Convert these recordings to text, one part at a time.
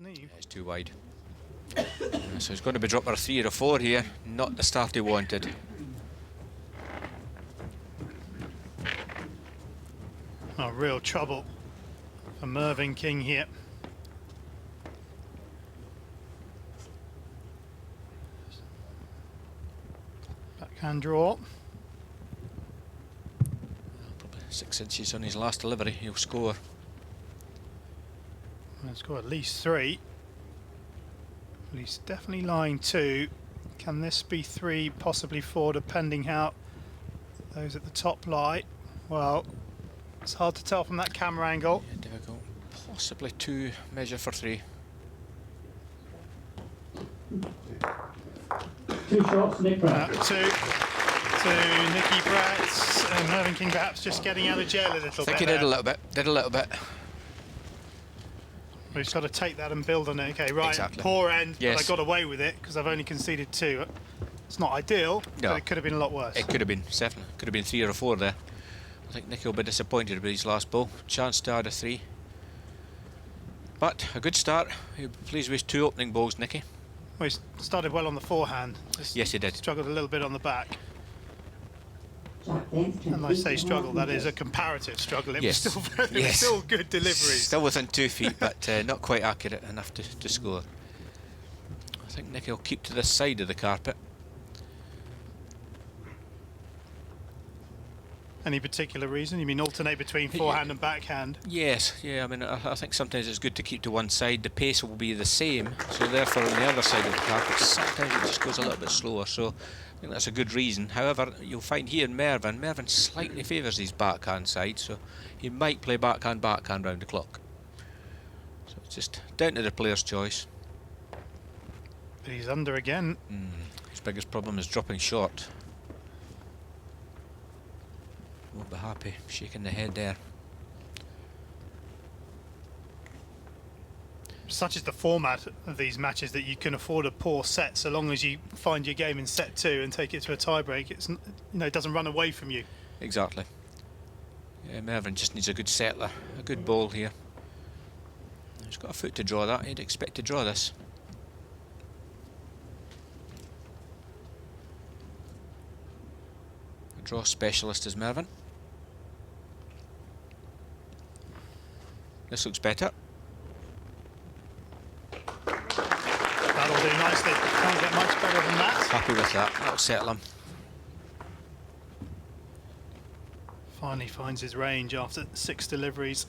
isn't he? It's too wide. So he's going to be dropping a 3 or a 4 here. Not the start he wanted. Oh, real trouble for Mervyn King here. Backhand draw. Probably 6 inches on his last delivery. He'll score. Let's go at least 3. Well, he's definitely line 2. Can this be 3, possibly 4, depending how those at the top lie? Well, it's hard to tell from that camera angle. Yeah, difficult. Possibly 2, measure for 3. 2 shots, Nick Pratt. 2 to Nicky Pratt, and Mervyn King perhaps just getting out of jail a little bit. I think he did a little bit. Did a little bit. We've just got to take that and build on it. Okay, right. Exactly. Poor end, Yes. but I got away with it because I've only conceded 2. It's not ideal, No. but it could have been a lot worse. It could have been, definitely. Could have been 3 or a 4 there. I think Nicky will be disappointed with his last ball. Chance to add a 3. But a good start. He'll be pleased with his 2 opening balls, Nicky. Well, he started well on the forehand. Just Yes, he did. struggled a little bit on the back. And I say struggle, that is a comparative struggle. It Yes. was still it was Yes. still good deliveries. Still within 2 feet, but not quite accurate enough to score. I think Nicky will keep to this side of the carpet. Any particular reason? You mean alternate between forehand and backhand? Yes, yeah, I mean, I think sometimes it's good to keep to one side. The pace will be the same, so therefore on the other side of the carpet, sometimes it just goes a little bit slower, so I think that's a good reason. However, you'll find here in Mervyn slightly favours his backhand side, so he might play backhand round the clock. So it's just down to the player's choice. But he's under again. His biggest problem is dropping short. Won't be happy, shaking the head there. Such is the format of these matches that you can afford a poor set so long as you find your game in set 2 and take it to a tiebreak. It's, you know, it doesn't run away from you. Exactly. Yeah, Mervyn just needs a good settler, a good ball here. He's got a foot to draw that. He'd expect to draw this. A draw specialist is Mervyn. This looks better. That'll do nicely. Can't get much better than that. Happy with that. That'll settle him. Finally finds his range after 6 deliveries.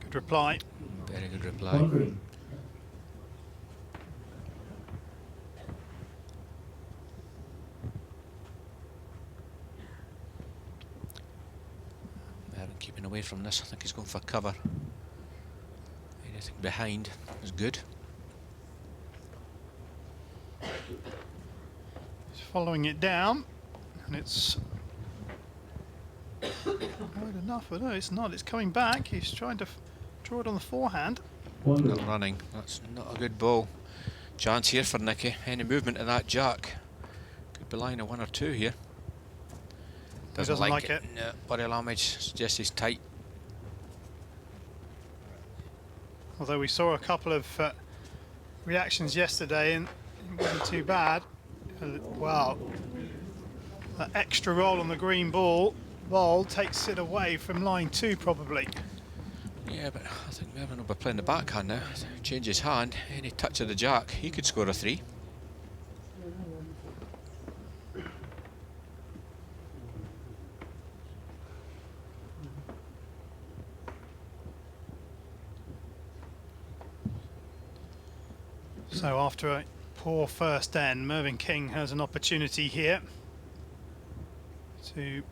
Good reply. Very good reply. Keeping away from this, I think he's going for cover. Anything behind is good. He's following it down, and it's wide enough, but no, it's not. It's coming back. He's trying to draw it on the forehand. Not running. That's not a good ball. Chance here for Nicky. Any movement of that jack could be lying a 1 or 2 here. Doesn't like it. No, body language suggests he's tight. Although we saw a couple of reactions yesterday and it wasn't too bad. Wow. That extra roll on the green ball takes it away from line 2 probably. Yeah, but I think Mervyn will be playing the backhand now. Change his hand, any touch of the jack, he could score a 3. So after a poor first end, Mervyn King has an opportunity here to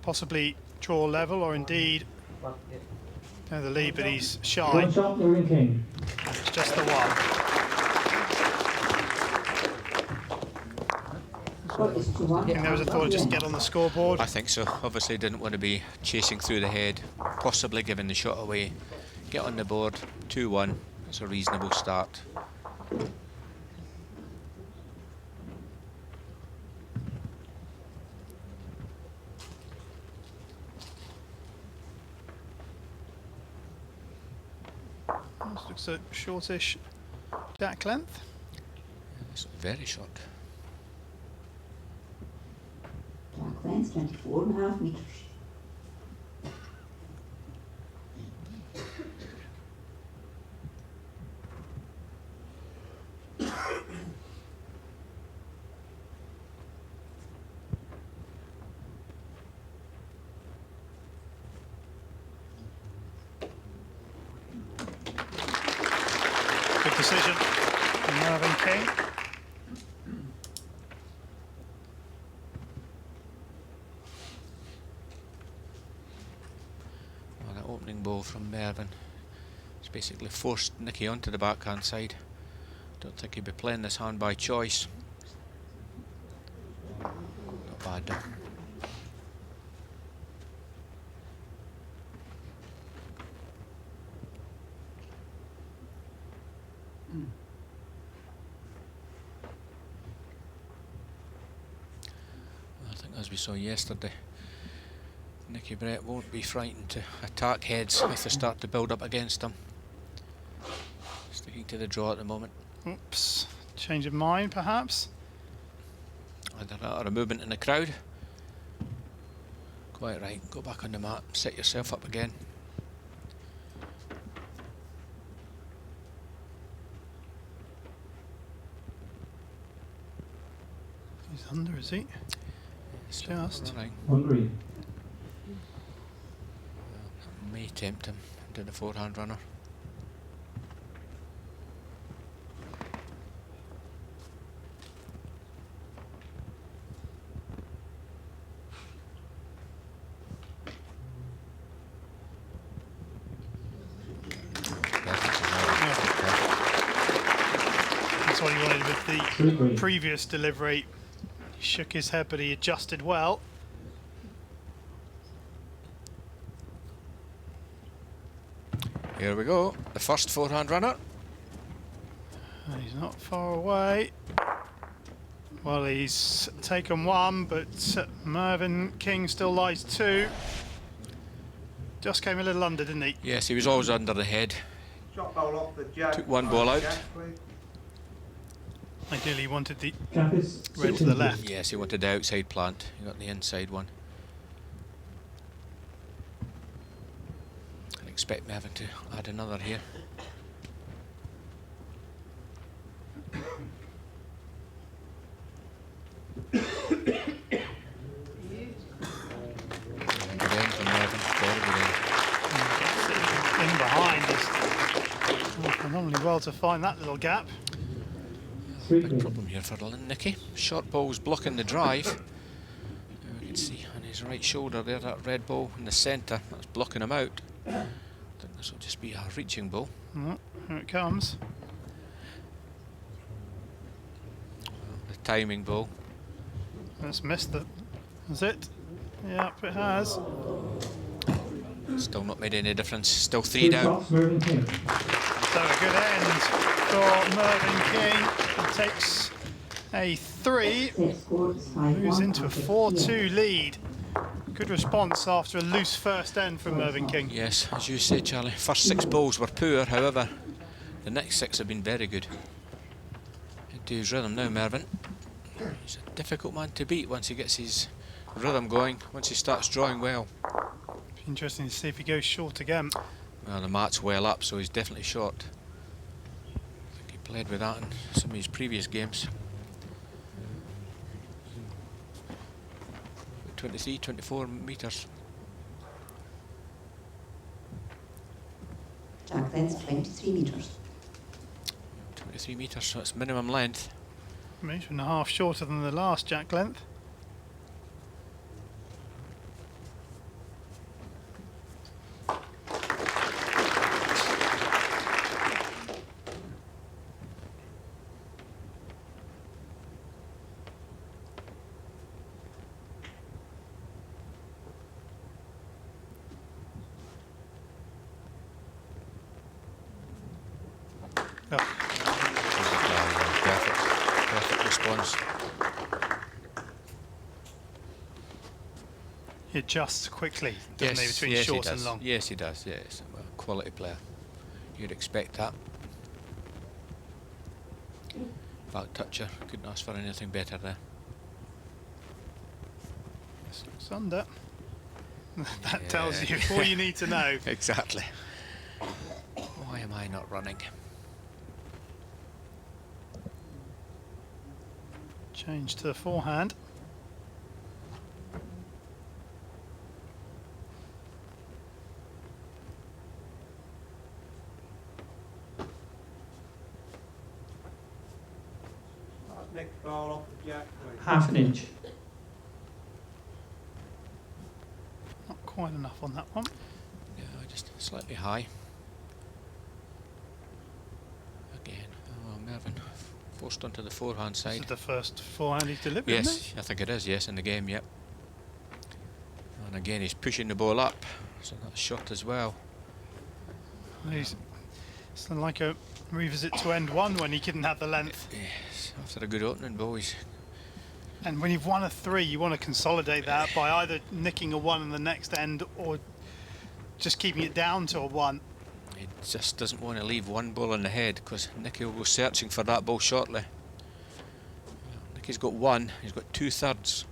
possibly draw level or indeed go the lead, but he's shy. One shot, Mervyn King. It's just the one. I think there was a thought of just get on the scoreboard. I think so. Obviously didn't want to be chasing through the head, possibly giving the shot away. Get on the board, 2-1. That's a reasonable start. Looks a shortish jack length. It's very short. Jack length 24.5 metres. Good decision from Mervyn King. Well, that opening ball from Mervyn. It's basically forced Nicky onto the backhand side. Don't think he'd be playing this hand by choice. Not bad though. I think, as we saw yesterday, Nicky Brett won't be frightened to attack heads if they start to build up against him. Sticking to the draw at the moment. Oops, change of mind perhaps. Either that or a movement in the crowd. Quite right, go back on the mat, set yourself up again. He's under, is he? Just. Right. On green. May tempt him into the forehand runner. That's what he wanted with the Three green. previous delivery. He shook his head, but he adjusted well. Here we go, the first forehand runner. And he's not far away. Well, he's taken one, but Mervyn King still lies two. Just came a little under, didn't he? Yes, he was always under the head. Shot ball off the jack. Took one ball out. Jack, please. Ideally, he wanted the Gap is red 6 to the inches. left. Yes, he wanted the outside plant. He got the inside one. I expect Mervyn to add another here. Good end from Mervyn. Very good end. In behind is phenomenally well to find that little gap. 3 Big green. problem here for Nicky. Short ball's blocking the drive. We can see on his right shoulder there, that red ball in the centre. That's blocking him out. I think this will just be a reaching ball. Oh, here it comes. The timing ball. That's missed it. Is it? Yep, it has. Still not made any difference. Still 3 Two down. shots, Mervyn King. So a good end for Mervyn King. He takes a 3, Set score is 5-1 moves into a after 4-2 lead. Good response after a loose first end from Mervyn King. Yes, as you say, Charlie. First 6 balls were poor, however, the next 6 have been very good. Into his rhythm now, Mervyn. He's a difficult man to beat once he gets his rhythm going, once he starts drawing well. Interesting to see if he goes short again. Well, the mat's well up, so he's definitely short. I think he played with that in some of his previous games. 23, 24 metres. Jack length 23 metres. 23 metres, so it's minimum length. Metre and a half shorter than the last jack length. Oh, Perfect response. he adjusts quickly, doesn't he, between yes, short he and does. long. Yes, he does. Yes, well, quality player. You'd expect that. Back toucher, couldn't ask for anything better there. This looks under. That tells Yeah. you all you need to know. Exactly. Why am I not running? Change to the forehand. That's next ball off the jack, please. Half an inch. Not quite enough on that one. Yeah, just slightly high. Again, oh Mervyn forced onto the forehand This side. is the first forehand he's delivered, isn't Yes, I think it is, yes, in the game, yep. And again, he's pushing the ball up, so that's short as well. it? It's like a revisit to end one when he couldn't have the length. Yes, after a good opening, boys. And when you've won a 3, you want to consolidate that by either nicking a 1 in the next end or just keeping it down to a 1. He just doesn't want to leave one ball in the head, because Nicky will go searching for that ball shortly. Nicky's got 1, he's got 2/3.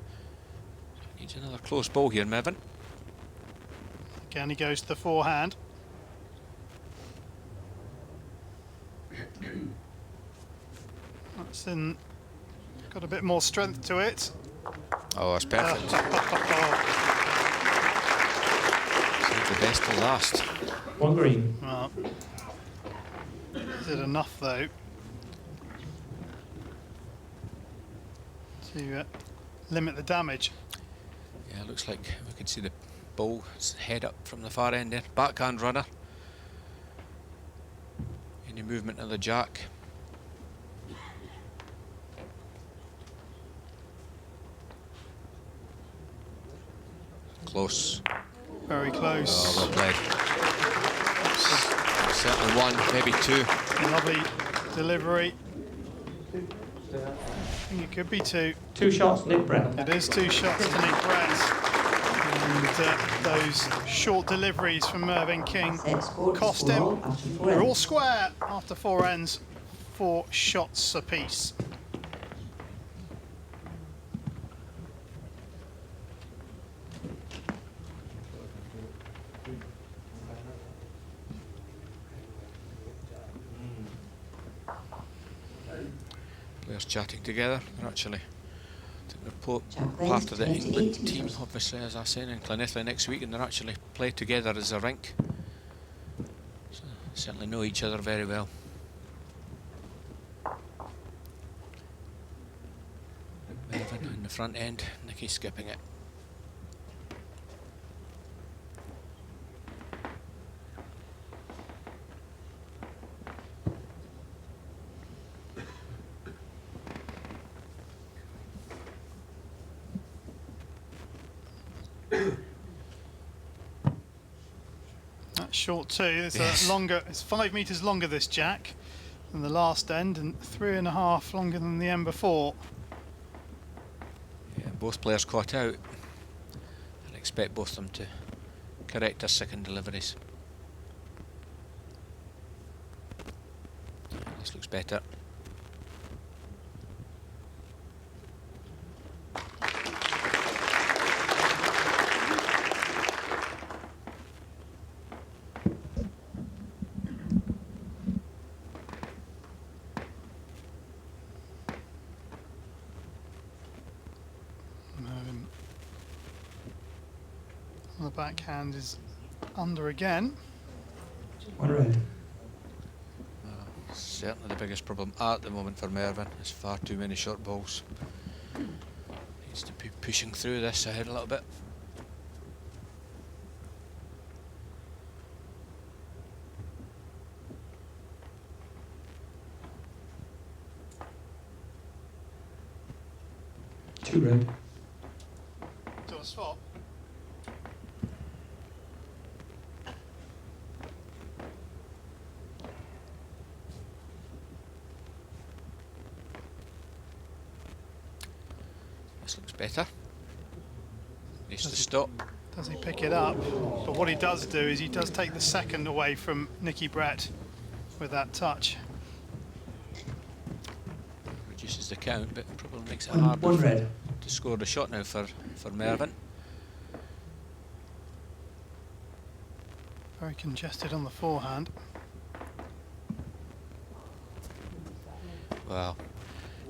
Needs another close ball here, Mervyn. Again, he goes to the forehand. That's got a bit more strength to it. Oh, that's perfect. Save the best to last. One green. Well, is it enough though to limit the damage? Yeah, looks like we can see the ball's head up from the far end there. Backhand runner. Any movement of the jack. Close. Very close. Oh, well played. Certainly 1, maybe 2. Lovely delivery. I think it could be 2. 2 shots, Nick Brett. It is 2 shots to Nick Brett. And those short deliveries from Mervyn King Set score to cost 4 him. all after 4 They're all ends. square after 4 ends, 4 shots apiece. Players chatting together. They're actually, I think they're Jack part length, of the 28 England team, metres. obviously, as I said, in Llanelli next week, and they're actually play together as a rink. So certainly know each other very well. Mervyn in the front end, Nicky skipping it. That's short too. It's Yes. It's 5 metres longer this jack than the last end, and 3.5 longer than the end before. Yeah, both players caught out. I'd expect both of them to correct their second deliveries. Yeah, this looks better. The backhand is under again. 1 red. Certainly the biggest problem at the moment for Mervyn is far too many short balls. Needs to be pushing through this ahead a little bit. Two red. Do a swap. This looks better. Needs to Does he- stop. Does he pick it up? But what he does do is he does take the second away from Nicky Brett with that touch. changes the count, but probably makes it One harder red. to score the shot now for Mervyn. Very congested on the forehand. Well,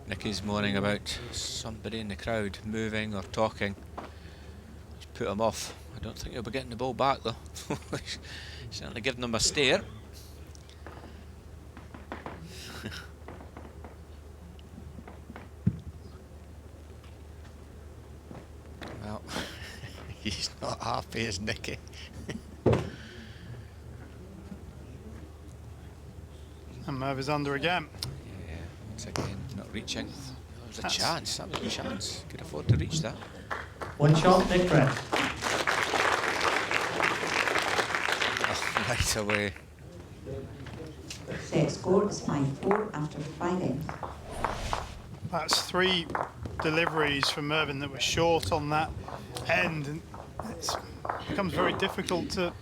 Nicky's moaning about somebody in the crowd moving or talking. He's put him off. I don't think he'll be getting the ball back though. Certainly giving him a stare. Well, he's not happy, is Nicky? And Merv is under again. Yeah, once again, not reaching. That was a That's- chance, that was a chance. Could afford to reach that. One shot, Nick red. Oh, right away. Set score is 5-4 after 5 ends. That's 3 deliveries from Mervyn that were short on that end, and it becomes very difficult to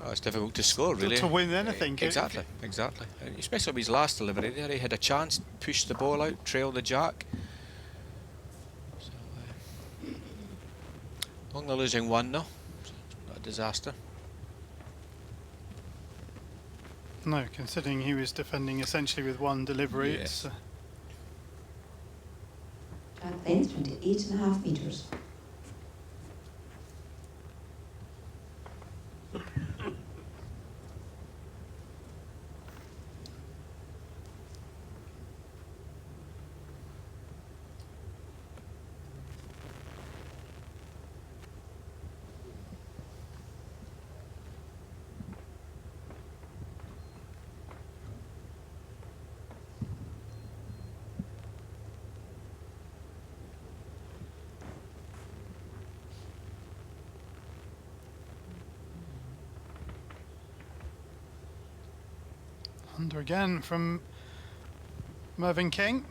Well, it's difficult to score, really. to win anything. Exactly, exactly. Especially with his last delivery there, he had a chance, pushed the ball out, trailed the jack. So, only losing 1 though, so it's not a disaster. No, considering he was defending essentially with 1 delivery, Yes. it's Track length 28.5 metres. under again from Mervyn King.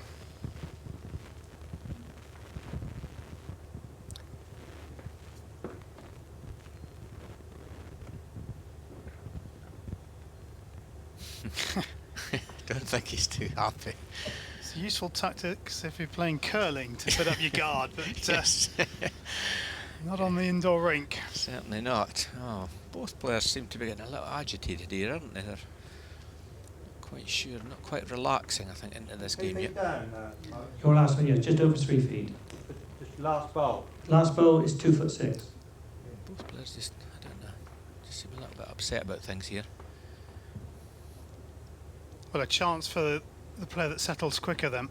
Don't think he's too happy. It's a useful tactics if you're playing curling to put up your guard, but Yes. not on the indoor rink. Certainly not. Oh, both players seem to be getting a little agitated here, aren't they? They're not quite sure, not quite relaxing, I think, into this game 3 yet. feet down, Mike. Your last one, yeah, just over 3 feet. Just last bowl. Last bowl is 2'6". Both players just, I don't know, just seem a little bit upset about things here. Well, a chance for the player that settles quicker then.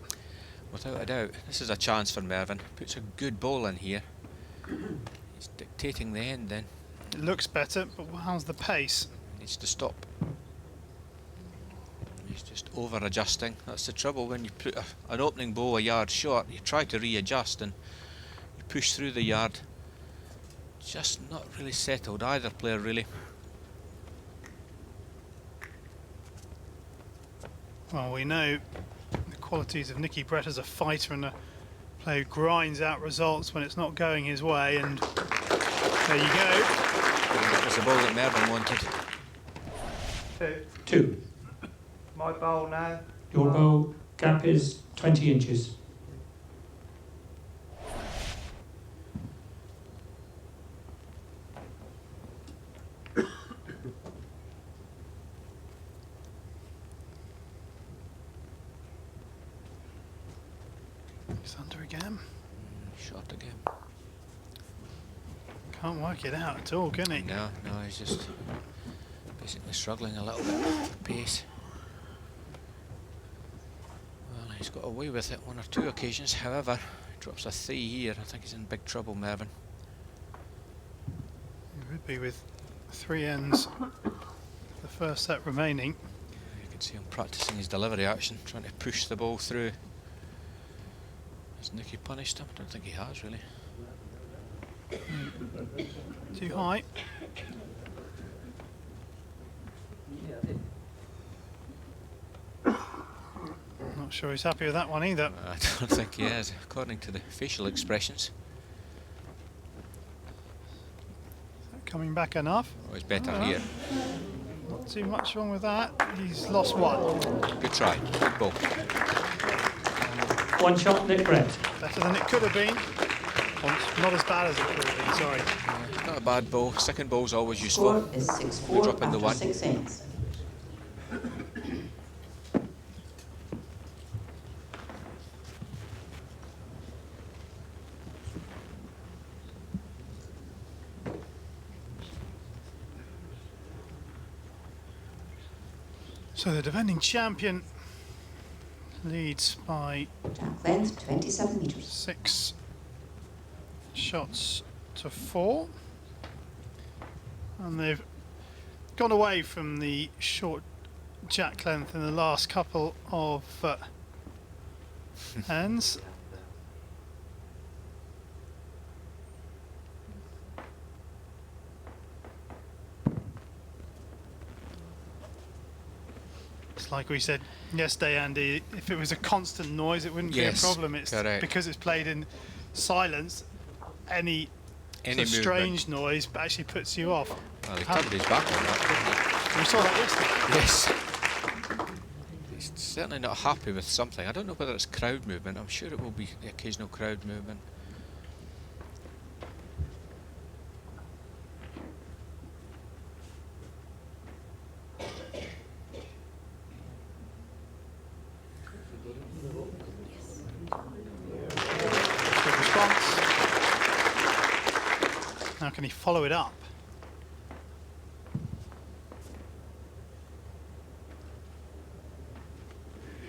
Without a doubt, this is a chance for Mervyn. Puts a good ball in here. He's dictating the end then. It looks better, but how's the pace? Needs to stop. He's just over adjusting. That's the trouble when you put an opening ball a yard short. You try to readjust and you push through the yard. Just not really settled, either player really. Well, we know the qualities of Nicky Brett as a fighter and a player who grinds out results when it's not going his way, and there you go. That was the ball that Mervyn wanted. 2. 2. My bowl now. Your bowl gap is 20 inches. He's under again. Shot again. Can't work it out at all, can he? No, he's just basically struggling a little bit with pace. Well, he's got away with it 1 or 2 occasions, however, he drops a 3 here. I think he's in big trouble, Mervyn. He would be with 3 ends, the first set remaining. You can see him practicing his delivery action, trying to push the ball through. Has Nicky punished him? I don't think he has, really. Too high. Not sure he's happy with that one either. I don't think he is, according to the facial expressions. Coming back enough. Oh, he's better here. Not too much wrong with that. He's lost 1. Good try, good ball. One shot, Nick Brett. Better than it could have been. Not as bad as it could have been, sorry. Not a bad ball. Second ball's always useful. Score is 6-4 Good drop in the after one. 6 ends. So the defending champion leads by Jack length 27 metres. 6 shots to 4. And they've gone away from the short jack length in the last couple of ends. It's like we said yesterday, Andy, if it was a constant noise it wouldn't Yes, be a problem. It's correct. because it's played in silence, any sort of strange noise actually puts you off. Well, he covered his back on that, We saw that yesterday. didn't he? Yes. He's certainly not happy with something. I don't know whether it's crowd movement. I'm sure it will be the occasional crowd movement. Good response. Now can he follow it up?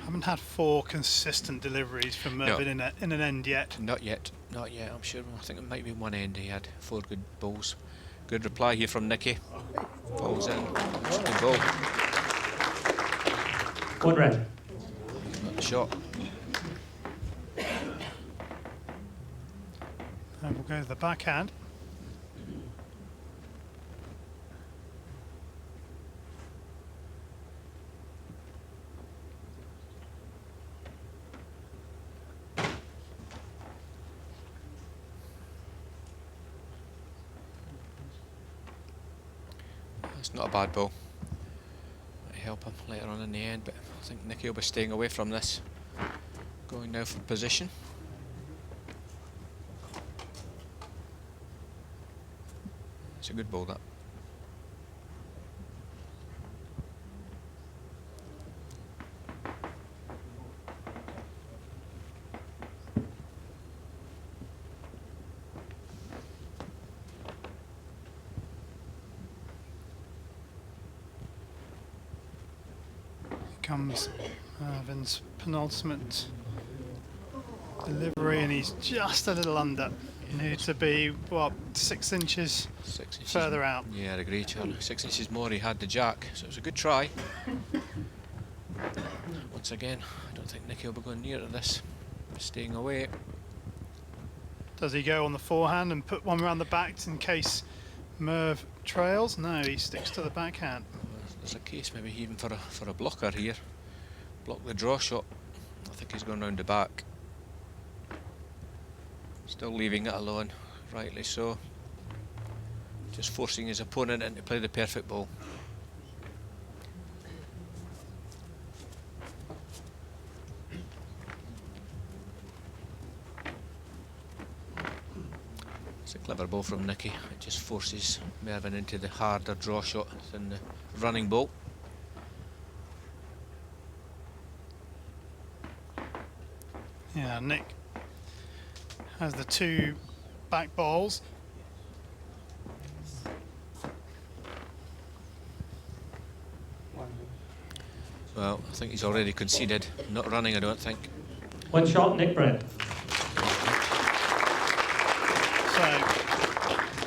Haven't had 4 consistent deliveries from Mervyn in an end yet. Not yet. Not yet. I'm sure. I think it might be one end he had 4 good balls. Good reply here from Nicky. Balls in. That's a good ball. One red. Not the shot. And we'll go to the backhand. It's not a bad ball. Might help him later on in the end, but I think Nicky will be staying away from this. Going now for position. It's a good ball, that. Comes Mervyn's penultimate delivery, and he's just a little under. Need to be, what, 6 inches 6 inches further out. Yeah, I'd agree, Charlie. 6 inches more he had the jack, so it was a good try. Once again, I don't think Nicky will be going near to this. Staying away. Does he go on the forehand and put one around the back in case Merv trails? No, he sticks to the backhand. There's a case maybe even for a blocker here. Block the draw shot. I think he's going round the back. Still leaving it alone, rightly so. Just forcing his opponent in to play the perfect ball. It's a clever ball from Nicky. It just forces Mervyn into the harder draw shot than the running ball. Yeah, Nick has the 2 back balls. Well, I think he's already conceded. Not running, I don't think. One shot, Nick Brett. So,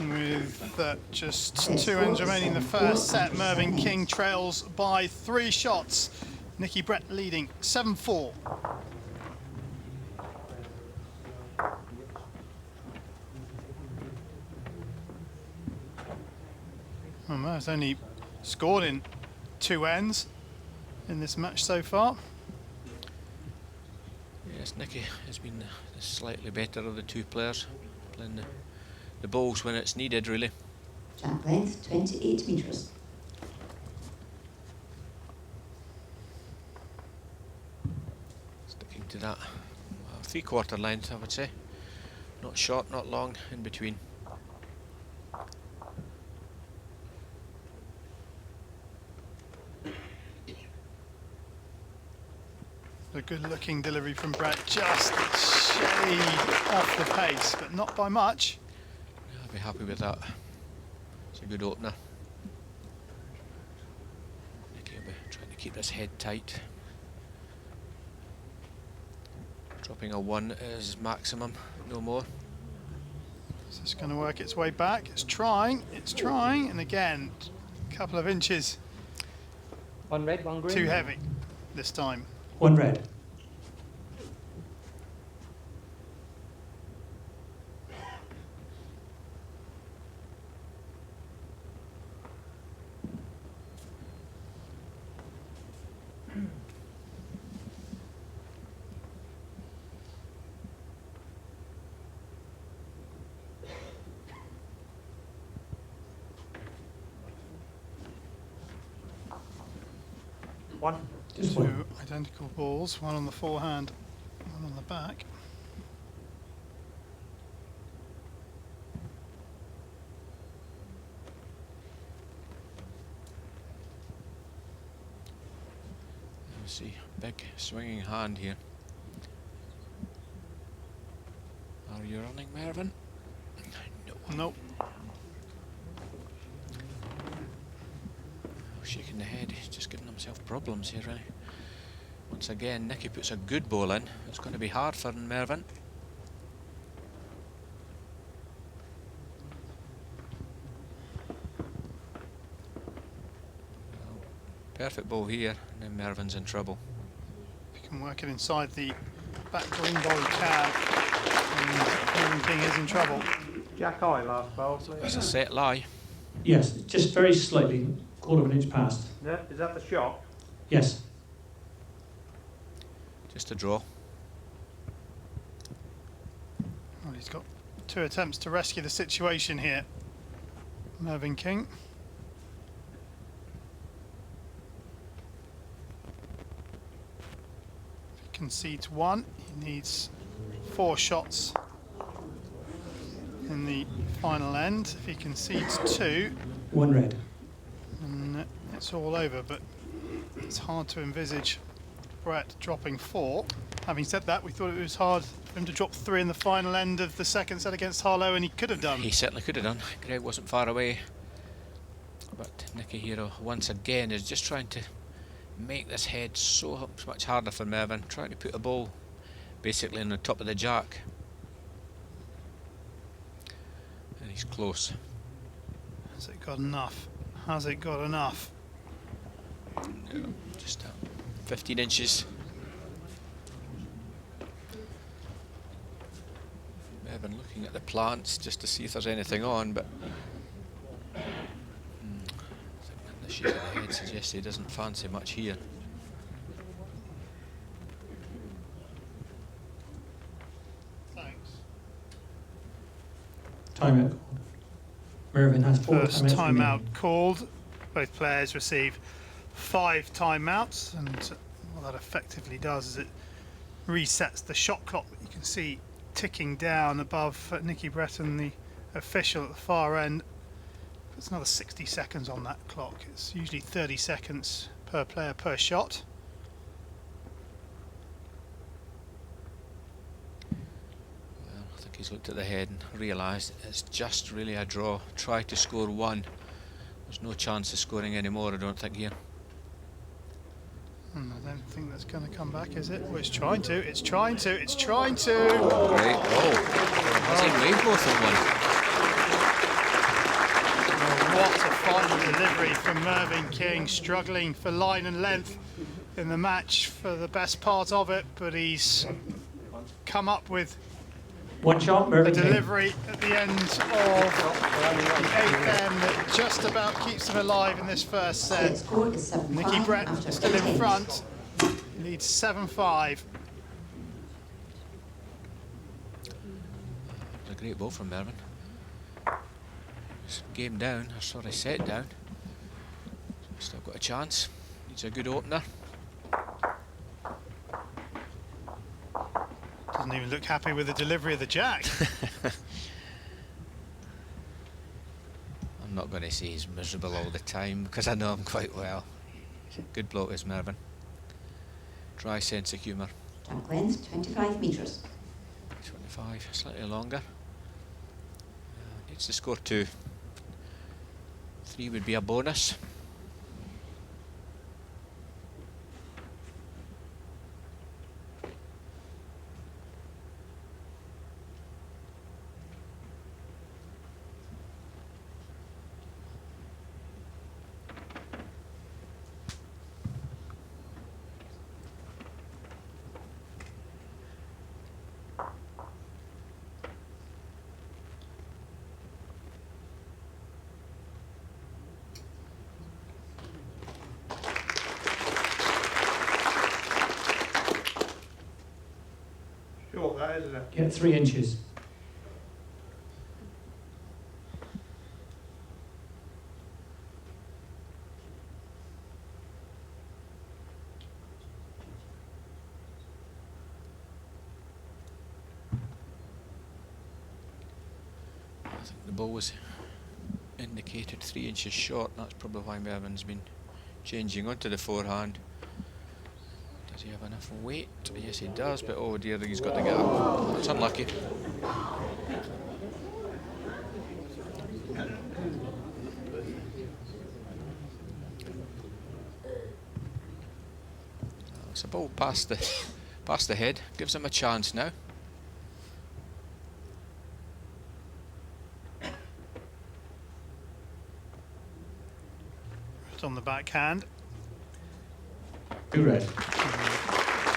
with just 2 ends remaining in the first set, Mervyn King trails by 3 shots. Nicky Brett leading 7-4. Well, Merv's only scored in 2 ends in this match so far. Yes, Nicky has been the slightly better of the 2 players, playing the balls when it's needed, really. Jack length 28 metres. Sticking to that. Well, 3/4 length, I would say. Not short, not long, in between. A good looking delivery from Brett, just a shade off the pace, but not by much. Yeah, I'll be happy with that. It's a good opener. Nicky will be trying to keep this head tight. Dropping a 1 is maximum, no more. Is this going to work its way back? It's trying, and again, a couple of inches One red, one green. too heavy this time. 1 red. One. Just Two 1. identical balls, one on the forehand, one on the back. Let's see, big swinging hand here. Are you running, Mervyn? No. Nope. Shaking the head, he's just giving himself problems here, really. Once again, Nicky puts a good ball in. It's going to be hard for Mervyn. Well, perfect ball here, and then Mervyn's in trouble. If you can work it inside the back green ball, you can. And Mervyn King is in trouble. Jack eye last bowl, It's please. a set lie. Yes, just very slightly, 1/4 inch past. Yeah, is that the shot? Yes. Just a draw. Well, he's got 2 attempts to rescue the situation here. Mervyn King. If he concedes 1, he needs 4 shots in the final end. If he concedes 2, 1 red. and it's all over, but it's hard to envisage Brett dropping 4. Having said that, we thought it was hard for him to drop 3 in the final end of the second set against Harlow, and he could have done. He certainly could have done. Greg wasn't far away. But Nicky here once again is just trying to make this head so much harder for Mervyn, trying to put a ball basically on the top of the jack. And he's close. Has it got enough? Has it got enough? No, just 15 inches. Mervyn looking at the plants just to see if there's anything on, but I think the shape of the head suggests he doesn't fancy much here. Thanks. Timeout called. Mervyn has 4 First timeouts timeout remaining. called. Both players receive 5 timeouts, and what that effectively does is it resets the shot clock that you can see ticking down above Nicky Breton, the official at the far end. There's another 60 seconds on that clock. It's usually 30 seconds per player per shot. Well, I think he's looked at the head and realised it's just really a draw. Try to score 1. There's no chance of scoring any more, I don't think, here. And I don't think that's going to come back, is it? Well, it's trying to. It's trying to. It's trying to. Great. Oh, has he made both in one? What a final delivery from Mervyn King, struggling for line and length in the match for the best part of it, but he's come up with 1 shot, a Mervyn King. delivery at the end of the 8th end that just about keeps him alive in this first Set set. score is 7-5 Nicky Brett after still 8 in ends. front, leads 7-5. It was a great ball from Mervyn. It's game down, or sorry, set down. Still got a chance. Needs a good opener. Doesn't Doesn't even look happy with the delivery of the jack. I'm not going to say he's miserable all the time because I know him quite well. Good bloke is Mervyn. Dry sense of humour. Track length 25 metres. 25, slightly longer. Needs to score 2. 3 would be a bonus. Short that, isn't it? Get 3 inches. I think the ball was indicated 3 inches short. That's probably why Mervyn's been changing onto the forehand. Does he have enough weight? Yes, he does, but oh dear, he's got the gap. That's unlucky. It's a ball past the head. Gives him a chance now. It's on the backhand. 2 red.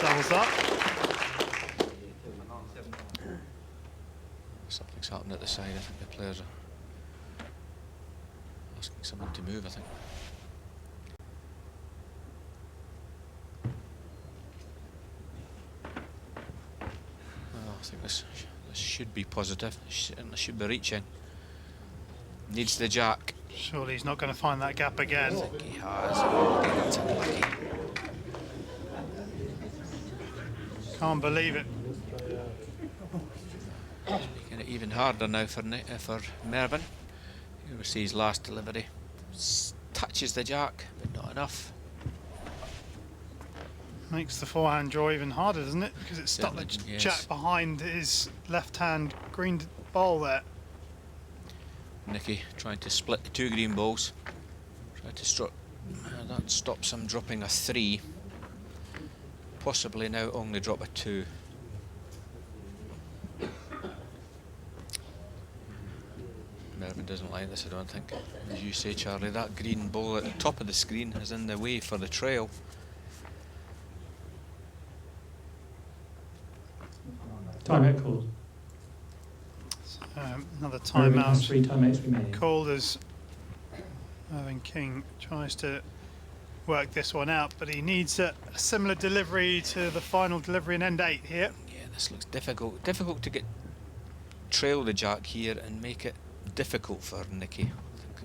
Doubles up. Something's happened at the side. I think the players are asking someone to move, I think. Well, I think this should be positive. Certainly should be reaching. Needs the jack. Surely he's not going to find that gap again. I think he has. Okay, that's unlucky. Can't believe it. Making it even harder now for Mervyn. Here we see his last delivery. Touches the jack, but not enough. Makes the forehand draw even harder, doesn't it? Because it's stuck the Certainly, yes. jack behind his left-hand green ball there. Nicky trying to split the 2 green balls. Try to that stops him dropping a 3. Possibly now only drop a 2. Mervyn doesn't like this, I don't think. As you say, Charlie, that green ball at the top of the screen is in the way for the trail. Timeout called. Another Mervyn has timeout 3 timeouts remaining. called as Mervyn King tries to work this one out, but he needs a similar delivery to the final delivery in end 8 here. Yeah, this looks difficult. Difficult to trail the jack here and make it difficult for Nicky.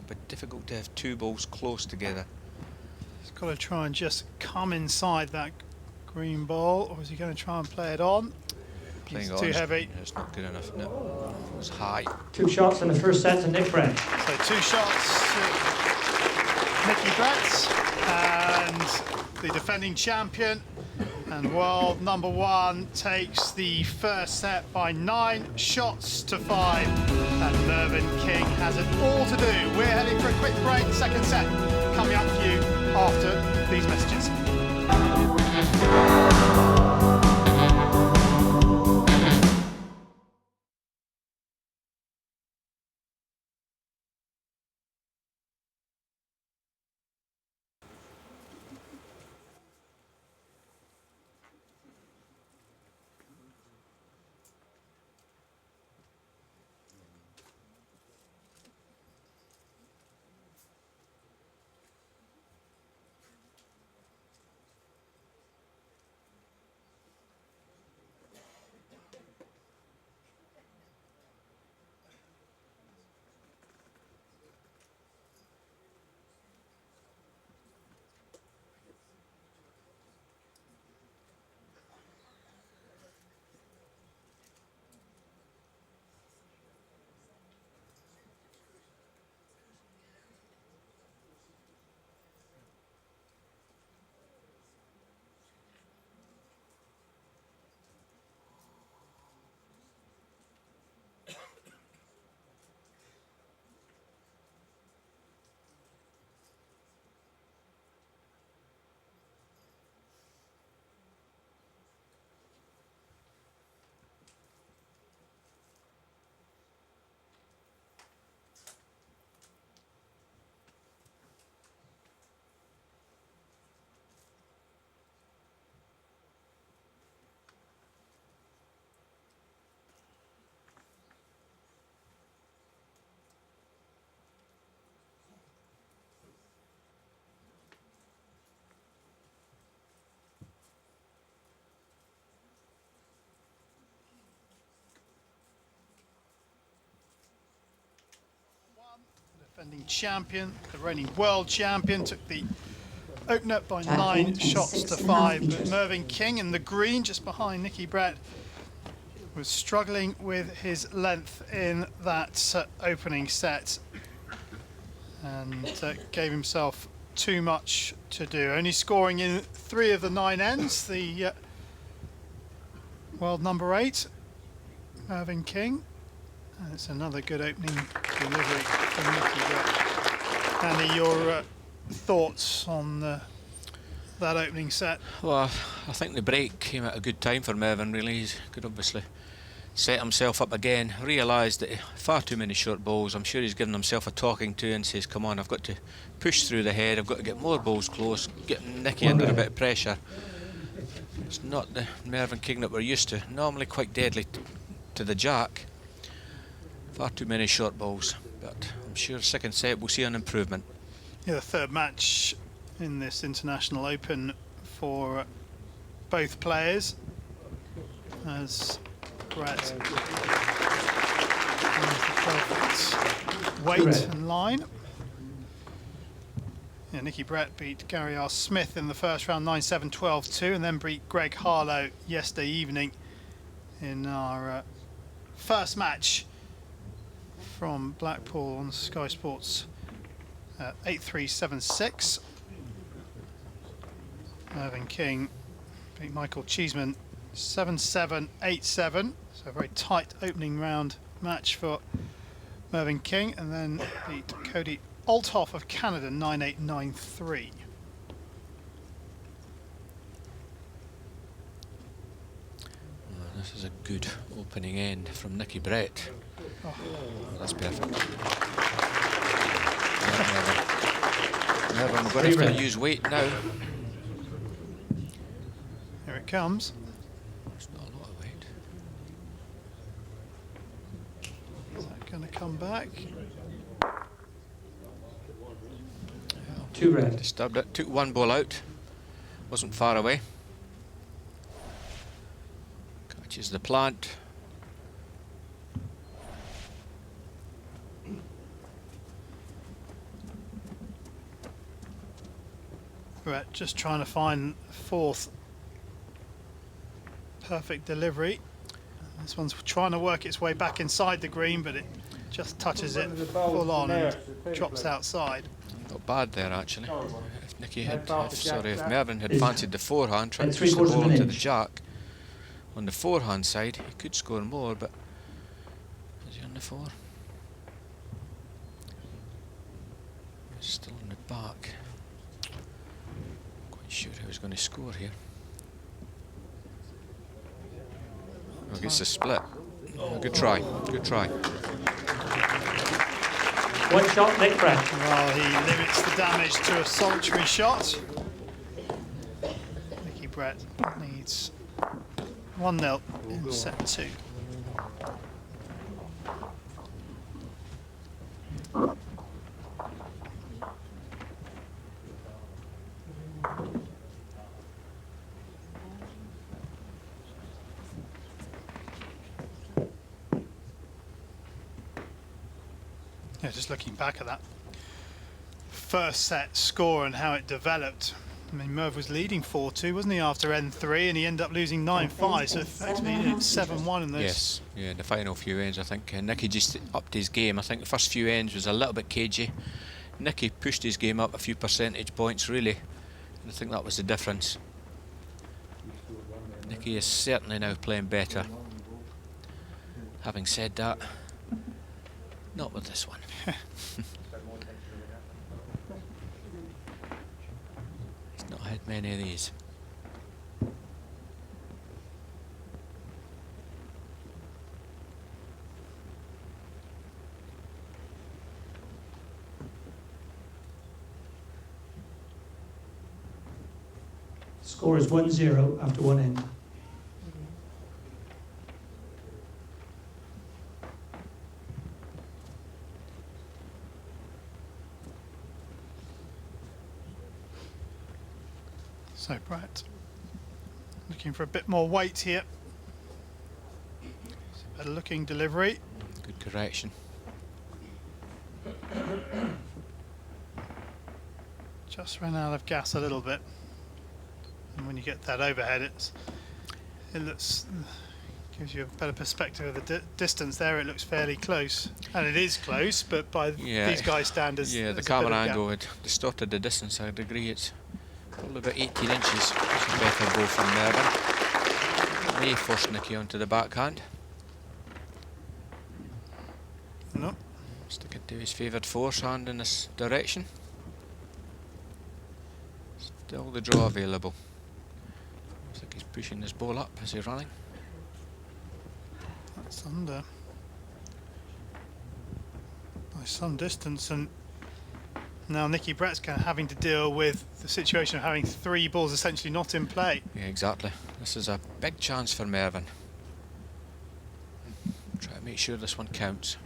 But difficult to have 2 balls close together. He's got to try and just come inside that green ball, or is he going to try and play it on? Playing It's it too on, heavy. It's not good enough. No, it was high. 2 shots in the first set to Nick Brent. So 2 shots to Nicky Betts, and the defending champion and world number 1 takes the first set by 9 shots to 5, and Mervyn King has it all to do. We're heading for a quick break. Second set coming up for you after these messages. defending champion, the reigning world champion, took the opener by Track 9 length and shots to 6.5 5. But metres. Mervyn King in the green, just behind Nicky Brett, was struggling with his length in that opening set and gave himself too much to do. Only scoring in 3 of the 9 ends, the world number 8, Mervyn King. And it's another good opening delivery from Nicky Brett. Andy, your thoughts on that opening set? Well, I think the break came at a good time for Mervyn, really. He could obviously set himself up again, realised that far too many short balls. I'm sure he's given himself a talking to and says, come on, I've got to push through the head, I've got to get more balls close, get Nicky under a bit of pressure. It's not the Mervyn King that we're used to, normally quite deadly to the jack. Far too many short balls, but I'm sure second set we'll see an improvement. Yeah, the third match in this International Open for both players, as Brett finds the perfect weight and line. Yeah, Nicky Brett beat Gary R. Smith in the first round 9-7, 12-2, and then beat Greg Harlow yesterday evening in our first match from Blackpool on Sky Sports. 8-3, 7-6. Mervyn King beat Michael Cheeseman 7-7, 8-7. So a very tight opening round match for Mervyn King, and then beat Cody Althoff of Canada 9-8, 9-3. This is a good opening end from Nicky Brett. Oh, that's perfect. Mervyn, we're going to have to use weight now. Here it comes. It's not a lot of weight. Is that going to come back? Two red. Disturbed it, took one ball out, wasn't far away. Catches the plant. Brett just trying to find a fourth perfect delivery. This one's trying to work its way back inside the green, but it just touches it full on and drops outside. Not bad there actually. If Nicky had, if Mervyn had fancied the forehand, tried to push the 3/4 ball of an into the inch. jack on the forehand side, he could score more, but is he on the four? He's still on the back. Quite sure he was going to score here. Oh, gets a split. Good try, good try. One shot, Nick Brett. Well, he limits the damage to a solitary shot. Nicky Brett needs 1-0 in set 2. Yeah, just looking back at that first set score and how it developed. I mean, Merv was leading 4-2, wasn't he, after N3, and he ended up losing 9-5, so effectively he did 7-1 in those. Yes, yeah, in the final few ends I think Nicky just upped his game. I think the first few ends was a little bit cagey. Nicky pushed his game up a few percentage points really, and I think that was the difference. Nicky is certainly now playing better. Having said that, not with this one. He's not had many of these. Score is 1-0 after one end. So Brett looking for a bit more weight here. Better looking delivery. Good correction. Just ran out of gas a little bit. And when you get that overhead, it looks gives you a better perspective of the distance there. It looks fairly close, and it is close, but by these guys' standards, yeah, the there's a camera bit of angle had distorted the distance. I'd agree. It's probably about 18 inches. It's a better ball from Mervyn. May force Nicky onto the backhand. No. Stick it to his favoured forehand in this direction. Still the draw available. Looks like he's pushing this ball up as he's running. That's under by some distance, and now Nicky Brett's kind of having to deal with the situation of having 3 balls essentially not in play. Yeah, exactly. This is a big chance for Mervyn. Try to make sure this one counts.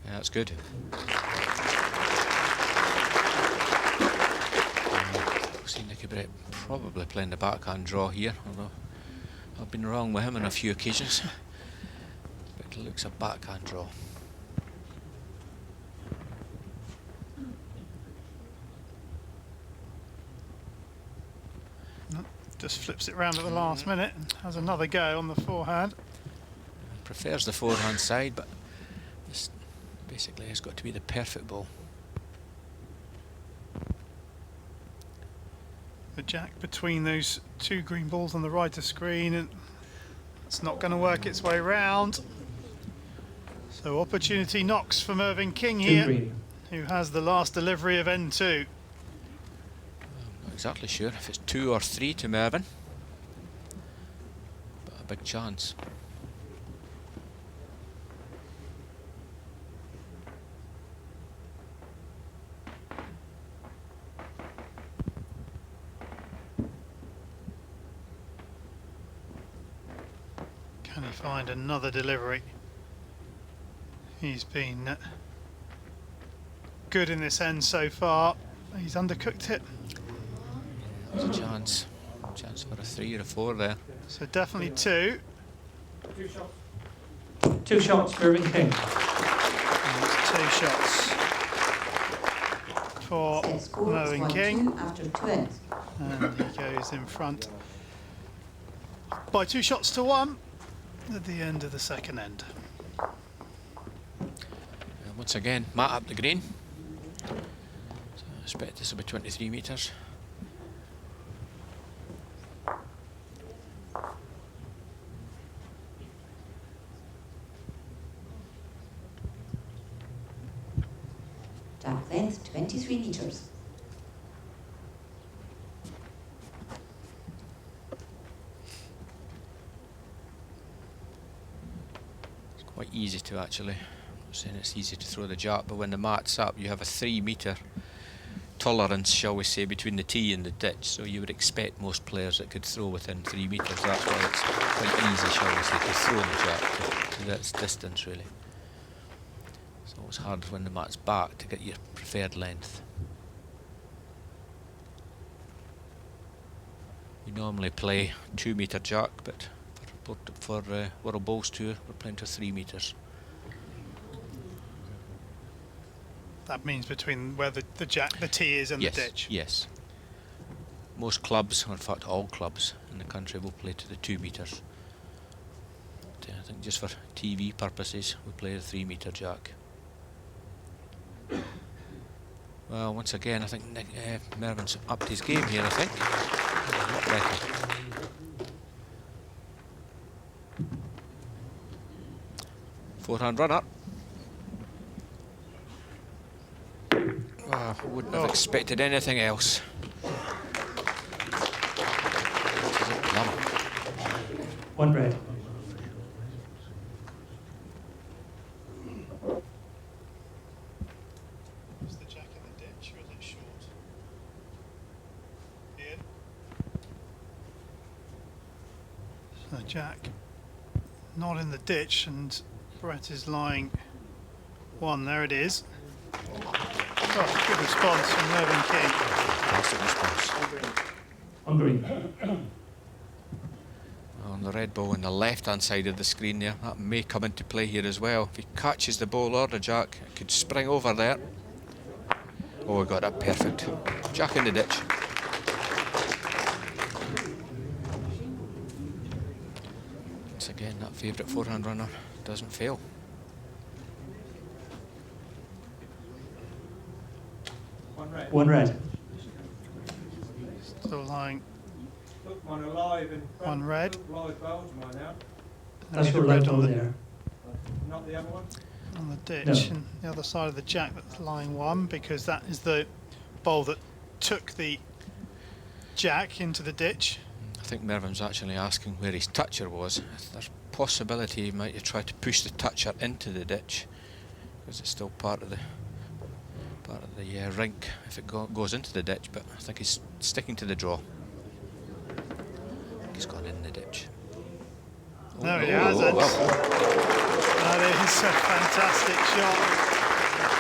Yeah, that's good. We'll see Nicky Brett probably playing the backhand draw here, although I've been wrong with him on a few occasions. But it looks a backhand draw. No, just flips it round at the last minute and has another go on the forehand. Prefers the forehand side, but this basically has got to be the perfect ball. The jack between those 2 green balls on the right of screen, and it's not going to work its way round. So opportunity knocks for Mervyn King 2 here, green. who has the last delivery of N2. I'm not exactly sure if it's 2 or 3 to Mervyn, but a big chance. Can he find another delivery? He's been good in this end so far. He's undercooked it. There's a chance for a 3 or a 4 there. So definitely 2. 2 shots, Mervyn King. And it's 2 shots for Set score is Mervyn King. 1-2 after 2 ends. And he goes in front by 2 shots to 1 at the end of the second end. And once again, Matt up the green. So I expect this will be 23 metres. Jack length 23 metres. Quite easy to actually, I'm not saying it's easy to throw the jack, but when the mat's up you have a 3 metre tolerance, shall we say, between the tee and the ditch, so you would expect most players that could throw within 3 metres. That's why it's quite easy, shall we say, to throw the jack to that distance really. It's always hard when the mat's back to get your preferred length. You normally play 2 metre jack, but for World Bowls Tour we're playing to 3 metres. That means between where the tee is and Yes, the ditch. yes. Most clubs, or in fact all clubs in the country, will play to the 2 metres. But, I think just for TV purposes we play the 3 metre jack. Well, once again I think Mervyn's upped his game here, I think. A lot better. Forehand runner. Oh, wouldn't have expected anything else. Plum. 1 red. Is the jack in the ditch or is it short? Ian? So jack not in the ditch, and Brett is lying 1. There it is. Oh, good response from Mervyn King. Fantastic response. On green. Well, on the red ball on the left-hand side of the screen there. That may come into play here as well. If he catches the ball or the jack, it could spring over there. Oh, we got that perfect. Jack in the ditch. Once again, that favourite forehand runner doesn't fail. One red. Still lying. Took one alive in front. One red. Took live bowls mine out. That's the your red red ball on the, there. Not the other one. on the ditch, No. and the other side of the jack that's lying one, because that is the bowl that took the jack into the ditch. I think Mervyn's actually asking where his toucher was. There's a possibility he might have tried to push the toucher into the ditch, because it's still part of the rink if it goes into the ditch, but I think he's sticking to the draw. I think he's gone in the ditch. No, he hasn't. Well. That is a fantastic shot.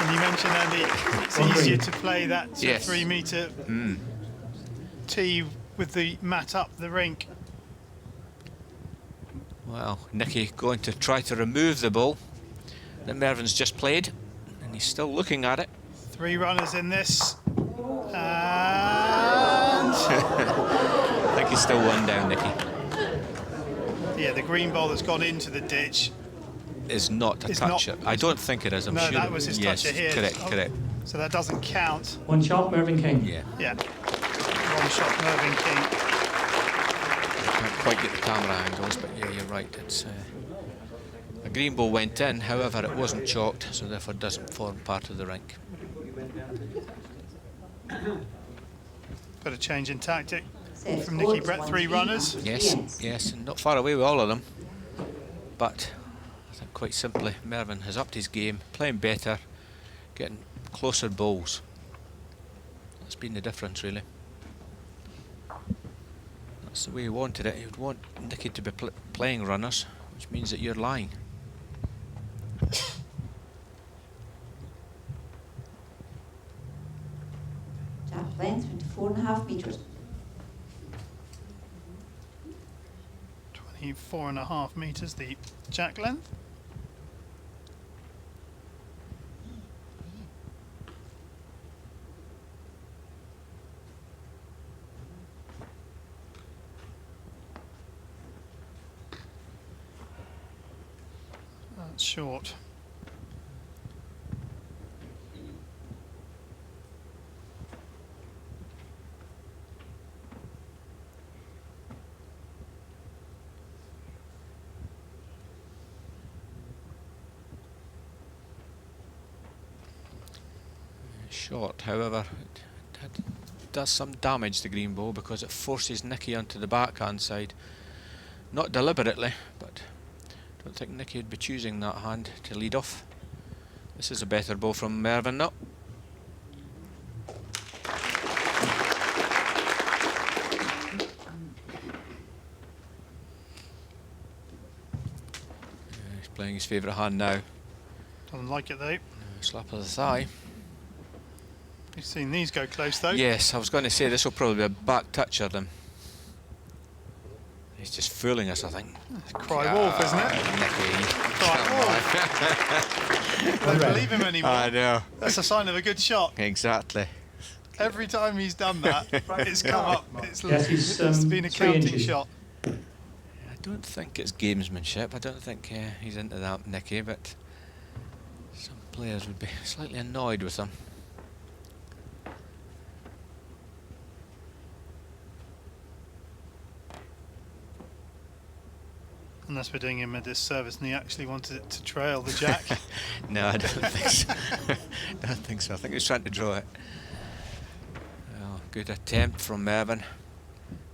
And you mentioned, Andy, it's One easier green. to play that Yes. 3 metre tee with the mat up the rink. Well, Nicky going to try to remove the ball that Mervyn's just played, and he's still looking at it. 3 runners in this. And I think he's still one down, Nicky. yeah, the green ball that's gone into the ditch. Is not a It's not- toucher. I don't think it is. I'm No, sure. that was his yes, toucher here. Correct, Oh. correct. So that doesn't count. One shot, Mervyn King. Yeah. Yeah. One shot, Mervyn King. I can't quite get the camera angles, but yeah, you're right. It's a green ball went in, however, it wasn't chalked, so therefore doesn't form part of the rink. Bit of change in tactic Set from score Nicky is Brett. 1-3 3 runners. after Yes, 3 ends. yes, and not far away with all of them. But I think quite simply, Mervyn has upped his game, playing better, getting closer bowls. That's been the difference, really. That's the way he wanted it. He would want Nicky to be playing runners, which means that you're lying. Jack length 24.5 metres. 24.5 metres, the jack length. That's short. Short, however, it does some damage, the green ball, because it forces Nicky onto the backhand side. Not deliberately, but I don't think Nicky would be choosing that hand to lead off. This is a better ball from Mervyn now. He's playing his favourite hand now. Doesn't like it though. Slap of the thigh. You've seen these go close though. Yes, I was going to say this will probably be a back toucher then. He's just fooling us, I think. Cry wolf, isn't it? Nicky. Cry wolf. Don't believe him anymore. I know. That's a sign of a good shot. Exactly. Every time he's done that, it's come up. It's Yes, it's been a 3 counting inches. shot. I don't think it's gamesmanship. I don't think he's into that, Nicky, but some players would be slightly annoyed with him. Unless we're doing him a disservice and he actually wanted it to trail the jack. No, I don't think so. Don't think so. I think he was trying to draw it. Well, good attempt from Mervyn.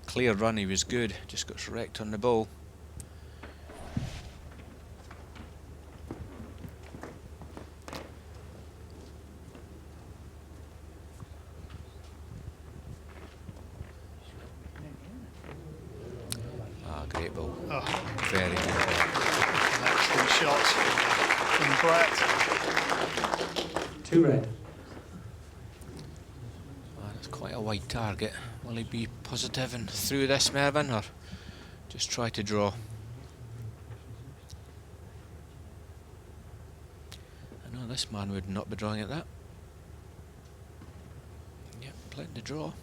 Clear run, he was good. Just got wrecked on the ball. Ah, great ball. Oh, Very good ball. an excellent shot from Brett. 2 red. That's quite a wide target. Will he be positive and through this, Mervyn, or Just try to draw. I know this man would not be drawing at that. Yep, playing to draw.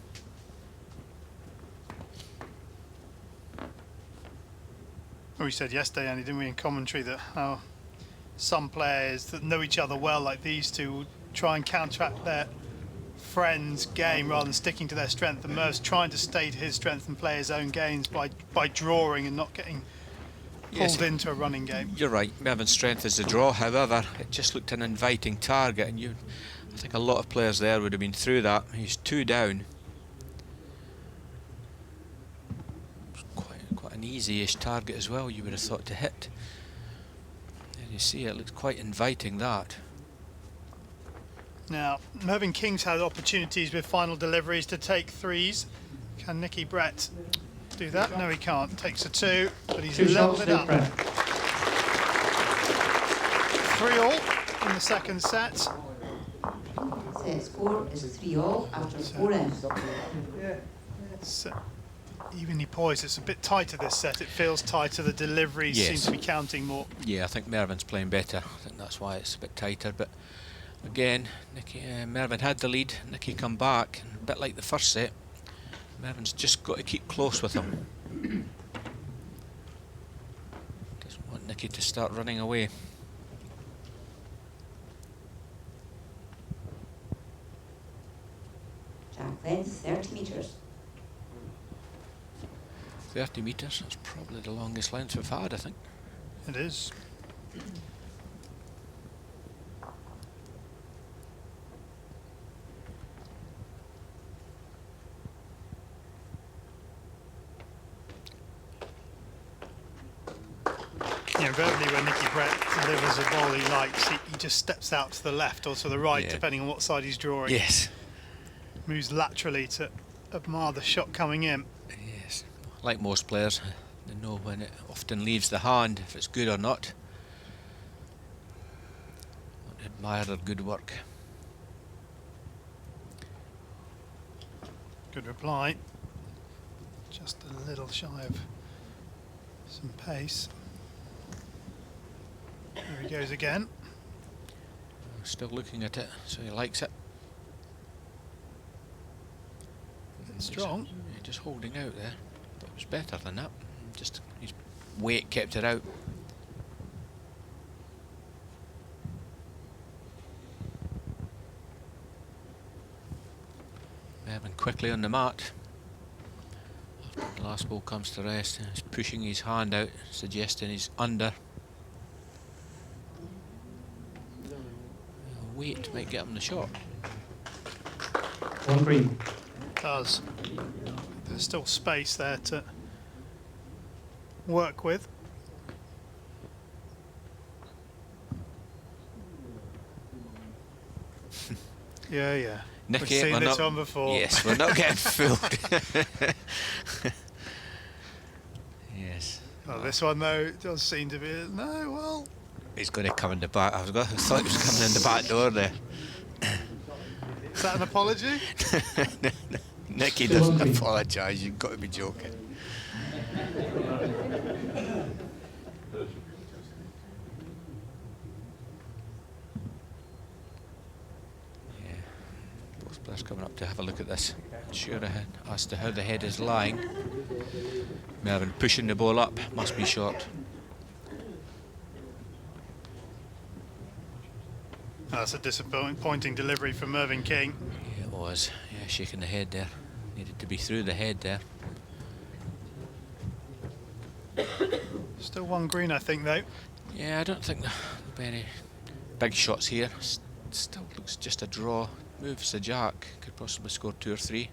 We said yesterday, Andy, didn't we, in commentary, that how some players that know each other well, like these two, will try and counteract their friend's game rather than sticking to their strength. And Merv's trying to stay to his strength and play his own games by drawing and not getting pulled into a running game. You're right, Mervin's strength is the draw, however, it just looked an inviting target, and I think a lot of players there would have been through that. He's 2 down. Quite an easy-ish target as well, you would have thought to hit. And you see, it looks quite inviting, that. Now, Mervyn King's had opportunities with final deliveries to take threes. Can Nicky Brett do that? No, he can't. Takes a 2, but he's 2 leveled shots, it Nick up. Brett. 3-all in the second set. Set score is 3-all after 4 ends. It's evenly poised. It's a bit tighter this set. It feels tighter. The deliveries seem to be counting more. Yeah, I think Mervin's playing better. I think that's why it's a bit tighter. But again, Mervyn had the lead. Nicky come back, and a bit like the first set. Mervin's just got to keep close with him. Doesn't want Nicky to start running away. Jack length 30 metres. 30 metres, that's probably the longest length we've had, I think. It is. You know, verbally when Nicky Brett delivers a ball he likes, he just steps out to the left or to the right, depending on what side he's drawing. Yes. Moves laterally to admire the shot coming in. Yes. Like most players, they know when it often leaves the hand, if it's good or not. Admire their good work. Good reply. Just a little shy of some pace. There he goes again. Still looking at it, so he likes it. Strong. Just holding out there. But it was better than that. Just his weight kept it out. Mervyn quickly on the mat. After the last ball comes to rest, he's pushing his hand out, suggesting he's under. Weight might get him the shot. 1 green. Does. There's still space there to work with. Yeah. Nicky, We've seen we're this not- one before. Yes, we're not getting fooled. Yes. Well, this one though does seem to be no. Well, He's going to come in the back. I thought he was coming in the back door there. is that an apology? Nicky Still doesn't hungry. apologise. You've got to be joking. Yeah. Both players coming up to have a look at this. Sure as to how the head is lying. Mervyn pushing the ball up. Must be short. That's a disappointing delivery from Mervyn King. Yeah, it was. Yeah, shaking the head there. Needed to be through the head there. Still 1 green, I think, though. Yeah, I don't think there'll be any big shots here. Still looks just a draw. Moves the jack. Could possibly score 2 or 3.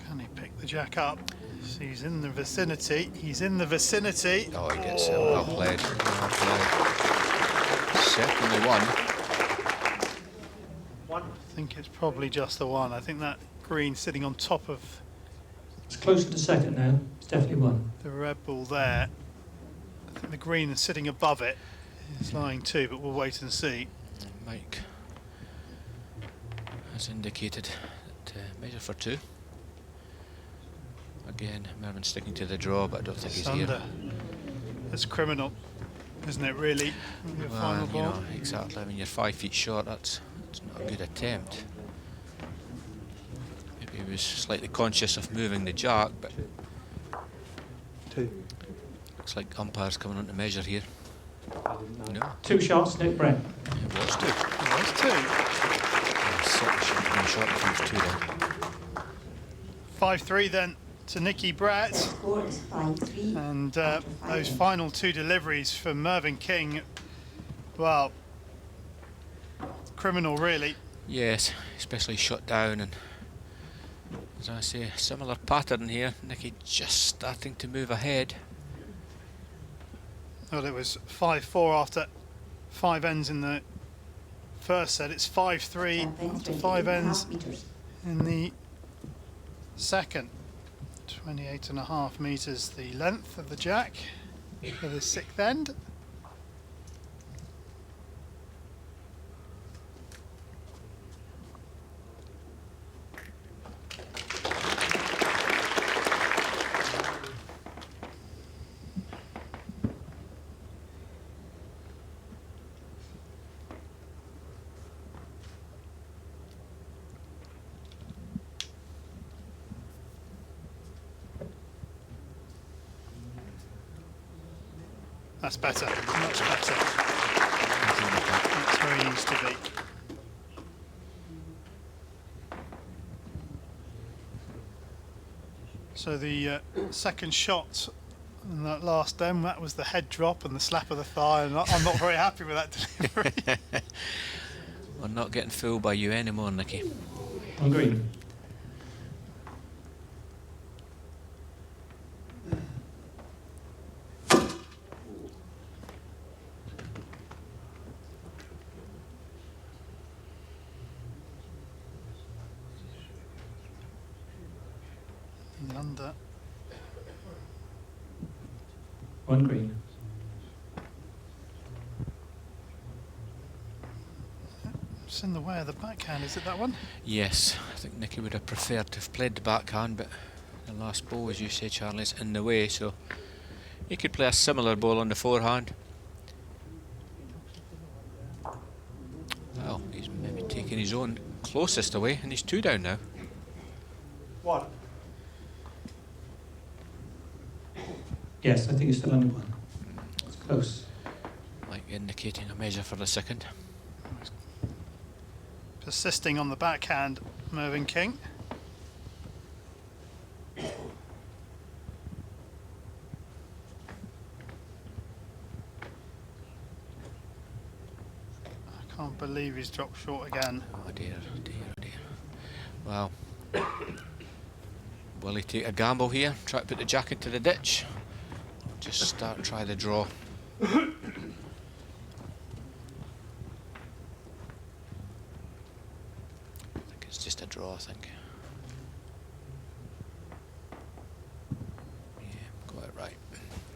Can he pick the jack up? He's in the vicinity. He's in the vicinity. Oh, he gets it. Well played. Well played. Certainly one. I think it's probably just the one. I think that green sitting on top of It's closer to second now. It's definitely 1. the red ball there. I the green and sitting above it is lying 2, but we'll wait and see. Mike has indicated that measure for 2. Again, Mervyn sticking to the draw, but I don't think It's he's here. under. It's criminal, isn't it, really? Your final You ball. know, exactly. I mean, you're 5 feet short. That's not a good attempt. Maybe he was slightly conscious of moving the jack, but 2. looks like umpire's coming on to measure here. No, 2 shots, Nick Brett. it was 2. It was 2. Certainly should have been short if it was 2 then. 5-3 then to Nicky Brett. Score is 5-3. And after 5 those ends. final 2 deliveries from Mervyn King, well, criminal really. Yes, especially shut down, and as I say, similar pattern here. Nicky just starting to move ahead. Well, it was 5-4 after 5 ends in the first set. It's 5-3 after 5 ends meters. in the second. 28.5 metres the length of the jack for the 6th end. That's better, much better. That's where he needs to be. So the second shot in that last end, that was the head drop and the slap of the thigh, and I'm not very happy with that delivery. We're not getting fooled by you anymore, Nicky. On green. He's under. On green. It's in the way of the backhand, is it that one? Yes, I think Nicky would have preferred to have played the backhand, but the last ball, as you say, Charlie, is in the way, so he could play a similar ball on the forehand. Well, he's maybe taking his own closest away, and he's 2 down now. What? Yes, I think it's still under 1. It's close. Like indicating a measure for the second. Persisting on the backhand, Mervyn King. I can't believe he's dropped short again. Oh dear, oh dear, oh dear. Well, will he take a gamble here? Try to put the jack into the ditch? Or just try the draw? I think it's just a draw, I think. Yeah, quite right.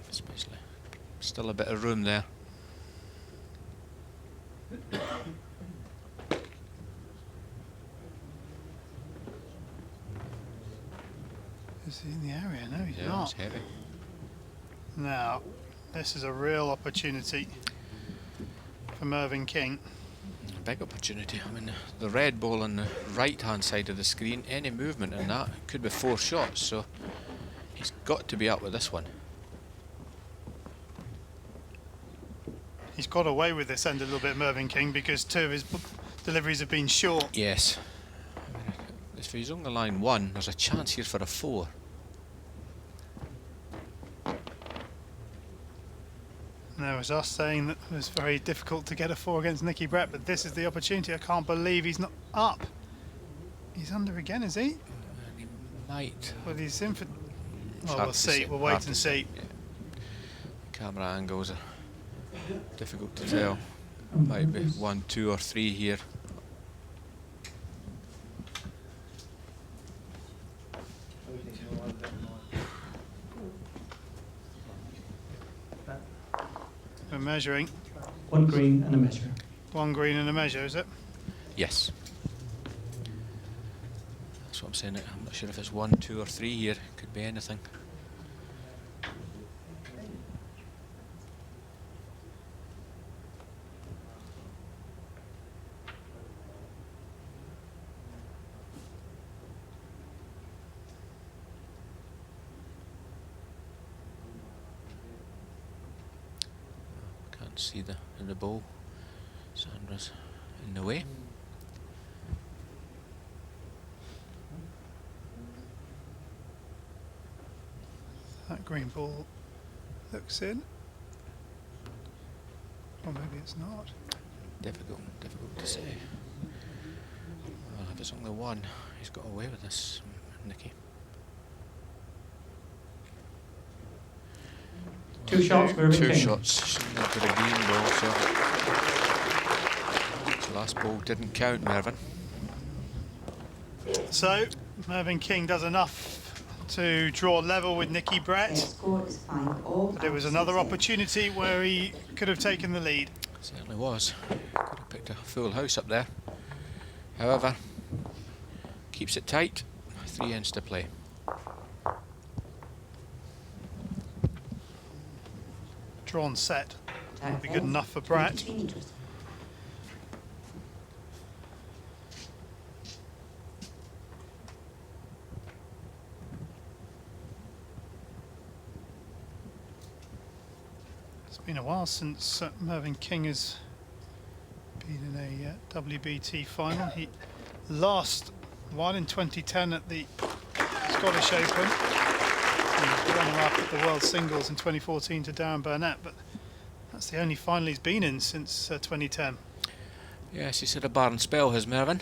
Especially. Still a bit of room there. Is he in the area? No, he's Yeah, not. it's heavy. Now, this is a real opportunity for Mervyn King. A big opportunity. I mean, the red ball on the right hand side of the screen, any movement in that could be 4 shots, so he's got to be up with this one. He's got away with this end a little bit, Mervyn King, because 2 of his deliveries have been short. Yes. I mean, if he's on the line 1, there's a chance here for a 4. And there was us saying that it was very difficult to get a 4 against Nicky Brett, but this is the opportunity. I can't believe he's not up. He's under again, is he? And he might. Well, he's in for... It's Well, hard we'll to see. say, We'll hard wait to and say, see. yeah. Camera angles are difficult to tell. Might be 1, 2 or 3 here. measuring. 1 green and a measure. 1 green and a measure, is it? Yes. That's what I'm saying. I'm not sure if it's 1, 2 or 3 here. Could be anything. Can't see the bowl. Sandra's in the way. That green ball looks in. Or maybe it's not. Difficult to say. Well, if it's only 1, he's got away with this, Nicky. 2 shots, Mervyn 2 King. shots. Shouldn't have got a green ball, so the last ball didn't count, Mervyn. So, Mervyn King does enough to draw level with Nicky Their Brett. score is 5-all. But it was after another 6 ends. opportunity where he could have taken the lead. Certainly was. Could have picked a full house up there. However, keeps it tight. 3 ends to play. Drawn set. Jack Be good ends, enough for Brett. 23 metres. It's been a while since Mervyn King has been in a WBT final. He last won in 2010 at the Scottish Open. He runner-up at the World Singles in 2014 to Darren Burnett, but that's the only final he's been in since 2010. Yes, he's had a barren spell, has Mervyn.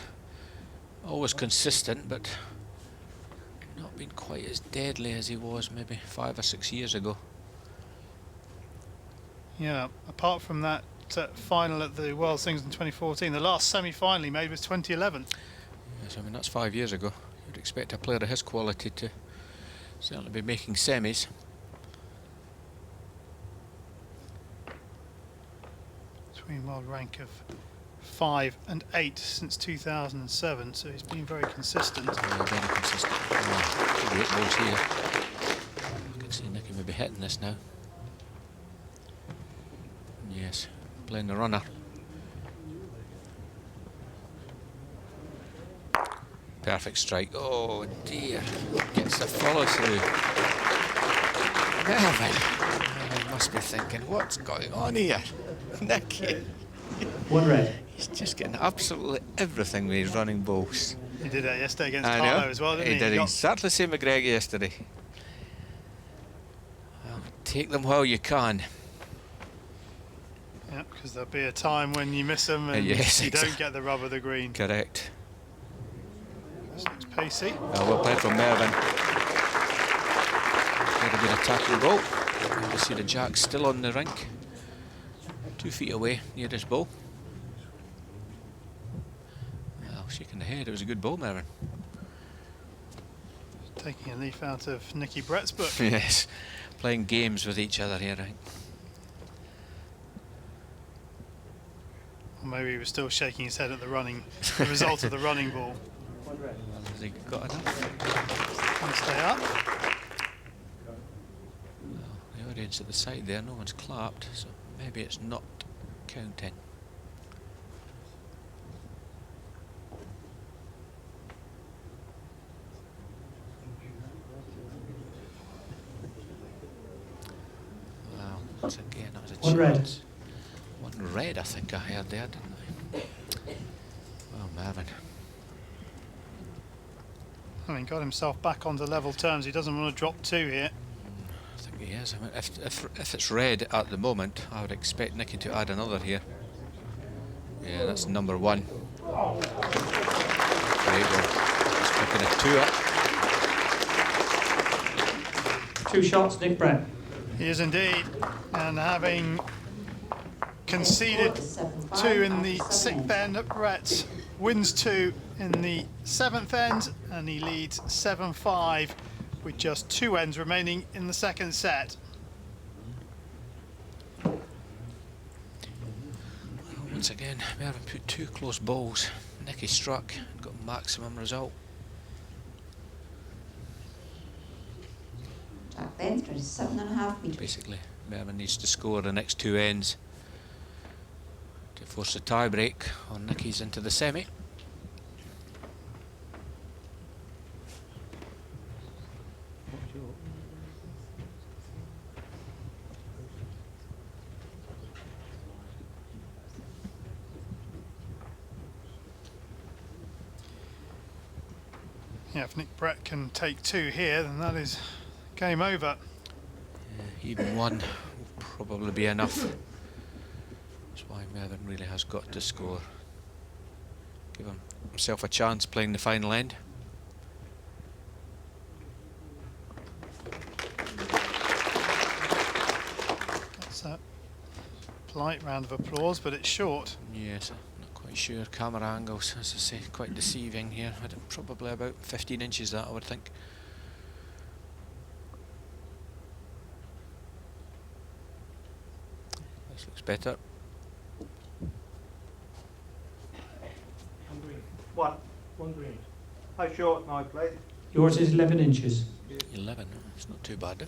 Always consistent, but not been quite as deadly as he was maybe 5 or 6 years ago. Yeah, apart from that final at the World Singles in 2014, the last semi-final he made was 2011. Yes, I mean that's 5 years ago. You'd expect a player of his quality to certainly be making semis. Between world rank of 5 and 8 since 2007, so he's been very consistent. Yeah, very consistent. Oh, 8 balls here. I can see Nicky maybe hitting this now. Yes, playing the runner. Perfect strike. Oh dear. Gets the follow through. Mervyn must be thinking, what's going on here? Nicky. 1 red. He's just getting absolutely everything with his running balls. He did that yesterday against I Carlo know. as well, didn't he? He did got- exactly the same with Greg yesterday. Well, take them while you can. Yeah, because there'll be a time when you miss them and yes, you don't exactly. get the rub of the green. Correct. This looks pacey. Well played from Mervyn. Very good attacking goal. You see the jack still on the rink. 2 feet away near his ball. Well, shaking the head. It was a good ball, Mervyn. Taking a leaf out of Nicky Brett's book. Yes, playing games with each other here, right? Or maybe he was still shaking his head at the result of the running ball. Has he got enough? And stay up. Well, the audience at the side there, no one's clapped, so maybe it's not counting. Wow, once again, that was a 1 red. chance. 1 red, I think I heard there, didn't I? Well, Mervyn. I mean, got himself back onto level terms. He doesn't want to drop 2 here. I think he is. I mean, if it's red at the moment, I would expect Nicky to add another here. Yeah, that's number 1. Great ball. He's picking a 2 up. 2 shots, Nick Brett. He is indeed. And having conceded Their score is 7-5 2 in the after 7 6th end, Brett wins 2 in the 7th end, and he leads 7-5 with just 2 ends remaining in the 2nd set. Once again, Mervyn put 2 close balls. Nicky struck and got maximum result. Jack length, 27.5 metres. Basically, Mervyn needs to score the next 2 ends to force a tie break on Nicky's into the semi. Yeah, if Nick Brett can take 2 here, then that is game over. Even 1 will probably be enough. That's why Mervyn really has got to score. Give himself a chance playing the final end. That's a polite round of applause, but it's short. Yes, I'm not quite sure. Camera angles, as I say, quite deceiving here. Probably about 15 inches that, I would think. This looks better. One green. One. One green. How short now, please? Yours is 11 inches. 11, it's not too bad.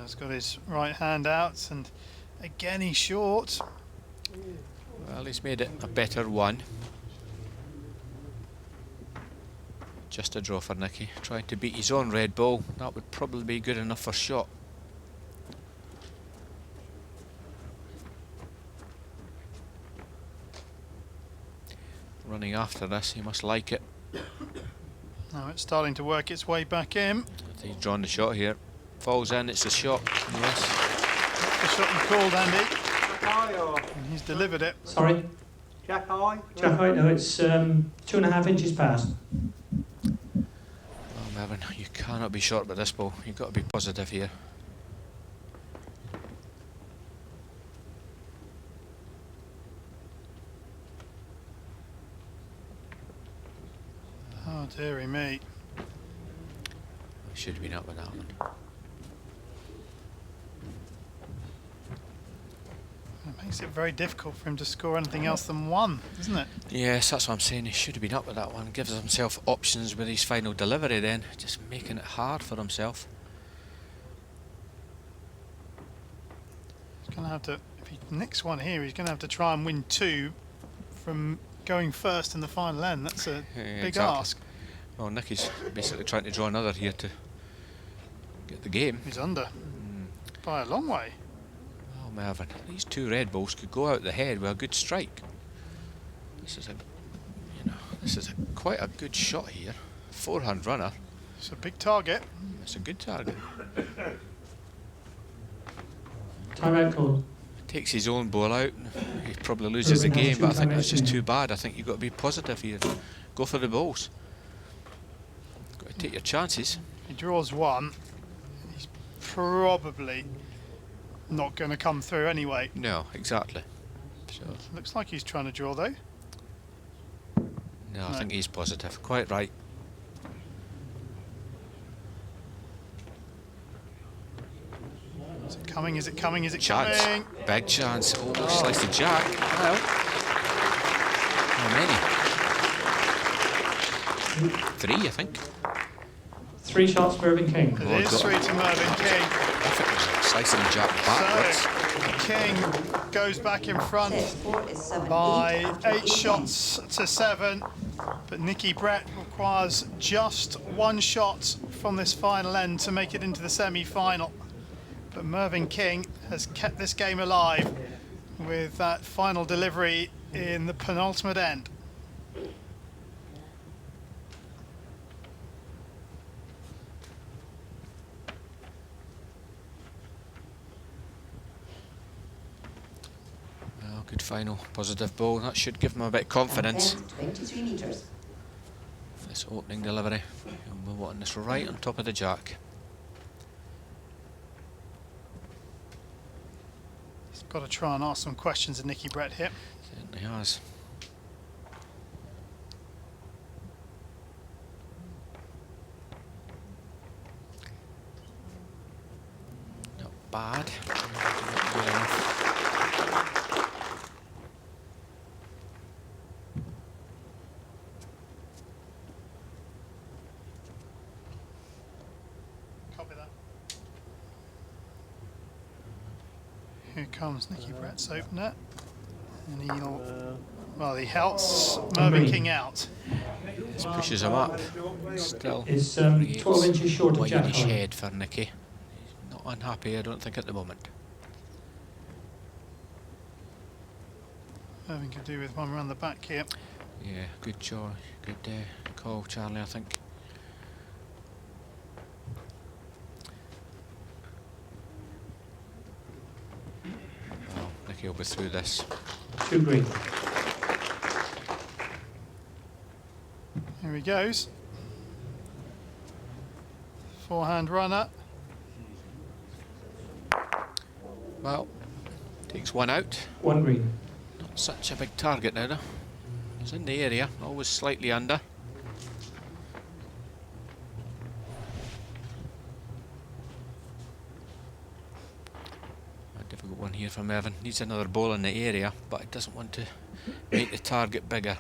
He's got his right hand out, and again he's short. Well, he's made it a better 1. Just a draw for Nicky, trying to beat his own red ball. That would probably be good enough for shot. Running after this, he must like it. Now it's starting to work its way back in. He's drawn the shot here. Falls in, it's a shot. Yes. The shot you called, Andy, Jack high or and he's delivered it. Sorry? Jack high? Jack height, no, it's 2.5 inches past. Well, Mervyn, you cannot be short with this ball. You've got to be positive here. Oh, dearie me. Should have been up with that one. It makes it very difficult for him to score anything else than 1, isn't it? Yes, that's what I'm saying. He should have been up with that one. Gives himself options with his final delivery then. Just making it hard for himself. He's going to have to, if he nicks 1 here, he's going to have to try and win 2 from going first in the final end. That's a Yeah, big exactly. ask. Well, Nicky's basically trying to draw another here to get the game. He's under by a long way. Oh, Mervyn, these 2 red balls could go out the head with a good strike. This is quite a good shot here. Forehand runner. It's a big target. It's a good target. Timeout call. Takes his own ball out. He probably loses the game, but I think that's just too bad. I think you've got to be positive here. Go for the balls. Got to take your chances. He draws 1. He's probably not going to come through anyway. No, exactly. So, Looks like he's trying to draw though. no, I No. think he's positive. Quite right. Is it coming? Is it coming? Is it Chance. coming? Big chance. Oh, slice the jack. Well, how many? 3, I think. 3 shots, Mervyn King. It is 3 to Mervyn King. Slicing the jack backwards. So King goes back in front Set score is 7-8 by after 8 shots to 7. But Nicky Brett requires just 1 shot from this final end to make it into the semi-final. But Mervyn King has kept this game alive with that final delivery in the penultimate end. Well, good final, positive ball. That should give him a bit of confidence. Length, 23 metres. This opening delivery. And we're wanting this right on top of the jack. He's got to try and ask some questions of Nicky Brett here. Certainly has. bad. Good enough. Copy that. Here comes Nicky Brett's opener. And he'll, well, he helps Mervyn King out. This pushes him up. Still It's creates 12 inches short a of jack whitish height. head for Nicky. He's not unhappy, I don't think, at the moment. Mervyn could do with one round the back here. Yeah, good job. Good call, Charlie, I think. Well, Nicky will be through this. 2 green. Here he goes. Forehand runner. Well, takes one out. 1 green. Not such a big target now, though. He's in the area, always slightly under. A difficult one here for Mervyn. Needs another ball in the area, but he doesn't want to make the target bigger.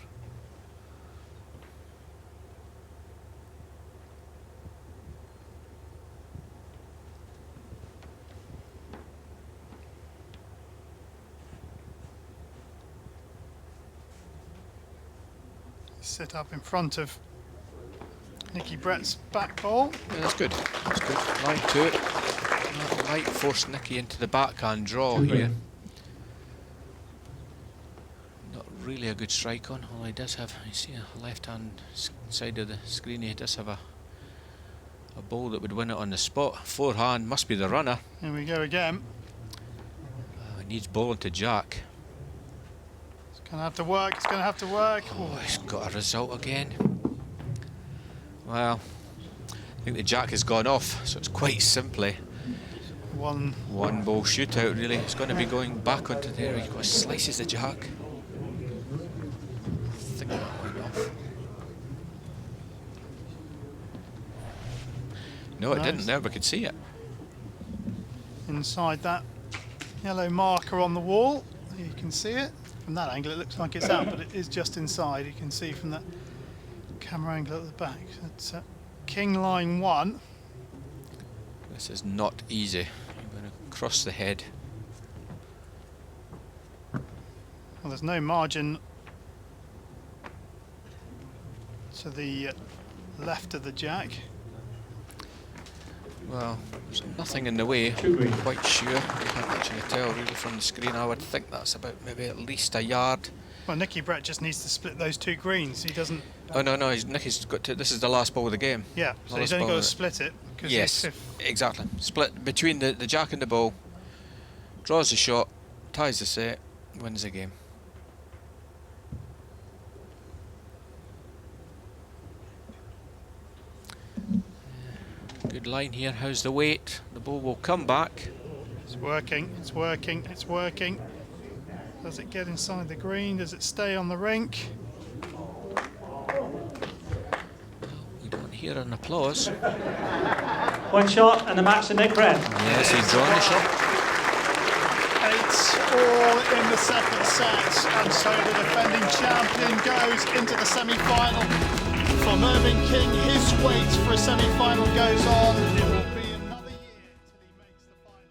Set up in front of Nicky Brett's back ball. Yeah, that's good. That's good. Line to it. That might force Nicky into the backhand draw 2 here. green. Not really a good strike on, although he does have, you see a left-hand side of the screen, he does have a ball that would win it on the spot. Forehand must be the runner. Here we go again. He needs ball into jack. It's going to have to work. It's going to have to work. Oh, he's got a result again. Well, I think the jack has gone off, so it's quite simply One. one ball shootout, really. It's going to be going back onto there. He's got slices the jack. I think that went off. No, it Nice. didn't there, we could see it. Inside that yellow marker on the wall. You can see it. From that angle it looks like it's out, but it is just inside. You can see from that camera angle at the back. It's King line 1. This is not easy. You're going to cross the head. Well, there's no margin to the left of the jack. Well, there's nothing in the way. 2 green. Quite sure. Can't actually tell really from the screen. I would think that's about maybe at least a yard. Well, Nicky Brett just needs to split those 2 greens. He doesn't. Oh no, Nicky's got to. This is the last ball of the game. Yeah, so Last he's only ball got to of it. split it. 'Cause Yes, if exactly. Split between the jack and the ball. Draws the shot, ties the set, wins the game. Good line here. How's the weight? The ball will come back. it's working, it's working, it's working. Does it get inside the green? Does it stay on the rink? We don't hear an applause. 1 shot and the match to Nick Brett. Yes, he's drawn the shot. 8-all in the second set, and so the defending champion goes into the semi-final. For Mervyn King, his wait for a semi-final goes on. It will be another year till he makes the final.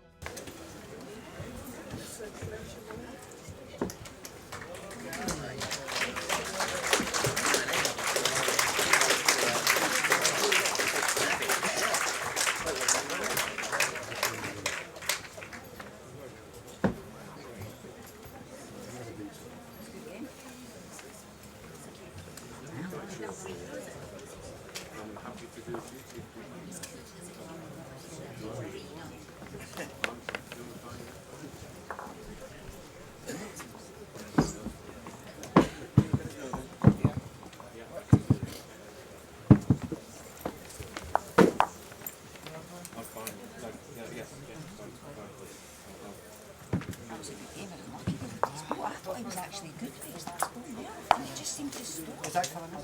I thought he was actually good for his last goal, yeah. And it just seemed to stop. Is that coming up?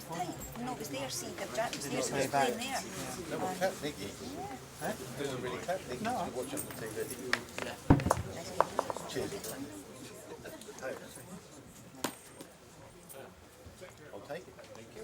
was tight. No, it was there, see, the jack was there, so it Way was back. playing there. No, Cat Nicky. Doesn't really Cat Nicky No. to watch on the TV. Cheers. I'll take it. Thank you.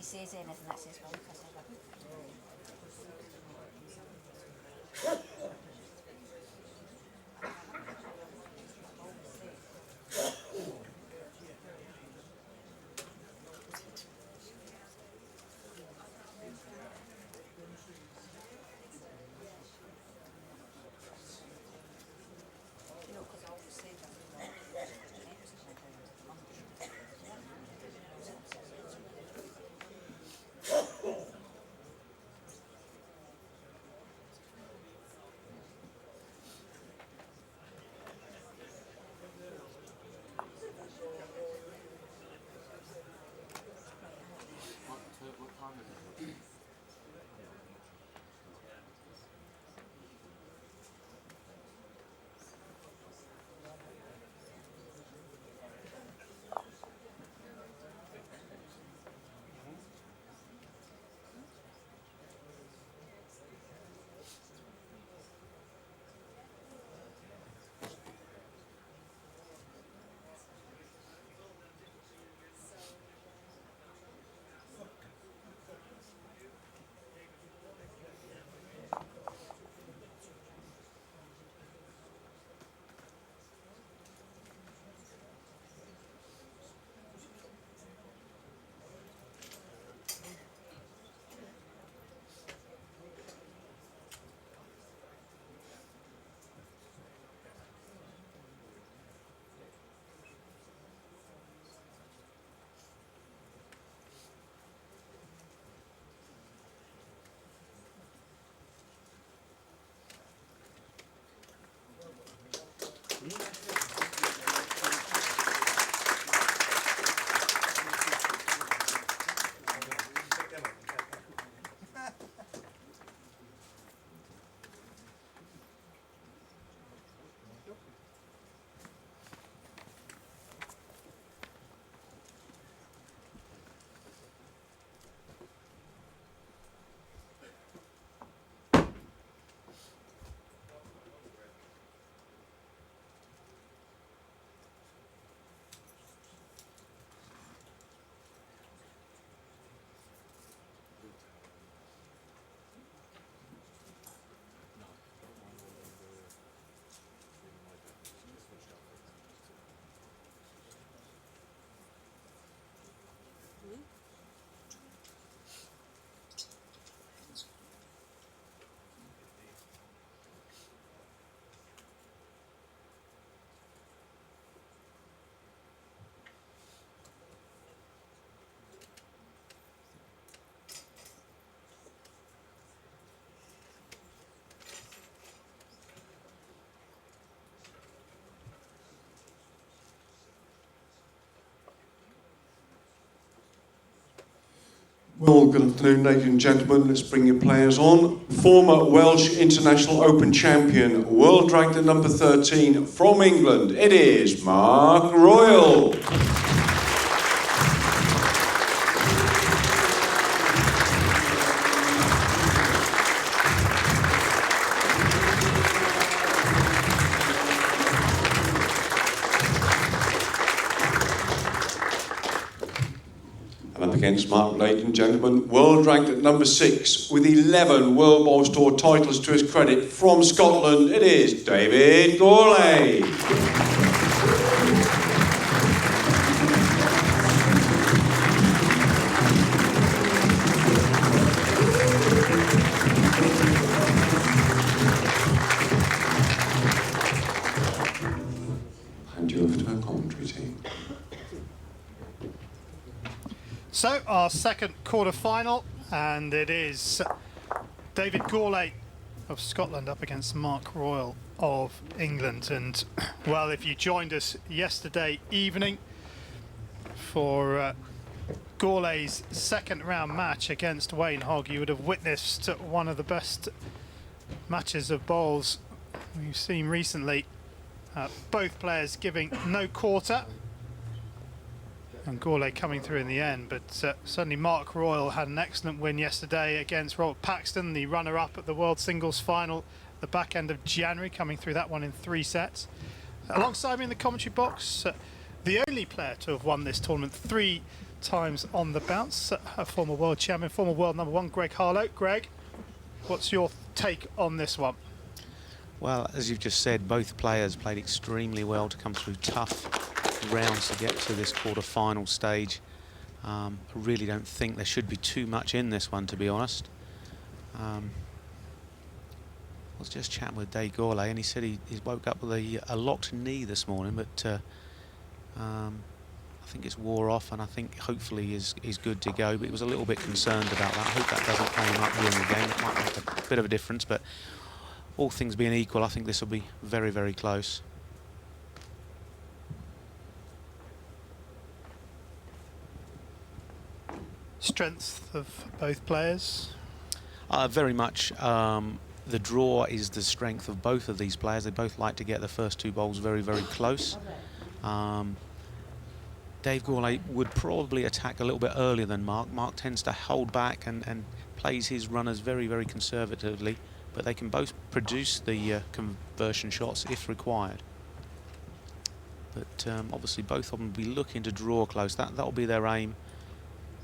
says anything, that says, well, look, I said that. You know, because I always say that. Well, good afternoon, ladies and gentlemen. Let's bring your players on. Former Welsh International Open champion, world ranked at number 13 from England, it is Mark Royal. And up against Mark, ladies and gentlemen, world ranked at number 6 with 11 World Bowls Tour titles to his credit from Scotland, it is David Gourlay. And you over to our commentary team. So our second quarter-final, and it is David Gourlay of Scotland up against Mark Royal of England. And well, if you joined us yesterday evening for Gourlay's second round match against Wayne Hogg, you would have witnessed one of the best matches of bowls we've seen recently. Both players giving no quarter, and Gourlay coming through in the end, but certainly Mark Royal had an excellent win yesterday against Robert Paxton, the runner-up at the World Singles Final at the back end of January, coming through that one in 3 sets. Alongside me in the commentary box, the only player to have won this tournament 3 times on the bounce. A former world champion, former world number 1, Greg Harlow. Greg, what's your take on this one? Well, as you've just said, both players played extremely well to come through tough rounds to get to this quarter-final stage. I really don't think there should be too much in this one, to be honest. I was just chatting with Dave Gourlay, and he said he woke up with a locked knee this morning, but I think it's wore off, and I think hopefully he's good to go. But he was a little bit concerned about that. I hope that doesn't play him up during the game. It might make a bit of a difference, but all things being equal, I think this will be very, very close. Strength of both players? Very much. The draw is the strength of both of these players. They both like to get the first 2 bowls very, very close. Dave Gourlay would probably attack a little bit earlier than Mark. Mark tends to hold back and plays his runners very, very conservatively, but they can both produce the conversion shots if required. But obviously both of them will be looking to draw close. That'll be their aim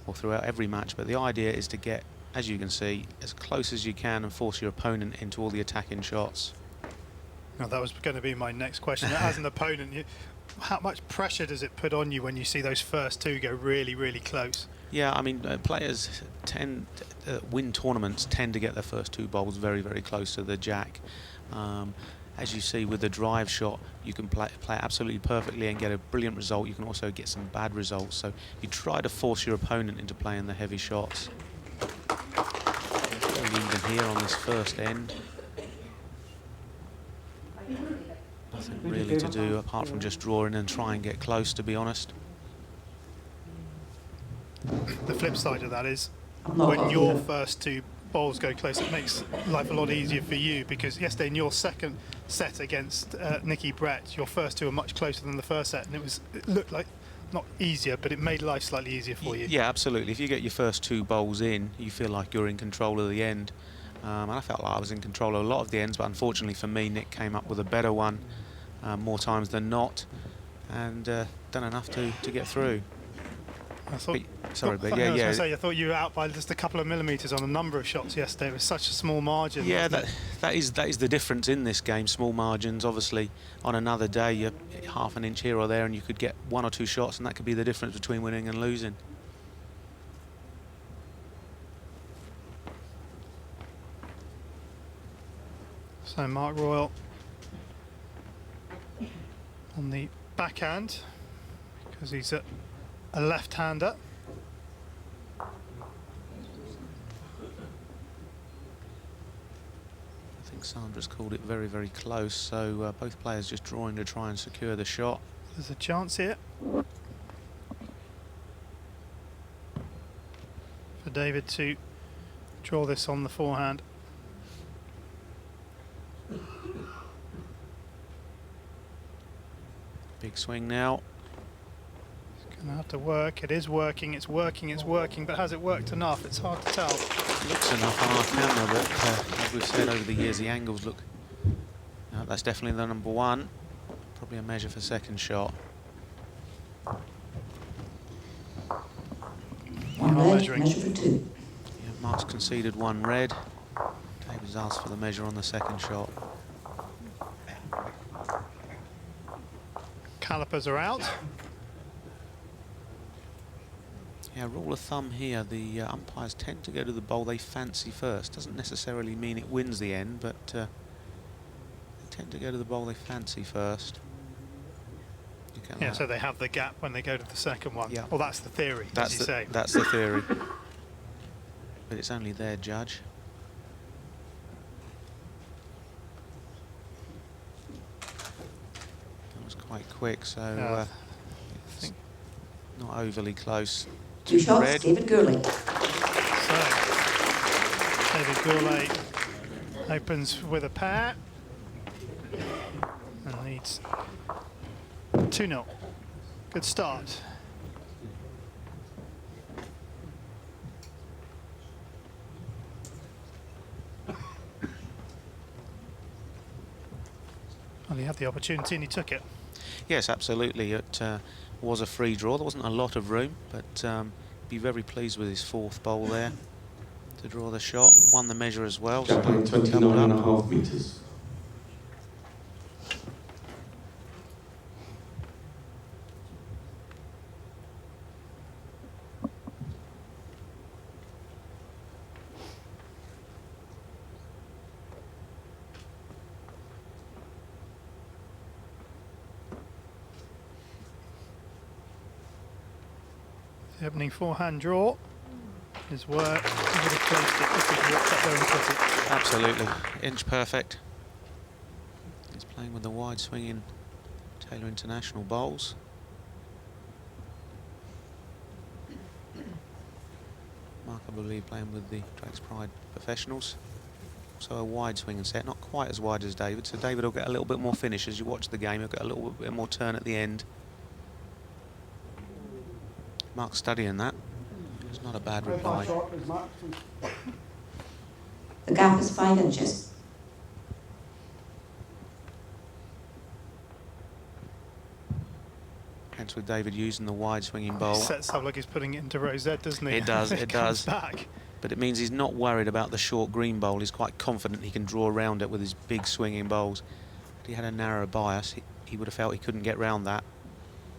or throughout every match, but the idea is to get, as you can see, as close as you can and force your opponent into all the attacking shots. Now, that was going to be my next question. As an opponent, how much pressure does it put on you when you see those first 2 go really, really close? Yeah, I mean, players win tournaments tend to get their first 2 bowls very, very close to the jack. As you see with the drive shot, you can play absolutely perfectly and get a brilliant result. You can also get some bad results. So you try to force your opponent into playing the heavy shots. Very even here on this first end. Nothing really to do apart from just draw in and try and get close, to be honest. The flip side of that is not when on your here. first 2 bowls go close, it makes life a lot easier for you, because yesterday in your second set against Nicky Brett, your first 2 were much closer than the first set, and it looked like not easier, but it made life slightly easier for you. Yeah, absolutely. If you get your first 2 bowls in, you feel like you're in control of the end. And I felt like I was in control of a lot of the ends, but unfortunately for me, Nick came up with a better one more times than not, and done enough to get through. I thought, Sorry, but I was yeah. gonna say, I thought you were out by just a couple of millimetres on a number of shots yesterday. It was such a small margin. Yeah, that is the difference in this game. Small margins. Obviously, on another day, you're half an inch here or there, and you could get 1 or 2 shots, and that could be the difference between winning and losing. So Mark Royal on the backhand, because he's a left-hander. I think Sandra's called it very, very close, so both players just drawing to try and secure the shot. There's a chance here for David to draw this on the forehand. Big swing now. It's going to have to work. It is working, it's working, it's working, but has it worked enough? It's hard to tell. It looks enough on our camera, but as we've said over the years, the angles look... No, that's definitely the number 1. Probably a measure for second shot. One Not red, measuring. measure for 2. Yeah, Mark's conceded 1 red. David's asked for the measure on the second shot. Calipers are out. Yeah, rule of thumb here, the umpires tend to go to the bowl they fancy first. Doesn't necessarily mean it wins the end, but they tend to go to the bowl they fancy first. Yeah, so they have the gap when they go to the second one. Yeah. Well, that's the theory, That's as you say. That's the theory. But it's only their judge. That was quite quick, so I it's think not overly close. 2 shots, red. David Gourlay. so. David Gourlay opens with a pair and leads 2-0. Good start. Well, he had the opportunity and he took it. Yes, absolutely. was a free draw. There wasn't a lot of room, but be very pleased with his 4th bowl there to draw the shot. Won the measure as well. Jack height 29.5 metres. The opening forehand draw is where he would have placed it if he'd walked up there and put it. Absolutely, inch perfect. He's playing with the wide swinging Taylor International bowls. Mark, I believe, playing with the Drake's Pride Professionals. So a wide swinging set, not quite as wide as David, so David will get a little bit more finish as you watch the game. He'll get a little bit more turn at the end. Mark's studying that. It's not a bad reply. The gap is 5 inches. Hence with David using the wide swinging bowl. Sets up like he's putting it into rosette, doesn't he? It does, it does. Back. But it means he's not worried about the short green bowl. He's quite confident he can draw around it with his big swinging bowls. If he had a narrow bias, he would have felt he couldn't get round that.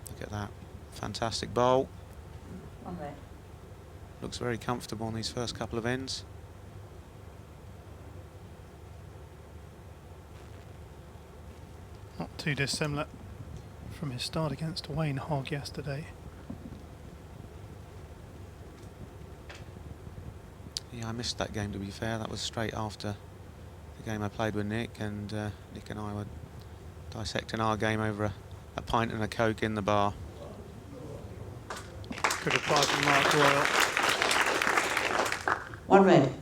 Look at that. Fantastic bowl. Looks very comfortable on these first couple of ends. Not too dissimilar from his start against Wayne Hogg yesterday. Yeah, I missed that game, to be fair. That was straight after the game I played with Nick, and Nick and I were dissecting our game over a pint and a Coke in the bar. Good reply from Mark Royal. 1 red.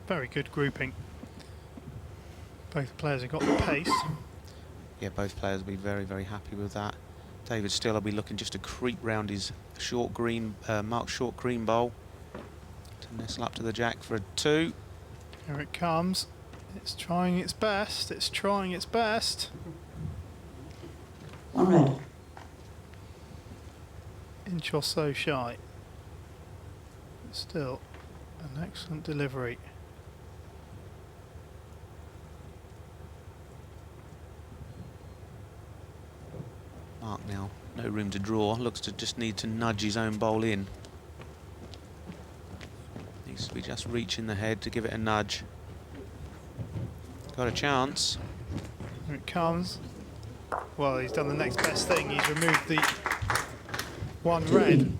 Very good grouping. Both players have got the pace. Yeah, both players will be very, very happy with that. David still will be looking just to creep round his short green, Mark's short green bowl to nestle up to the jack for a 2. Here it comes. It's trying its best. It's trying its best. 1 red. Inch or so shy. Still an excellent delivery. Mark now, no room to draw, looks to just need to nudge his own bowl in. Needs to be just reaching the head to give it a nudge. Got a chance. Here it comes. Well, he's done the next best thing. He's removed the 1 red.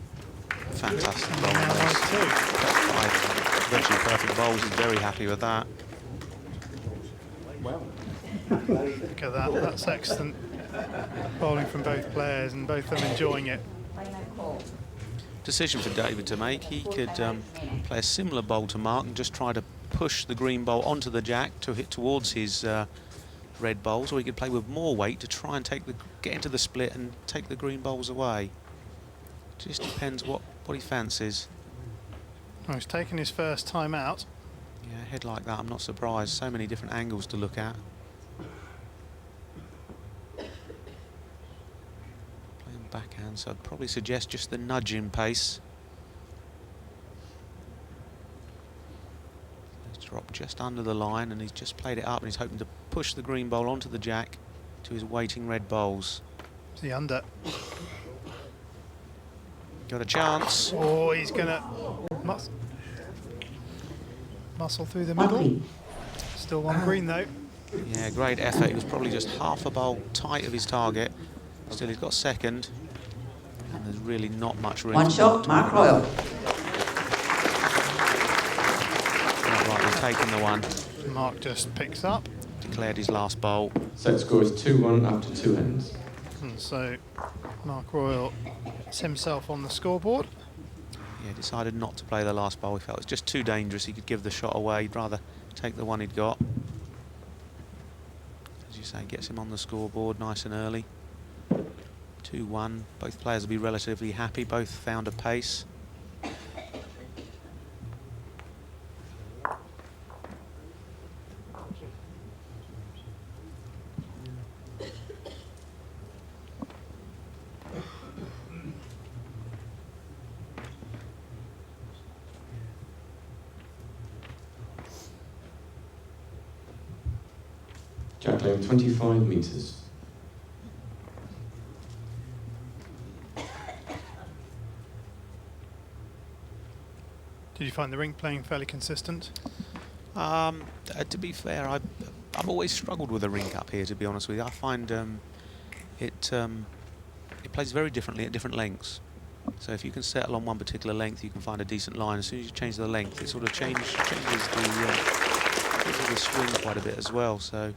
Fantastic And bowl. now has 2. Got 5 virtually perfect bowls, he's very happy with that. Look at that. That's excellent bowling from both players, and both of them enjoying it. Decision for David to make. He could play a similar bowl to Mark and just try to push the green bowl onto the jack to hit towards his red bowls, or he could play with more weight to try and get into the split and take the green bowls away. Just depends what he fancies. Well, he's taken his first time out. Yeah, a head like that, I'm not surprised. So many different angles to look at. Playing backhand, so I'd probably suggest just the nudging pace. He's dropped just under the line, and he's just played it up, and he's hoping to push the green bowl onto the jack to his waiting red bowls. Is he under? Got a chance. Oh, he's going to muscle through the middle. Still 1 green though. Yeah, great effort. He was probably just half a bowl tight of his target. Still, he's got second. And there's really not much room. 1 shot, Mark Royal. Not like he's taken the 1. Mark just picks up. Declared his last bowl. Set score is 2-1 after 2 ends. And so Mark Royal gets himself on the scoreboard. Yeah, decided not to play the last bowl. He felt it was just too dangerous. He could give the shot away. He'd rather take the 1 he'd got. As you say, gets him on the scoreboard nice and early. 2-1. Both players will be relatively happy. Both found a pace. Jack lane 25 metres. Did you find the rink playing fairly consistent? To be fair, I've always struggled with the rink up here, to be honest with you. I find it plays very differently at different lengths. So if you can settle on one particular length, you can find a decent line. As soon as you change the length, it sort of changes the swing quite a bit as well. So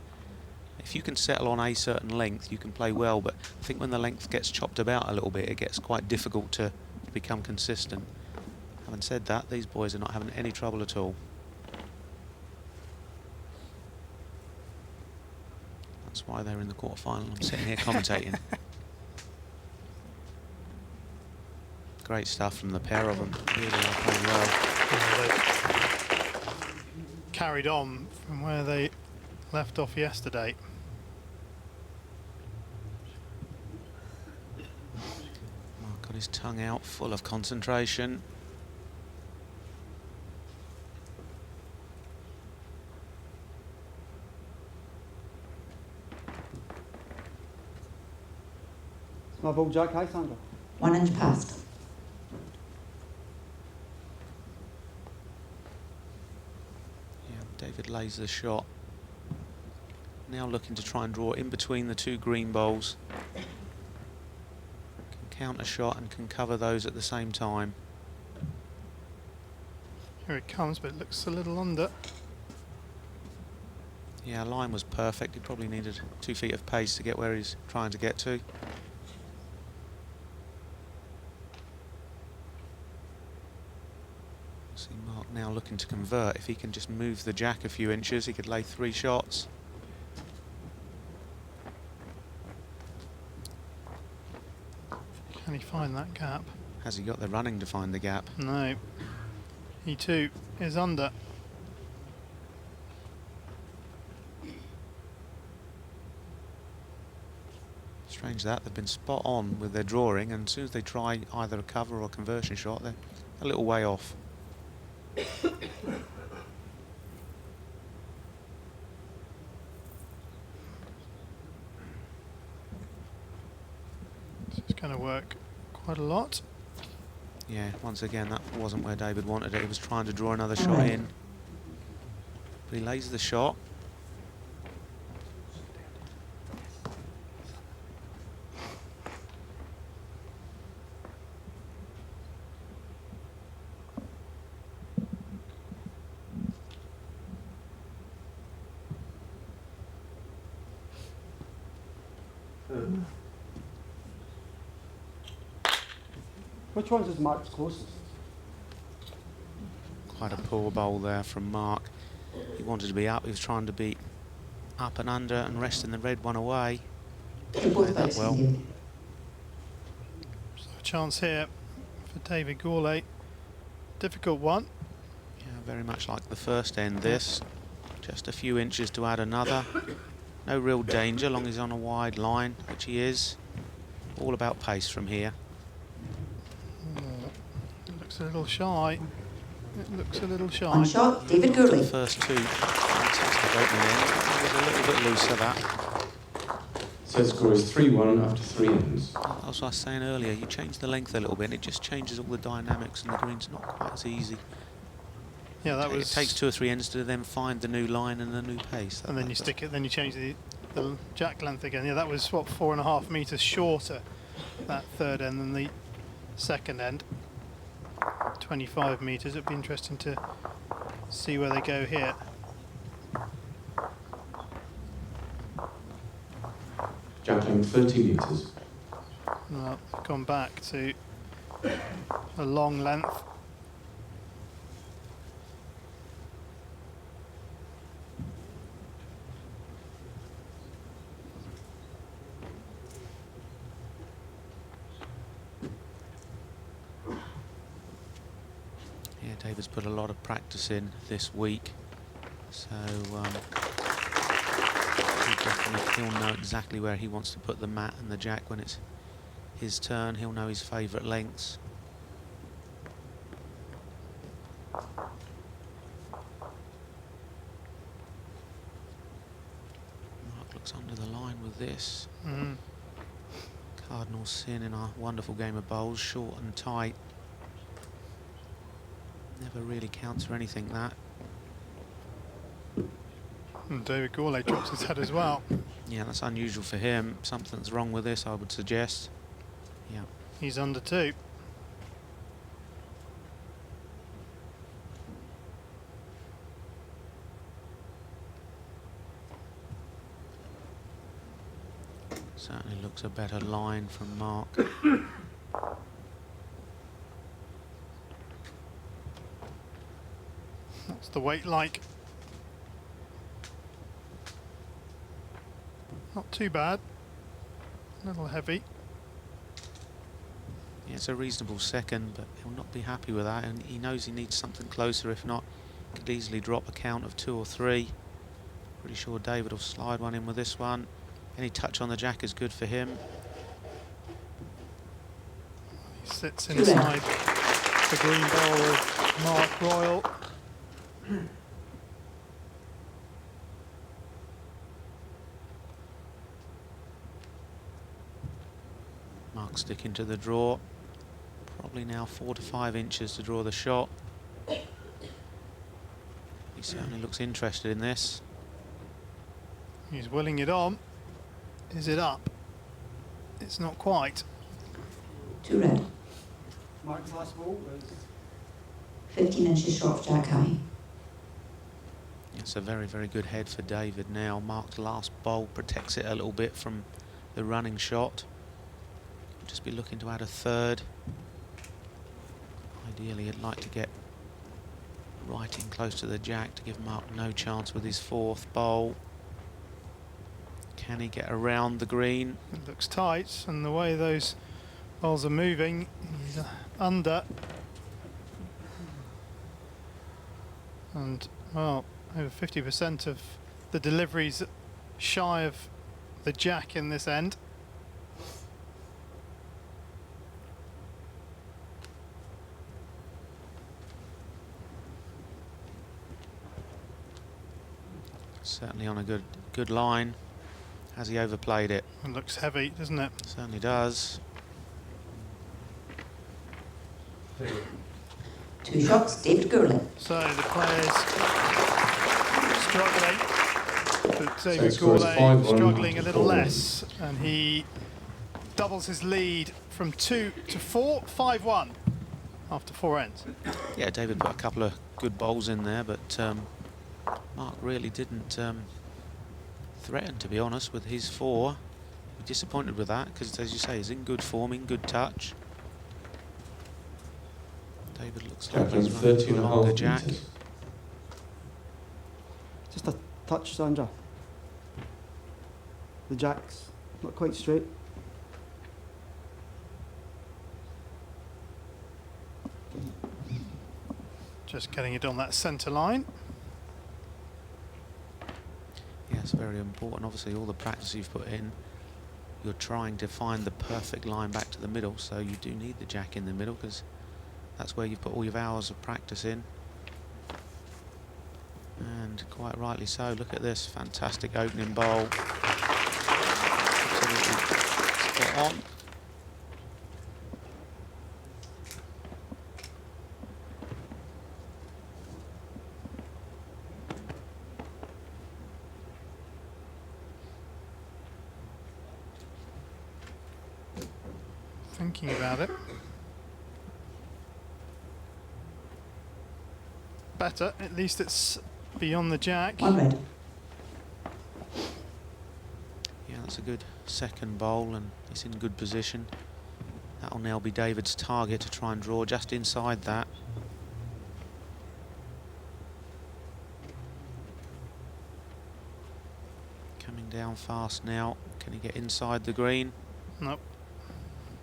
if you can settle on a certain length, you can play well. But I think when the length gets chopped about a little bit, it gets quite difficult to become consistent. Having said that, these boys are not having any trouble at all. That's why they're in the quarter-final. I'm sitting here commentating. Great stuff from the pair of them. Really are playing well. Yeah, they carried on from where they left off yesterday. Mark got his tongue out, full of concentration. My ball, Jack. Hi, Sandra. 1 inch past. Yeah, David lays the shot. Now looking to try and draw in between the two green bowls. Can count a shot and can cover those at the same time. Here it comes, but it looks a little under. Yeah, line was perfect. He probably needed 2 feet of pace to get where he's trying to get to. See Mark now looking to convert. If he can just move the jack a few inches, he could lay 3 shots. Can he find that gap? Has he got the running to find the gap? No. He too is under. Strange that, they've been spot on with their drawing, and as soon as they try either a cover or a conversion shot, they're a little way off. It's going to work quite a lot. Yeah, once again, that wasn't where David wanted it. He was trying to draw another shot in. But he lays the shot. Which one's is Mark's closest? Quite a poor bowl there from Mark. He wanted to be up. He was trying to be up and under and resting the red one away. Played that well. So a chance here for David Gourlay. Difficult one. Yeah, very much like the first end this. Just a few inches to add another. No real danger, long as he's on a wide line, which he is. All about pace from here. It looks a little shy. It looks a little shy. One shot, David Gourlay. The first 2, fantastic opening end. It was a little bit looser, that. Set score is 3-1 after 3 ends. As I was saying earlier, you change the length a little bit and it just changes all the dynamics, and the green's not quite as easy. Yeah, that was. It takes 2 or 3 ends to then find the new line and the new pace. And then you stick it. Then you change the jack length again. Yeah, that was what, 4.5 meters shorter, that third end, than the second end. 25 meters. It'd be interesting to see where they go here. Jack lane 30 metres. Well, gone back to a long length. Yeah, David's put a lot of practice in this week, so he'll know exactly where he wants to put the mat and the jack when it's his turn. He'll know his favourite lengths. Mark under the line with this. Mm. Cardinal sin in our wonderful game of bowls, short and tight. Never really counts for anything, that. And David Gourlay drops his head as well. Yeah, that's unusual for him. Something's wrong with this, I would suggest. Yeah. He's under 2. Certainly looks a better line from Mark. What's the weight like? Not too bad. A little heavy. Yeah, it's a reasonable second, but he'll not be happy with that, and he knows he needs something closer. If not, could easily drop a count of 2 or 3. Pretty sure David will slide one in with this one. Any touch on the jack is good for him. He sits inside the green bowl of Mark Royal. Mark sticking to the draw. Probably now 4 to 5 inches to draw the shot. He certainly looks interested in this. He's willing it on. Is it up? It's not quite. 2 red. Mark's last ball was 15 inches short of jack high. It's a very, very good head for David now. Mark's last bowl protects it a little bit from the running shot. Just be looking to add a 3rd. Ideally, he'd like to get right in close to the jack to give Mark no chance with his 4th bowl. Can he get around the green? It looks tight, and the way those balls are moving, he's under. And, well, over 50% of the deliveries shy of the jack in this end. Certainly on a good line. Has he overplayed it? It looks heavy, doesn't it? Certainly does. 2 shots, David Gourlay. So the players struggling, but So David the score is Gourlay 5-1 struggling a after little 4 less, and he doubles his lead from 2 to 4, 5-1 after 4 ends. Yeah, David put a couple of good bowls in there, but Mark really didn't threaten, to be honest, with his 4. We're disappointed with that because, as you say, he's in good form, in good touch. David looks like Jack he's on running 13 to a and a longer half jack. meters. just a touch, Sandra. The jack's not quite straight. Just getting it on that centre line. Yeah, it's very important. Obviously, all the practice you've put in, you're trying to find the perfect line back to the middle, so you do need the jack in the middle because that's where you've put all your hours of practice in. And quite rightly so. Look at this fantastic opening bowl. Absolutely spot on. Thinking about it. Better, at least it's beyond the jack. 1 red. Yeah, that's a good second bowl and it's in good position. That'll now be David's target to try and draw just inside that. Coming down fast now. Can he get inside the green? Nope,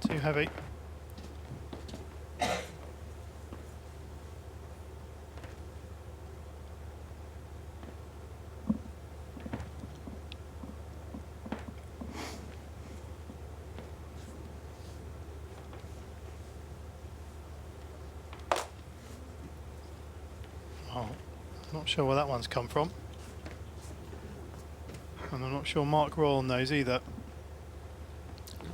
too heavy. Oh, not sure where that one's come from. And I'm not not sure Mark Royal knows either.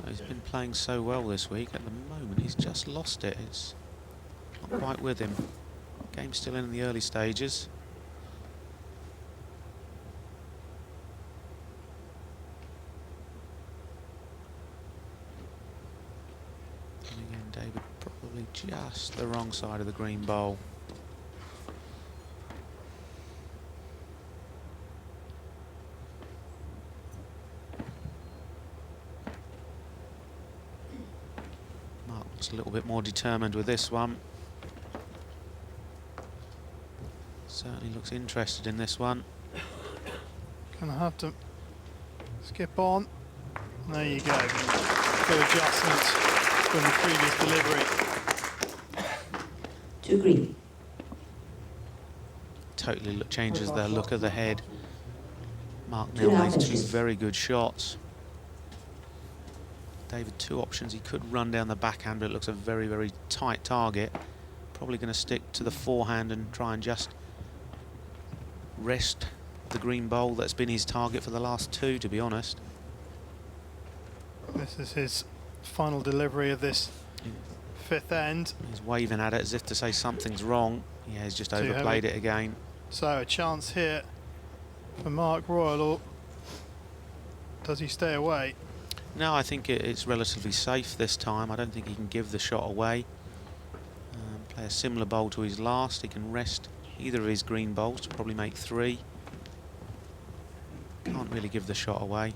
He's been playing so well this week. At the moment, he's just lost it. It's not quite with him. Game's still in the early stages. And again, David probably just the wrong side of the green bowl. Mark's a little bit more determined with this one. Certainly looks interested in this one. Gonna have to skip on. There you go. Good adjustment from the previous delivery. 2 green. Totally changes the look of the head. Mark Two now makes 2 inches. very good shots. David, 2 options. He could run down the backhand, but it looks a very, very tight target. Probably going to stick to the forehand and try and just rest the green bowl that's been his target for the last 2, to be honest. This is his final delivery of this 5th end. He's waving at it as if to say something's wrong. Yeah, he's just Too overplayed heavy. it again. So a chance here for Mark Royal, or does he stay away? No, I think it's relatively safe this time. I don't think he can give the shot away. Play a similar bowl to his last. He can rest either of his green bowls to probably make 3. Can't really give the shot away.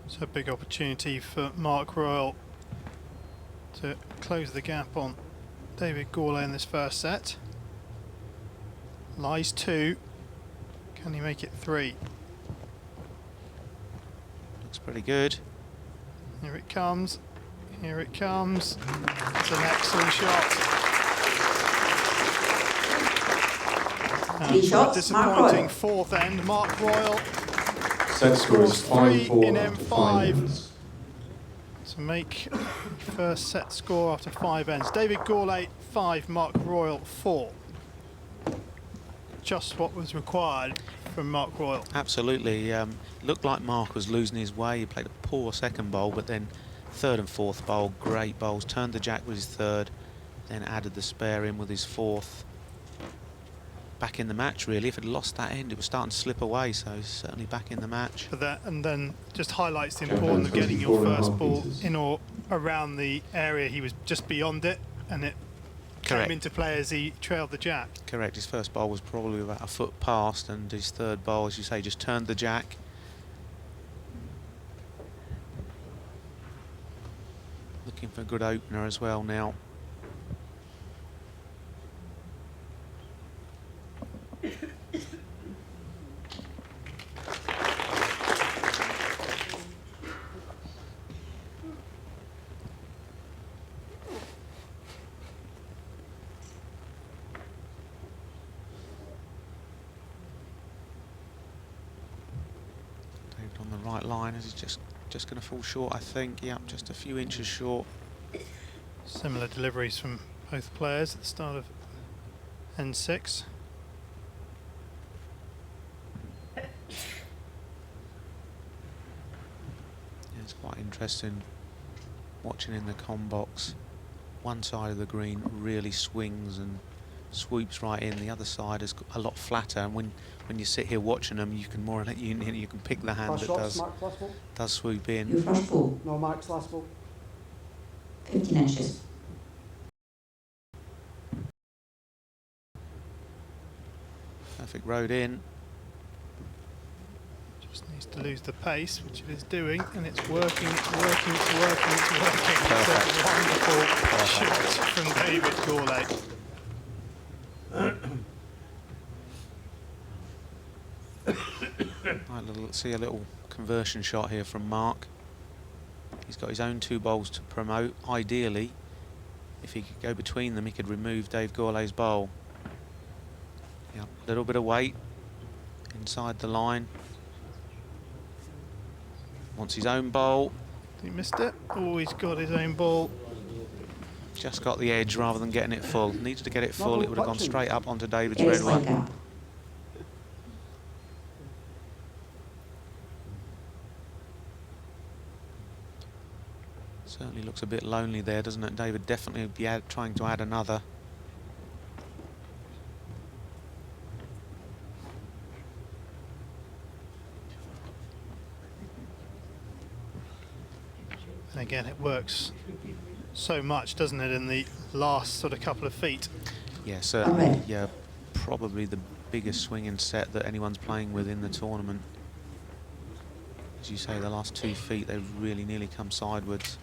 It's a big opportunity for Mark Royal to close the gap on David Gourlay in this first set. Lies 2. Can he make it 3? Looks pretty good. Here it comes. Here it comes. It's an excellent shot. Three shots, Disappointing Mark 4th end. Mark Royal Set score is scores 3 5-4 in after 5 M5 ends. to make first set score after 5 ends. David Gourlay 5, Mark Royal 4. Just what was required from Mark Royal. Absolutely. Looked like Mark was losing his way. He played a poor second bowl, but then 3rd and 4th bowl, great bowls. Turned the jack with his 3rd, then added the spare in with his 4th. Back in the match, really. If it had lost that end, it was starting to slip away, so he's certainly back in the match. For that, and then just highlights the Champion importance of getting your 24.5 first ball meters. in or around the area. He was just beyond it, and it Correct. came into play as he trailed the jack. Correct. His first bowl was probably about a foot past, and his 3rd bowl, as you say, just turned the jack. Looking for a good opener as well now. David on the right line as he's just going to fall short, I think. Yep, just a few inches short. Similar deliveries from both players at the start of N6. Yeah, it's quite interesting watching in the com box. One side of the green really swings and swoops right in. The other side is a lot flatter, and when you sit here watching them, you can more or less, you can pick the hand Last that shots, Mark's last ball? does swoop Your in. first ball. No, Mark's last ball. 15 inches. Perfect road in. Just needs to lose the pace, which it is doing, and it's working, it's working, it's working, it's working. Perfect. It's a wonderful Perfect. shot from David Gourlay. Right, see a little conversion shot here from Mark. He's got his own 2 bowls to promote. Ideally, if he could go between them, he could remove Dave Gourlay's bowl. Yeah, a little bit of weight inside the line. Wants his own bowl. He missed it. Oh, he's got his own ball. Just got the edge rather than getting it full. Needed to get it full, it would have gone straight up onto David's red Excellent one. gap. Certainly looks a bit lonely there, doesn't it? David definitely be trying to add another. And again, it works so much, doesn't it, in the last sort of couple of feet? Yeah, certainly. Yeah, probably the biggest swinging set that anyone's playing with in the tournament. As you say, the last 2 feet, they've really nearly come sideways.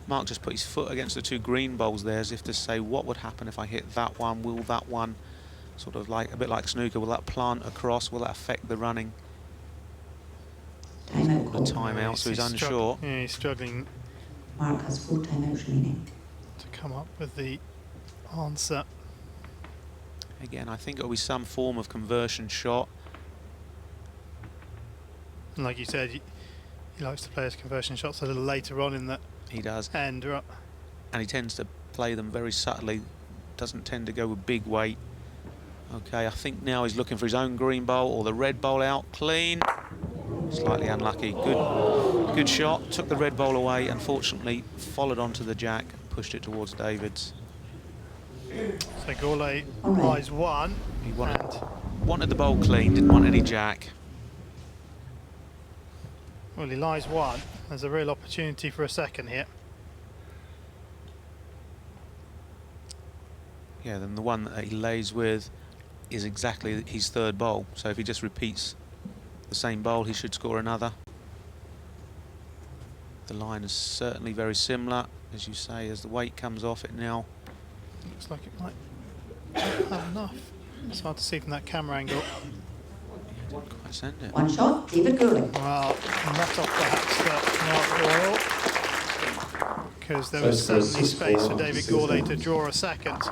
Mark just put his foot against the 2 green bowls there as if to say, what would happen if I hit that one? Will that one, sort of like, a bit like snooker, will that plant across? Will that affect the running? Timeout The call. timeout, so he's unsure. Yeah, he's struggling Mark has 4 timeouts remaining. to come up with the answer. Again, I think it'll be some form of conversion shot. And like you said, he likes to play his conversion shots a little later on in the He does. end. And he tends to play them very subtly. Doesn't tend to go with big weight. Okay, I think now he's looking for his own green bowl or the red bowl out. Clean. Slightly unlucky. Good shot. Took the red bowl away. Unfortunately, followed onto the jack. Pushed it towards David's. So Gourlay lies one. He wanted the bowl clean. Didn't want any jack. Well, he lies one. There's a real opportunity for a second here. Yeah, then the one that he lays with is exactly his 3rd bowl. So if he just repeats the same bowl, he should score another. The line is certainly very similar, as you say. As the weight comes off it now, Looks like it might have enough. It's hard to see from that camera angle. didn't quite send it. One shot, David Gourlay. Well, not off perhaps for Mark Royal, because there was certainly space for David Gourlay to draw a second.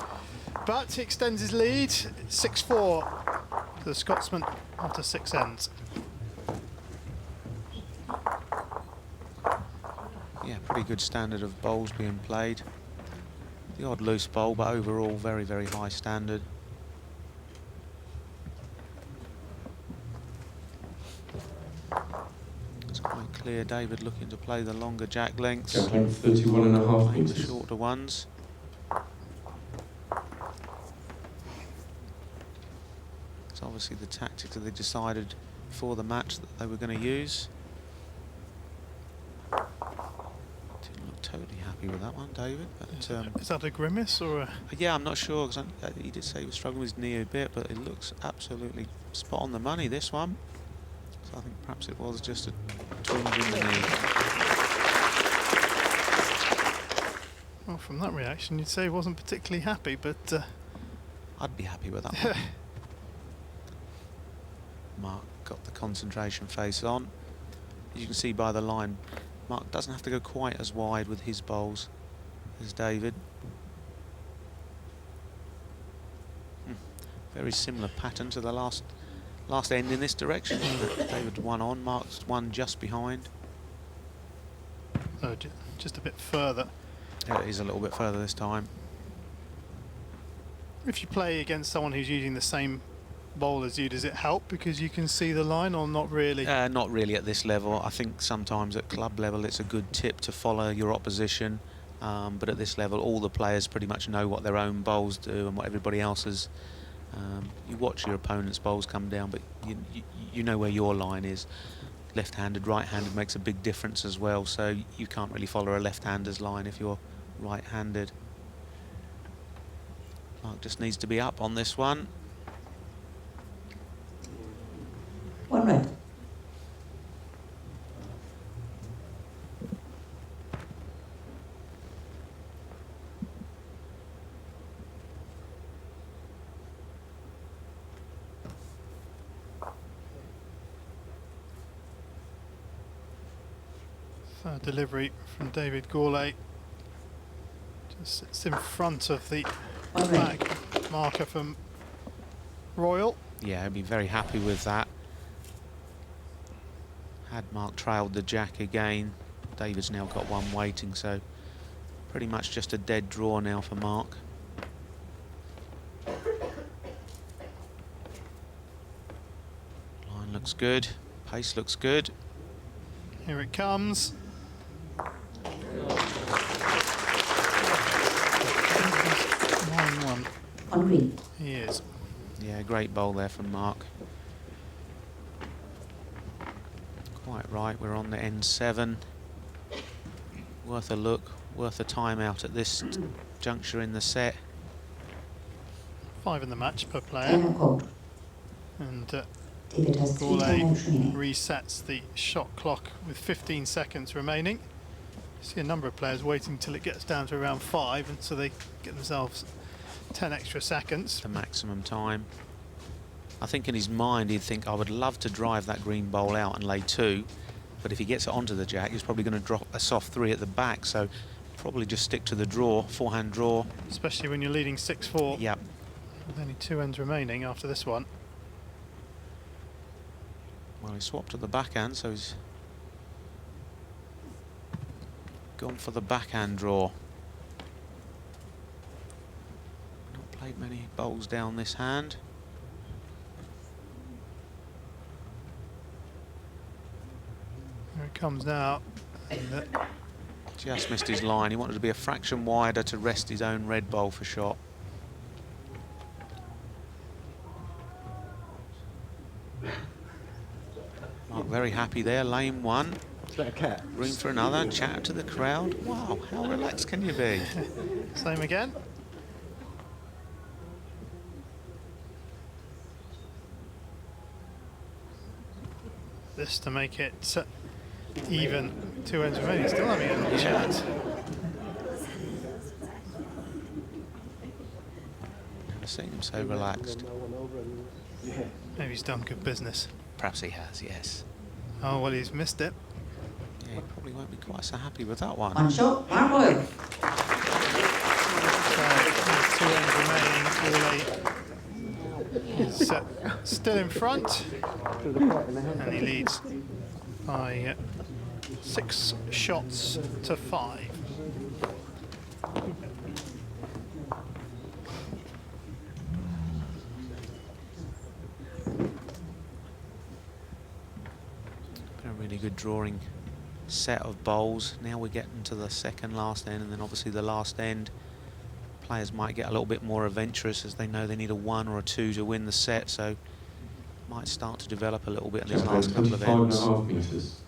But he extends his lead, 6-4 to the Scotsman after 6 ends. Yeah, pretty good standard of bowls being played. The odd loose bowl, but overall very, very high standard. It's quite clear David looking to play the longer jack lengths. Jack length 31.5 Playing the metres. shorter ones. It's obviously the tactics that they decided for the match that they were going to use. Didn't look totally happy with that one, David. But Is that a grimace or a... yeah, I'm not sure, because he did say he was struggling with his knee a bit, but it looks absolutely spot on the money, this one. So I think perhaps it was just a twinge in the knee. Well, from that reaction, you'd say he wasn't particularly happy, but... I'd be happy with that one. Mark got the concentration face on. As you can see by the line, Mark doesn't have to go quite as wide with his bowls as David. Very similar pattern to the last end in this direction. David one on, Mark's one just behind. Oh, just a bit further. Yeah, it is a little bit further this time. If you play against someone who's using the same bowl as you, does it help because you can see the line, or not really? Not really at this level. I think sometimes at club level it's a good tip to follow your opposition, but at this level all the players pretty much know what their own bowls do and what everybody else's. You watch your opponent's bowls come down, but you know where your line is. Left-handed, right-handed makes a big difference as well, so you can't really follow a left-hander's line if you're right-handed. Mark just needs to be up on this one. One red. Third delivery from David Gourlay. Just sits in front of the back marker from Royal. Yeah, I'd be very happy with that. Had Mark trailed the jack again, David's now got one waiting, so pretty much just a dead draw now for Mark. Line looks good, pace looks good. Here it comes. 9-1. On green. He is. Yeah, great bowl there from Mark. Quite right, we're on the N7. Worth a look, worth a timeout at this juncture in the set. 5 in the match per player. Time out called. And David has 3 timeouts remaining. resets the shot clock with 15 seconds remaining. See a number of players waiting till it gets down to around 5, and so they get themselves 10 extra seconds. The maximum time. I think in his mind he'd think, I would love to drive that green bowl out and lay 2, but if he gets it onto the jack, he's probably going to drop a soft 3 at the back, so probably just stick to the draw, forehand draw. Especially when you're leading 6-4. Yep. With only 2 ends remaining after this one. Well, he swapped to the backhand, so he's gone for the backhand draw. Not played many bowls down this hand. Here it comes now. Just missed his line. He wanted to be a fraction wider to rest his own red bowl for shot. Mark very happy there, lane 1. Is that a cat? Room for another, chat to the crowd. Wow, how relaxed can you be? Same again. This to make it even. 2 ends remaining. Still having a little chat. Never seen him so relaxed. Maybe he's done good business. Perhaps he has, yes. Oh, well, he's missed it. Yeah, he probably won't be quite so happy with that one. One shot, Mark Boyle. So, 2 ends remaining. All 8 is still in front. And he leads by 6 shots to 5. Been a really good drawing set of bowls. Now we're getting to the second last end, and then obviously the last end. Players might get a little bit more adventurous as they know they need a 1 or a 2 to win the set, so might start to develop a little bit in these last couple of ends. 5.5 metres.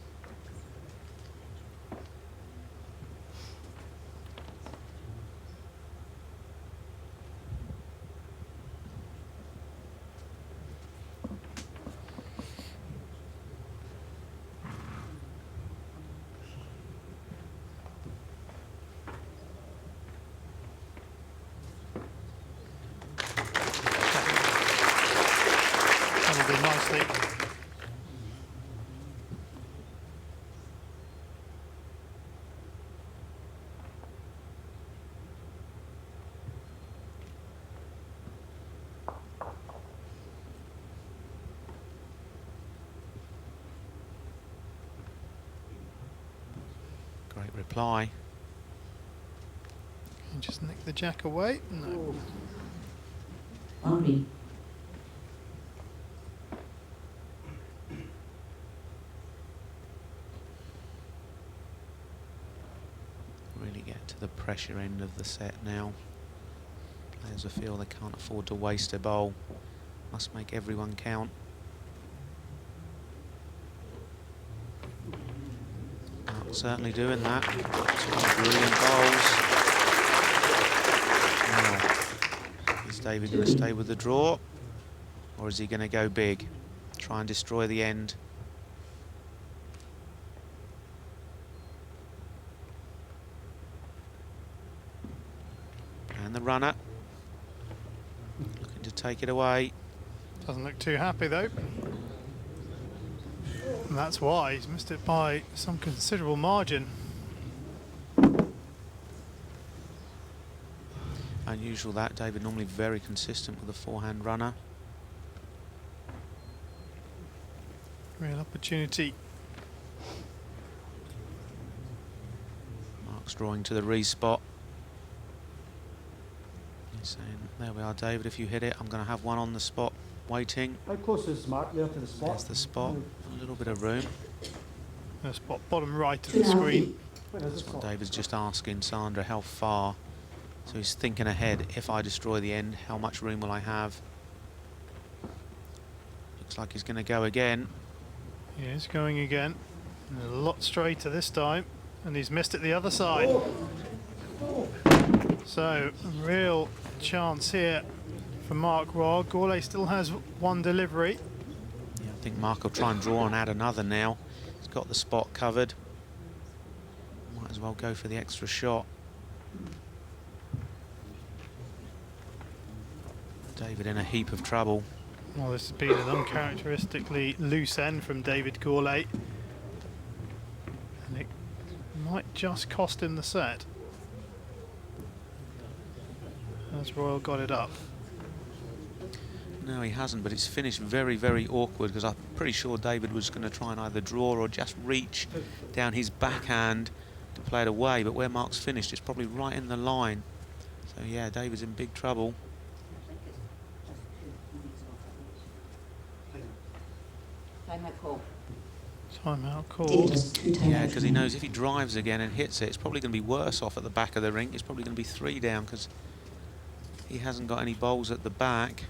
That'll do nicely. Great reply. And just nick the jack away. No. On green. Really get to the pressure end of the set now. Players will feel they can't afford to waste a bowl. Must make everyone count. Certainly doing that. 2 brilliant bowls. Now, is David going to stay with the draw, or is he going to go big? Try and destroy the end. And the runner looking to take it away. Doesn't look too happy though. And that's why he's missed it by some considerable margin. Unusual that. David normally very consistent with a forehand runner. Real opportunity. Mark's drawing to the re-spot. He's saying, there we are, David, if you hit it, I'm going to have one on the spot waiting. How close is Mark there to the spot? There's the spot, a little bit of room. The spot bottom right of the screen. Where is the That's what spot? David's just asking Sandra, how far. So he's thinking ahead, if I destroy the end, how much room will I have? Looks like he's going to go again. He is going again. And a lot straighter this time. And he's missed it the other side. So, a real chance here for Mark Royal. Gourlay still has one delivery. Yeah, I think Mark will try and draw and add another now. He's got the spot covered. Might as well go for the extra shot. David in a heap of trouble. Well, this has been an uncharacteristically loose end from David Gourlay. And it might just cost him the set. As Royal got it up. No, he hasn't, but it's finished very, very awkward because I'm pretty sure David was going to try and either draw or just reach down his backhand to play it away, but where Mark's finished, it's probably right in the line. So yeah, David's in big trouble. Timeout call. Timeout call. David has 2 timeouts. Yeah, because he knows if he drives again and hits it, it's probably going to be worse off at the back of the ring. It's probably going to be 3 down because he hasn't got any bowls at the back.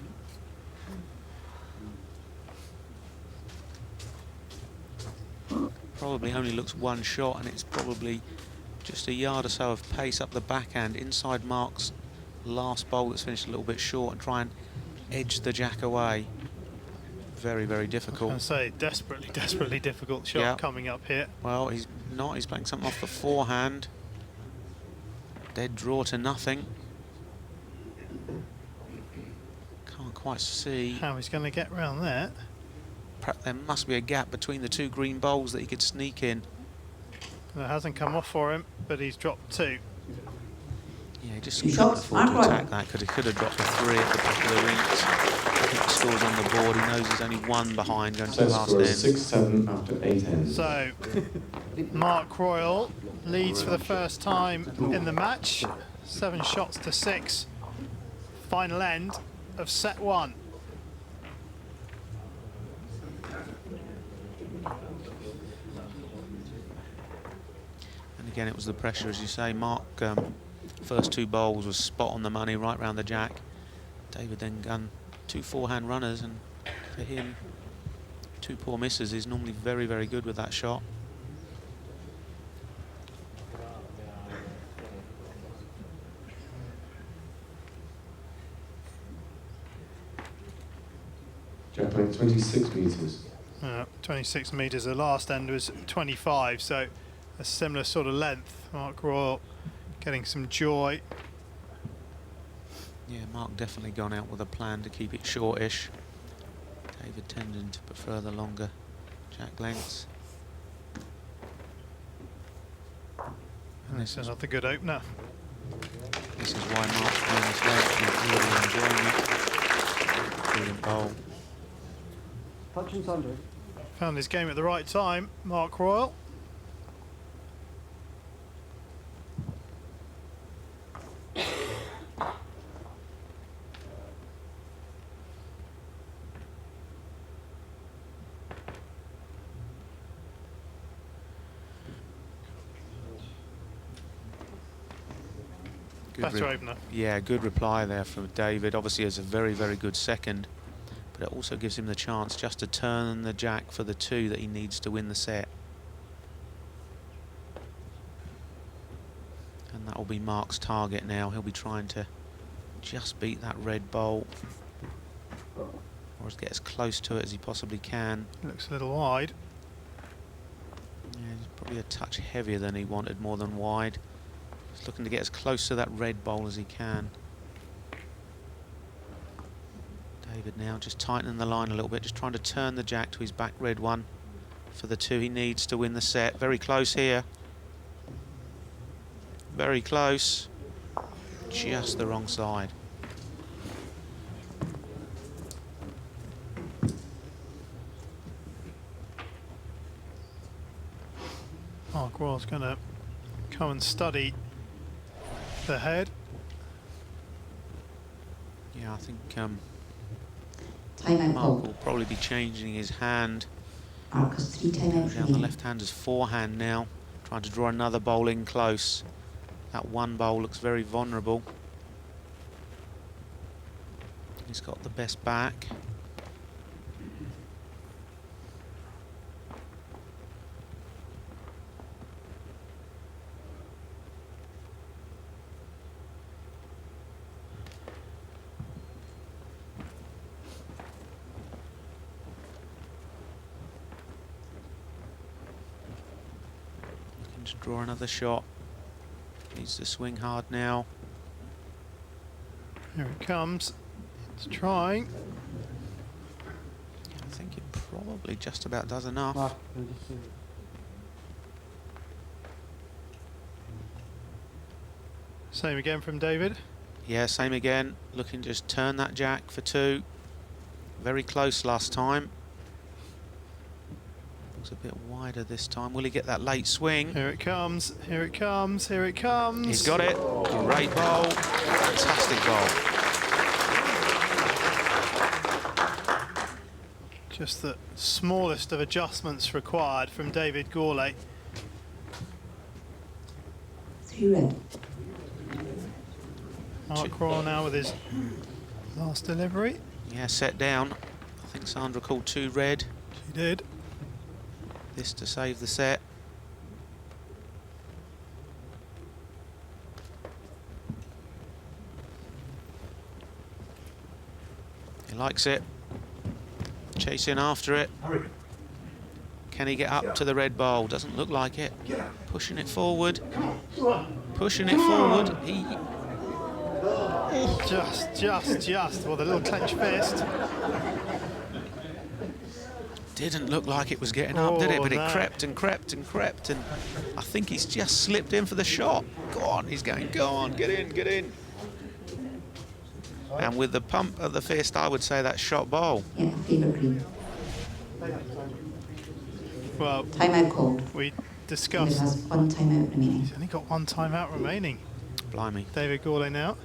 Probably only looks one shot, and it's probably just a yard or so of pace up the backhand inside Mark's last bowl that's finished a little bit short, and try and edge the jack away. Very, very difficult. I was going to say, desperately, desperately difficult shot Yeah. coming up here. Well, he's not. He's playing something off the forehand. Dead draw to nothing. Can't quite see. How he's going to get round there. Perhaps there must be a gap between the 2 green bowls that he could sneak in. That hasn't come off for him, but he's dropped 2. Yeah, he just Two couldn't shots, afford to Mark attack that because he could have dropped a 3 at the back of the rings. I think the score's on the board. He knows he's only 1 behind going to the Set last score end. is 6-7 after 8 ends. So, Mark Royal leads for the first time in the match. 7 shots to 6. Final end of set 1. And again, it was the pressure, as you say. Mark, first 2 bowls was spot on the money, right round the jack. David then gun 2 forehand runners, and for him, 2 poor misses is normally very, very good with that shot. Jack length 26 metres. 26 metres. The last end was 25, so a similar sort of length. Mark Royal getting some joy. Yeah, Mark definitely gone out with a plan to keep it shortish. David tending to prefer the longer jack lengths. And this is another good opener. This is why Mark's playing this length. He's really enjoying it. Brilliant bowl. Touch and sundry. Found his game at the right time, Mark Royal. Better opener. Yeah, good reply there from David. Obviously, it's a very, very good second, but it also gives him the chance just to turn the jack for the 2 that he needs to win the set. And that will be Mark's target now. He'll be trying to just beat that red bowl, or get as close to it as he possibly can. Looks a little wide. Yeah, he's probably a touch heavier than he wanted, more than wide. He's looking to get as close to that red bowl as he can. David now just tightening the line a little bit, just trying to turn the jack to his back red one for the 2 he needs to win the set. Very close here. Very close. Just the wrong side. Mark Royal's going to come and study the head. Yeah, I think Timeout Mark called. will probably be changing his hand. Mark has 3 timeouts Down the remaining. left-hander's forehand now, trying to draw another bowl in close. That one bowl looks very vulnerable. He's got the best back. Looking to draw another shot. Needs to swing hard now. Here it comes. It's trying. I think it probably just about does enough. Same again from David. Yeah, same again. Looking to just turn that jack for 2. Very close last time. Looks a bit wider this time. Will he get that late swing? Here it comes. Here it comes. Here it comes. He's got it. Great bowl. Fantastic bowl. Just the smallest of adjustments required from David Gourlay. 3 red. Mark Royal now with his last delivery. Yeah, set down. I think Sandra called 2 red. She did. This to save the set. He likes it. Chasing after it. Can he get up to the red bowl? Doesn't look like it. Pushing it forward. Pushing it forward. He... Just. Well, the little clenched fist. Didn't look like it was getting up, did it? But no. it crept and crept and crept, and I think he's just slipped in for the shot. Go on, he's going, go on, get in, get in. And with the pump of the fist, I would say that's shot bowl. Yeah, favour green. Well, Timeout called. we David discussed. has 1 timeout remaining. He's only got 1 timeout remaining. Blimey. David Gourlay now.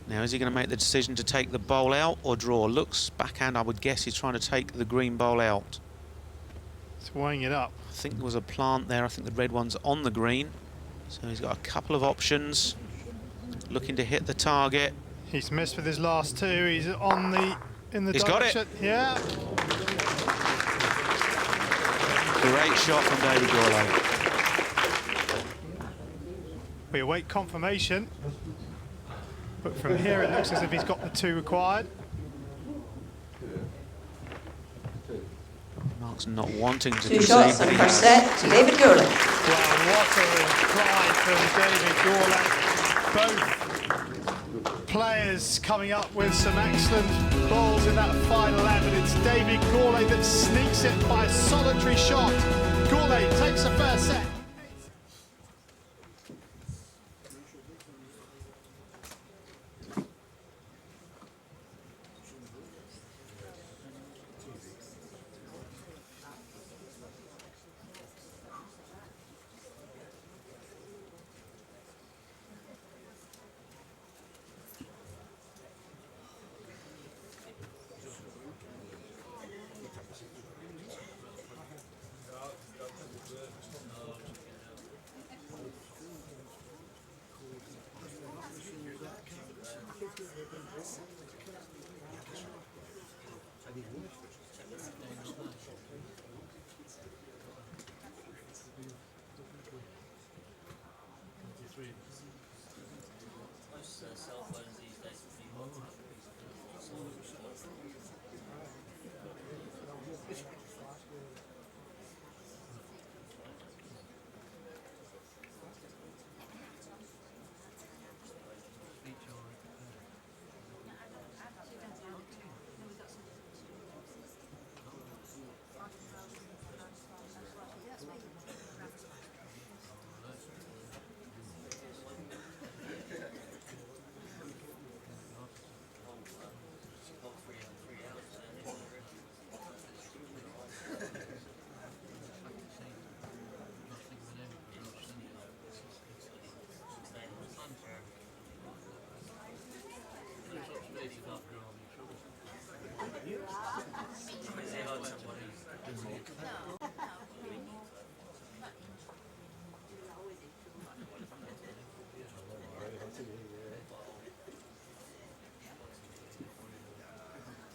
Now, is he going to make the decision to take the bowl out or draw? Looks backhand, I would guess he's trying to take the green bowl out. He's weighing it up. I think there was a plant there. I think the red one's on the green. So he's got a couple of options. Looking to hit the target. He's missed with his last 2. He's on in the He's got it. direction. Yeah. Great shot from David Gourlay. We await confirmation. But from here it looks as if he's got the 2 required. Mark's not wanting to 2 concede, shots but on he the first has. set to David Gourlay. Well, what a reply from David Gourlay. Both players coming up with some excellent balls in that final end, but it's David Gourlay that sneaks it by a solitary shot. Gourlay takes the first set.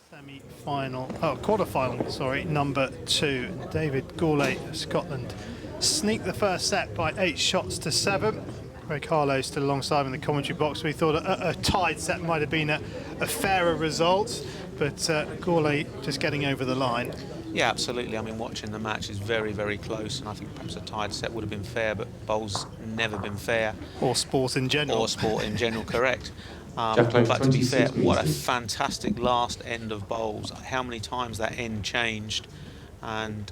Semi-final, quarter-final, sorry, number 2. David Gourlay of Scotland sneaked the first set by 8 shots to 7. Greg Harlow still alongside in the commentary box. We thought a tied set might have been a fairer result, but Gourlay just getting over the line. Yeah, absolutely. I mean, watching the match is very, very close, and I think perhaps a tied set would have been fair, but bowl's never been fair. Or sport in general. Or sport in general, correct. But to be fair, what a meters. fantastic last end of bowls. How many times that end changed, and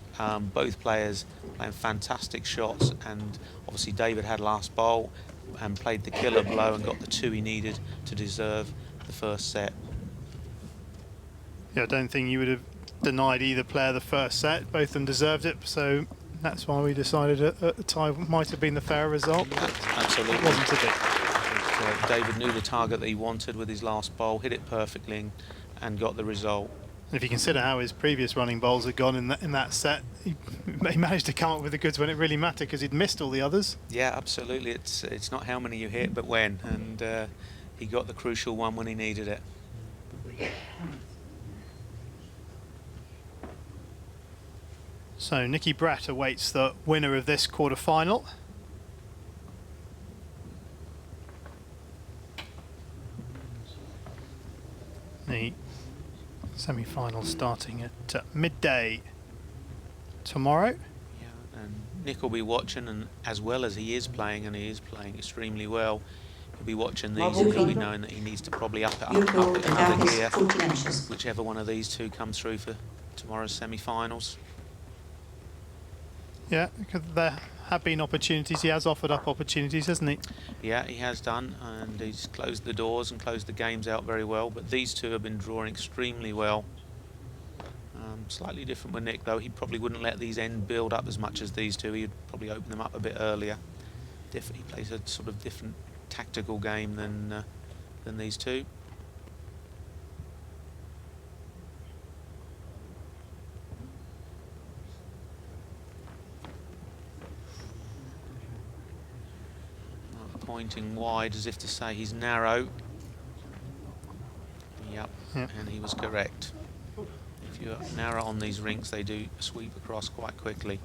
both players playing fantastic shots, and obviously David had last bowl and played the killer blow and got the 2 he needed to deserve the first set. Yeah, I don't think you would have denied either player the first set. Both of them deserved it, so that's why we decided a tie might have been the fair result. Absolutely. It wasn't to be. David knew the target that he wanted with his last bowl, hit it perfectly and got the result. And if you consider how his previous running bowls had gone in that set, he managed to come up with the goods when it really mattered because he'd missed all the others. Yeah, absolutely. It's not how many you hit, but when. And he got the crucial one when he needed it. So Nicky Brett awaits the winner of this quarter-final. The semi-final starting at midday tomorrow. Yeah, and Nick will be watching, and as well as he is playing, and he is playing extremely well, he'll be watching these and he'll be knowing that he needs to probably up it another gear, whichever one of these two comes through for tomorrow's semi-finals. Yeah, because there have been opportunities. He has offered up opportunities, hasn't he? Yeah, he has done, and he's closed the doors and closed the games out very well. But these two have been drawing extremely well. Slightly different with Nick, though. He probably wouldn't let these end build up as much as these two. He'd probably open them up a bit earlier. He plays a sort of different tactical game than these two. Pointing wide as if to say he's narrow. Yep, and he was correct. If you're narrow on these rinks, they do sweep across quite quickly.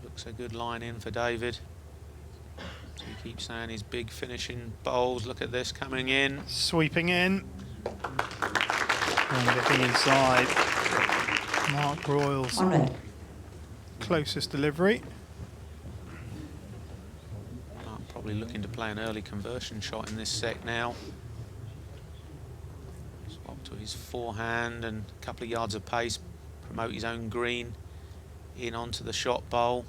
Looks a good line in for David. He keeps saying his big finishing bowls. Look at this coming in. Sweeping in. And getting inside. Mark Royal's closest delivery. Mark probably looking to play an early conversion shot in this set now. Swap to his forehand and a couple of yards of pace. Promote his own green in onto the shot bowl.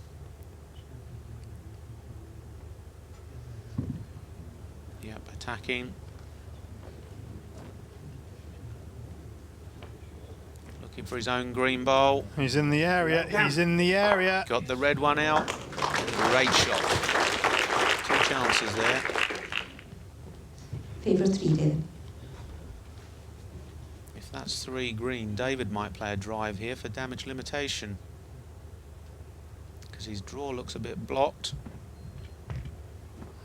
Yep, attacking. Looking for his own green bowl. He's in the area, he's in the area. Got the red one out. Great shot. 2 chances there. Favour 3 then. If that's 3 green, David might play a drive here for damage limitation. Because his draw looks a bit blocked.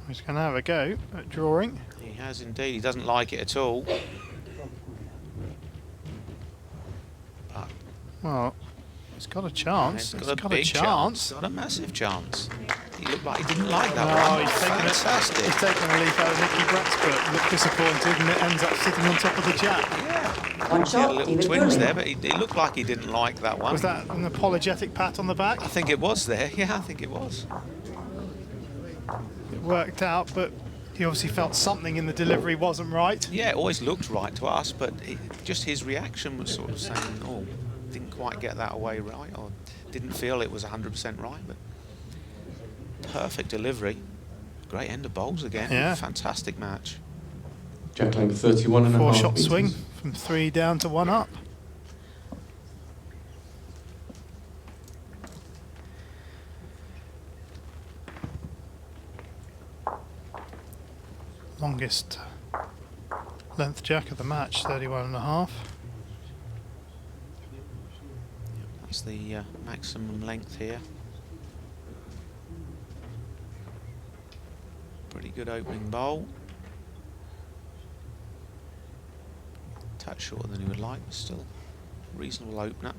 He's going to have a go at drawing. He has indeed. He doesn't like it at all. But well, he's got a chance. He's got a big chance. Got a massive chance. He looked like he didn't like that one. He's fantastic. He's taken a leaf out of Nicky Brett's book. Looked disappointed, and it ends up sitting on top of the jack. Yeah. One shot. He had a little twinge there, but he looked like he didn't like that one. Was that an apologetic pat on the back? I think it was there. Yeah, I think it was. It worked out, but he obviously felt something in the delivery wasn't right. Yeah, it always looked right to us, but just his reaction was sort of saying, oh, didn't quite get that away right, or didn't feel it was 100% right, but perfect delivery. Great end of bowls again. Yeah. Fantastic match. Jack length 31 and a half 4-shot meters. swing from 3 down to 1 up. Longest length jack of the match, 31.5. That's the maximum length here. Pretty good opening bowl. Touch shorter than he would like, but still reasonable opener.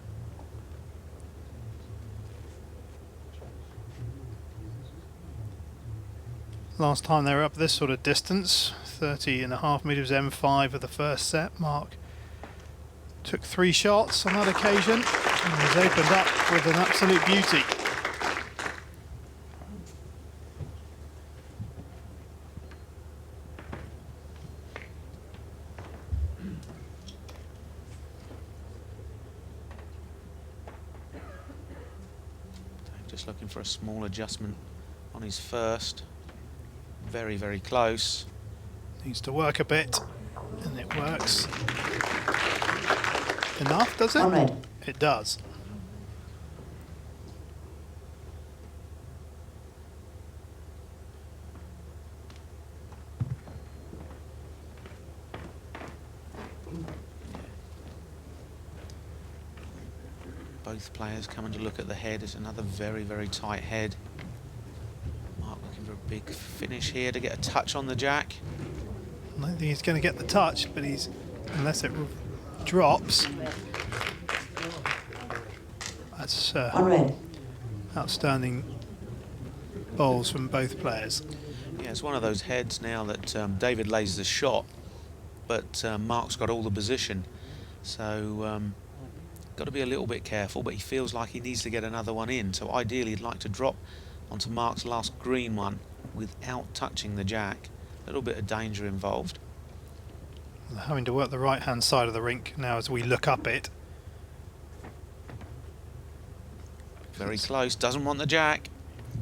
Last time they were up this sort of distance, 30.5 metres M5 of the first set. Mark took 3 shots on that occasion and has opened up with an absolute beauty. Just looking for a small adjustment on his first. Very, very close. Needs to work a bit, and it works. Enough, does it? On red. It does. Both players coming to look at the head. It's another very, very tight head. Mark looking for a big finish here to get a touch on the jack. I don't think he's going to get the touch, but he's, unless it drops. That's On red. outstanding bowls from both players. Yeah, it's one of those heads now that David lays the shot, but Mark's got all the position. So got to be a little bit careful, but he feels like he needs to get another one in. So ideally he'd like to drop onto Mark's last green one without touching the jack. A little bit of danger involved. Having to work the right hand side of the rink now as we look up it. Very close, doesn't want the jack.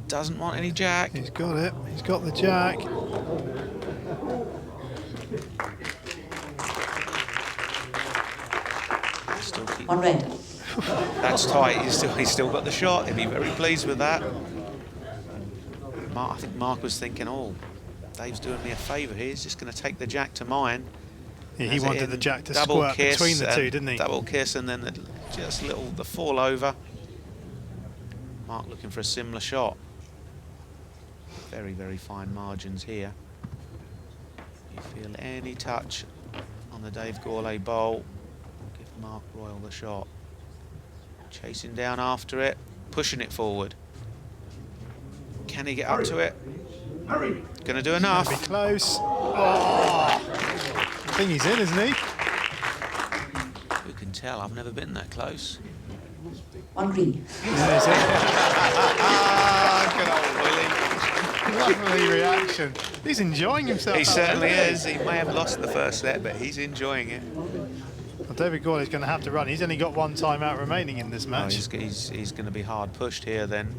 Doesn't want any jack. He's got it, he's got the jack. Still keep. On red. That's tight, he's still got the shot. He'd be very pleased with that. I think Mark was thinking, oh, Dave's doing me a favour here. He's just going to take the jack to mine. Yeah, he wanted the jack to squirt between the two, didn't he? Double kiss and then the fall over. Mark looking for a similar shot. Very, very fine margins here. You feel any touch on the Dave Gourlay bowl, give Mark Royal the shot. Chasing down after it, pushing it forward. Can he get up to it? Gonna do enough. Be close. Oh, I think he's in, isn't he? Who can tell? I've never been that close. On green. Yeah, he's Good old Willie. Lovely reaction. He's enjoying himself. He out certainly there. is. He may have lost the first set, but he's enjoying it. Well, David Gourlay's going to have to run. He's only got one time out remaining in this Oh, match. he's going to be hard pushed here then.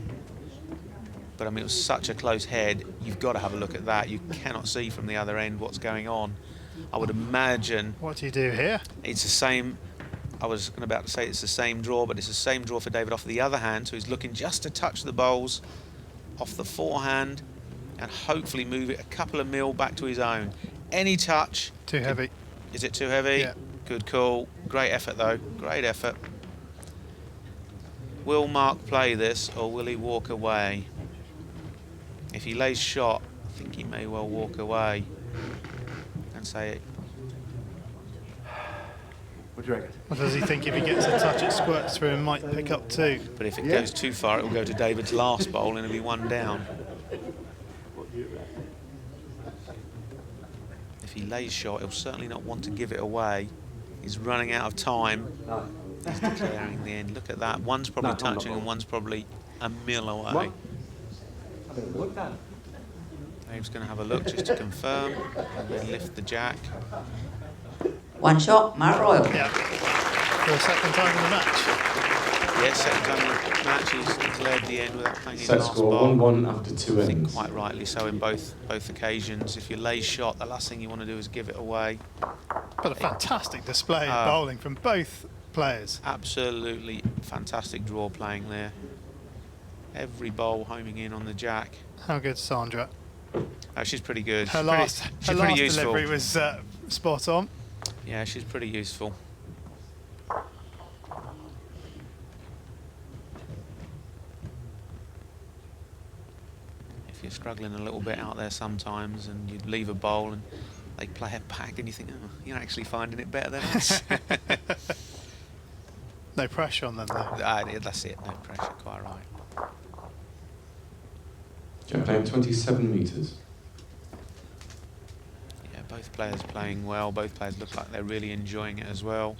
But I mean, it was such a close head. You've got to have a look at that. You cannot see from the other end what's going on. I would imagine What do you do here? it's the same. I was about to say it's the same draw, but it's the same draw for David off the other hand. So he's looking just to touch the bowls off the forehand and hopefully move it a couple of mil back to his own. Any touch. Too heavy. Is it too heavy? Yeah. Good call. Great effort though. Great effort. Will Mark play this or will he walk away? If he lays shot, I think he may well walk away and say, What do you reckon? What does he think if he gets a touch, it squirts through and might pick up two? but if it goes too far, it will go to David's last bowl and it'll be one down. If he lays shot, he'll certainly not want to give it away. He's running out of time. He's declaring the end. Look at that. One's probably touching and one's probably a mil away. Dave's going to have a look just to confirm and then lift the jack. One shot, Mark Royal. Yeah. For a second time in the match. Yes, second time in the match, he's declared the end without playing his Set last score bowl. 1-1 after 2 I think ends. quite rightly so in both occasions. If you lay shot, the last thing you want to do is give it away. But a fantastic display of bowling from both players. Absolutely fantastic draw playing there. Every bowl homing in on the jack. How good, Sandra? Oh, she's pretty good. Her She's last, pretty, her she's last pretty useful. delivery was spot on. Yeah, she's pretty useful. If you're struggling a little bit out there sometimes and you leave a bowl and they play it back and you think, oh, you're actually finding it better than us. No pressure on them though. Yeah, that's it, no pressure, quite right. Jack playing 27 metres. Yeah, both players playing well, both players look like they're really enjoying it as well.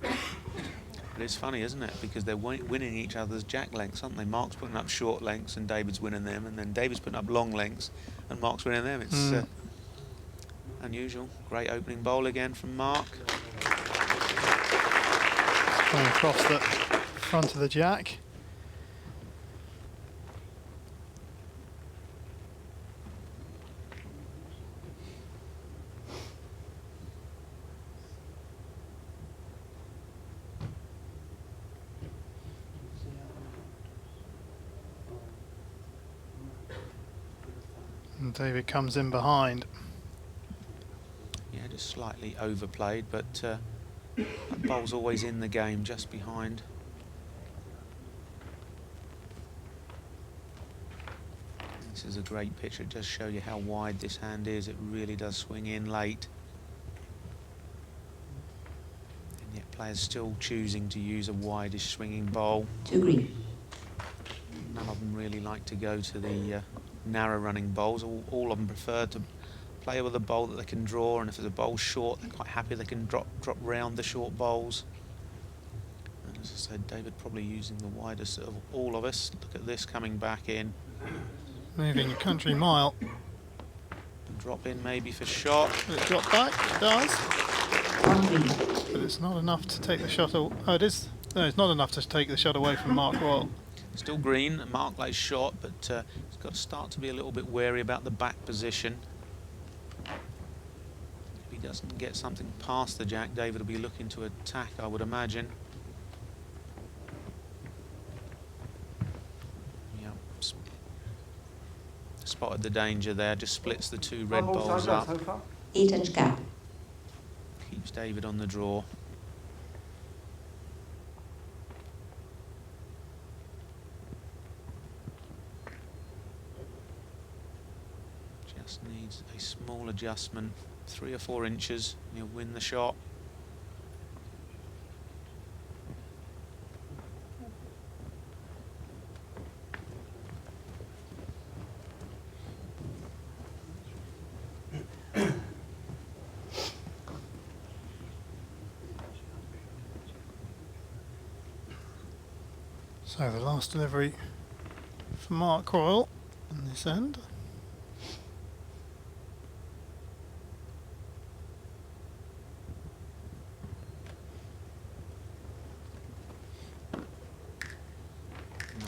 But it's funny, isn't it? Because they're winning each other's jack lengths, aren't they? Mark's putting up short lengths and David's winning them, and then David's putting up long lengths and Mark's winning them. It's unusual. Great opening bowl again from Mark. Going across the front of the jack. And David comes in behind. Yeah, just slightly overplayed, but that bowl's always in the game, just behind. This is a great picture. It does show you how wide this hand is. It really does swing in late. And yet players still choosing to use a wideish swinging bowl. 2 green. None of them really like to go to the narrow running bowls. All of them prefer to play with a bowl that they can draw, and if there's a bowl short, they're quite happy they can drop round the short bowls. And as I said, David probably using the widest of all of us. Look at this coming back in. Moving a country mile. And drop in maybe for shot. Will it drop back? It does. 1 green. But it's not enough to take the shot. Oh, it is. No, it's not enough to take the shot away from Mark Royal. Still green. Mark lays shot, but he's got to start to be a little bit wary about the back position. If he doesn't get something past the jack, David will be looking to attack, I would imagine. Yep. Spotted the danger there, just splits the two red bowls up. 8-inch gap. Keeps David on the draw. Just needs a small adjustment, 3 or 4 inches, and he'll win the shot. So the last delivery for Mark Royal on this end.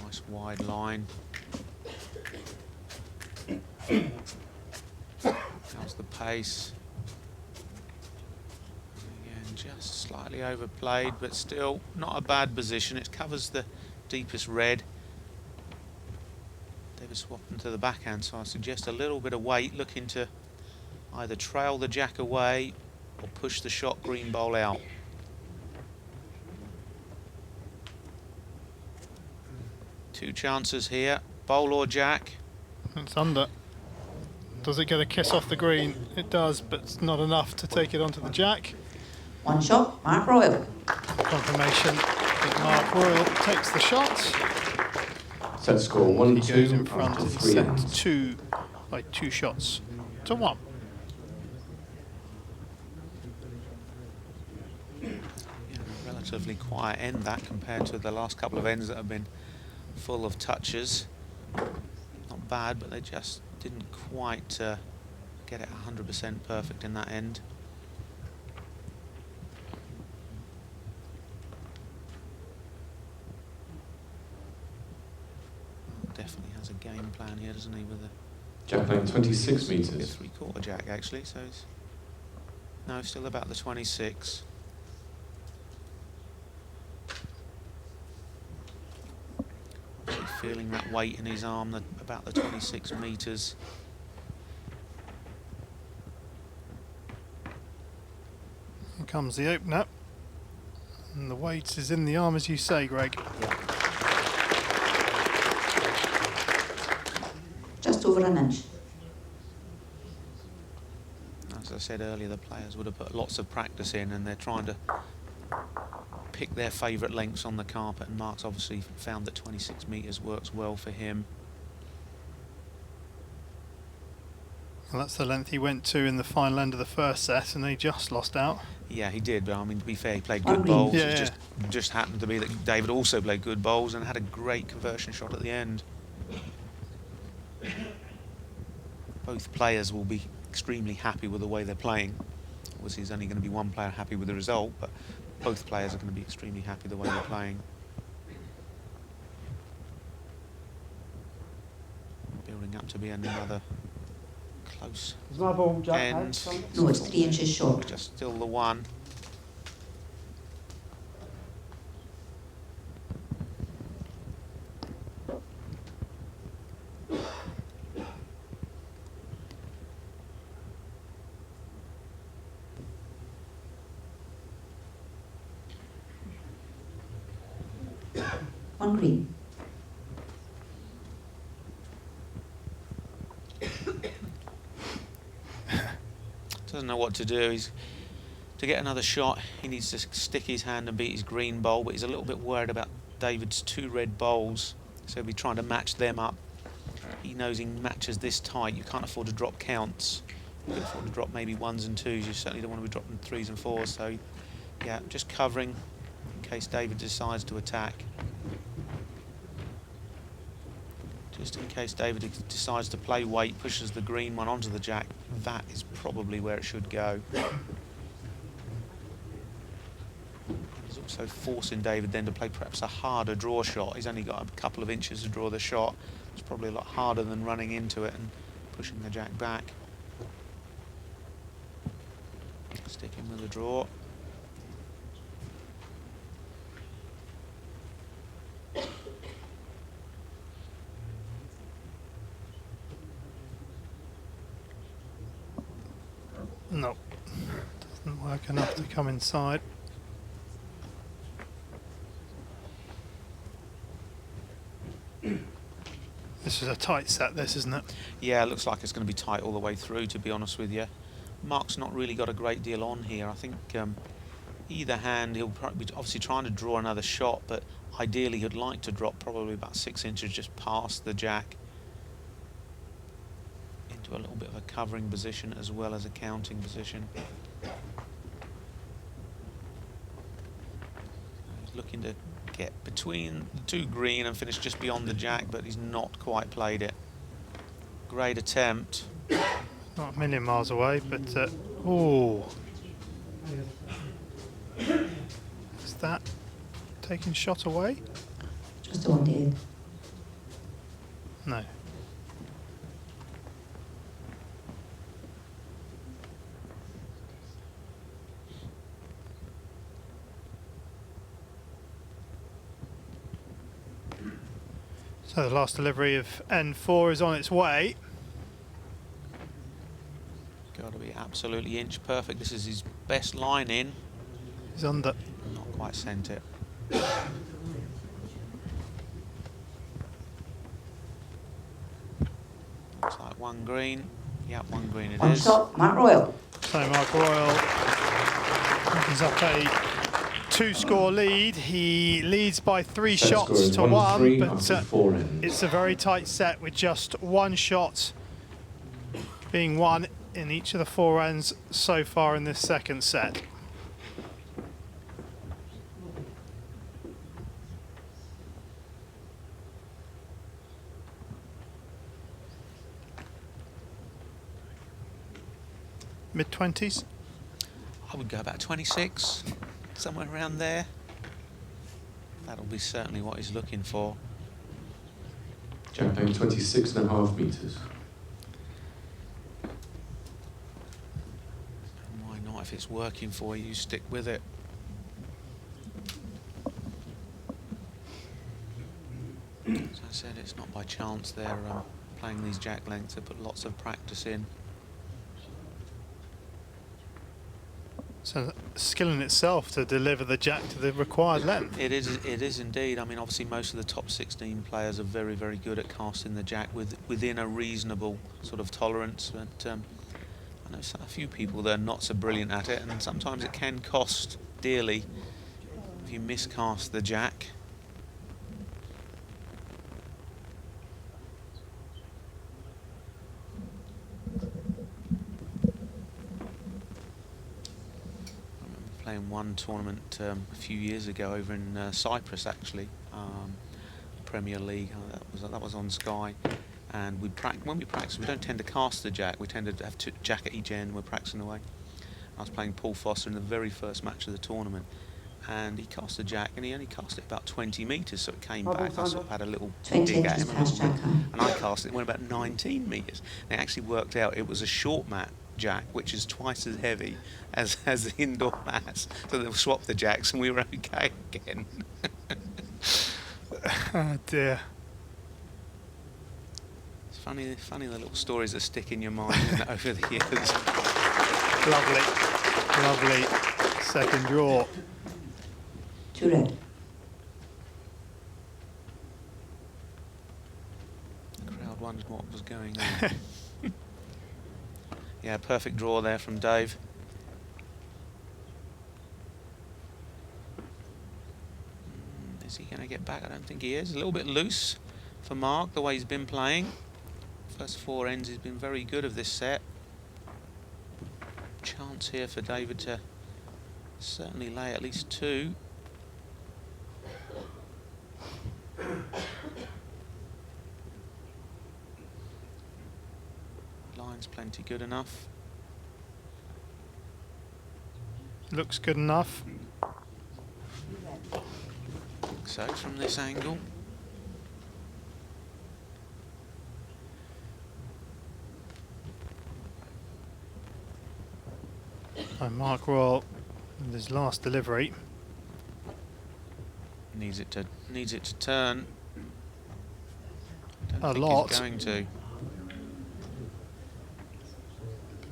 Nice wide line. How's the pace? Again, just slightly overplayed, but still not a bad position. It covers the deepest red. David swapping to the backhand, so I suggest a little bit of weight, looking to either trail the jack away or push the shot green bowl out. Two chances here, bowl or jack. It's under. Does it get a kiss off the green? It does, but it's not enough to take it onto the jack. 1 shot, Mark Royal. Confirmation that Mark Royal takes the shot. Set score He 1-2 goes in front after of 3 set ends. 2 by 2 shots to 1. Yeah, relatively quiet end that compared to the last couple of ends that have been full of touches. Not bad, but they just didn't quite get it 100% perfect in that end. Definitely has a game plan here, doesn't he, with a Jack playing 26 a metres. 3/4 jack actually, so he's no, still about the 26. feeling that weight in his arm, about the 26 metres. Here comes the opener. And the weight is in the arm, as you say, Greg. Just over an inch. As I said earlier, the players would have put lots of practice in, and they're trying to pick their favourite lengths on the carpet, and Mark's obviously found that 26 metres works well for him. Well, that's the length he went to in the final end of the first set, and he just lost out. Yeah, he did, but I mean, to be fair, he played good bowls. Yeah, It just happened to be that David also played good bowls and had a great conversion shot at the end. Both players will be extremely happy with the way they're playing. Obviously, there's only going to be one player happy with the result, but both players are going to be extremely happy the way they're playing. Building up to be another close Is my ball Jack end. No, it's 3 inches short. Just still the one. One green. Doesn't know what to do. To get another shot, he needs to stick his hand and beat his green bowl, but he's a little bit worried about David's 2 red bowls, so he'll be trying to match them up. He knows he matches this tight. You can't afford to drop counts. You can afford to drop maybe 1s and 2s. You certainly don't want to be dropping 3s and 4s. So, yeah, just covering in case David decides to attack. Just in case David decides to play weight, pushes the green one onto the jack, that is probably where it should go. He's also forcing David then to play perhaps a harder draw shot. He's only got a couple of inches to draw the shot. It's probably a lot harder than running into it and pushing the jack back. Sticking with the draw. No, doesn't work enough to come inside. This is a tight set, this, isn't it? Yeah, it looks like it's going to be tight all the way through, to be honest with you. Mark's not really got a great deal on here. I think either hand, he'll probably be obviously trying to draw another shot, but ideally he'd like to drop probably about 6 inches just past the jack into a little bit of a covering position as well as a counting position. He's looking to get between the 2 green and finish just beyond the jack, but he's not quite played it. Great attempt. Not a million miles away, but oh, is that taking shot away? Just on the end. No. So the last delivery of N4 is on its way. Got to be absolutely inch perfect. This is his best line in. He's under. Not quite sent it. Looks like 1 green. Yeah, 1 green it One is. shot, Mark Royal. So Mark Royal opens up a 2-score lead. He leads by 3 Set score shots is to 1-3 1, but after 4 ends. it's a very tight set with just 1 shot being won in each of the 4 ends so far in this second set. Mid-20s? I would go about 26, somewhere around there. That'll be certainly what he's looking for. Jack playing 26.5 metres. And why not? If it's working for you, stick with it. As I said, it's not by chance they're playing these jack lengths. They put lots of practice in. So skill in itself to deliver the jack to the required length. It is indeed. I mean, obviously most of the top 16 players are very, very good at casting the jack within a reasonable sort of tolerance. But I know a few people that are not so brilliant at it, and sometimes it can cost dearly if you miscast the jack. Playing one tournament a few years ago over in Cyprus, actually, Premier League. That was on Sky, and when we practice, we don't tend to cast the jack. We tend to have jack at each end. We're practicing away. I was playing Paul Foster in the very first match of the tournament, and he cast the jack, and he only cast it about 20 metres, so it came back. I sort of had a little 20 dig at inches him, past jack high. and I cast it. It went about 19 metres. And it actually worked out. It was a short mat jack, which is twice as heavy as the indoor mats. So they'll swap the jacks, and we were okay again. Oh dear. It's funny the little stories that stick in your mind, isn't it, over the years. Lovely second draw. 2 red. The crowd wondered what was going on. Yeah, perfect draw there from Dave. Is he going to get back? I don't think he is. A little bit loose for Mark, the way he's been playing. First 4 ends he's been very good of this set. Chance here for David to certainly lay at least 2. Line's plenty good enough. Looks good enough. So from this angle, And Mark Royal with his last delivery. needs it to turn. I don't A think lot. he's going to.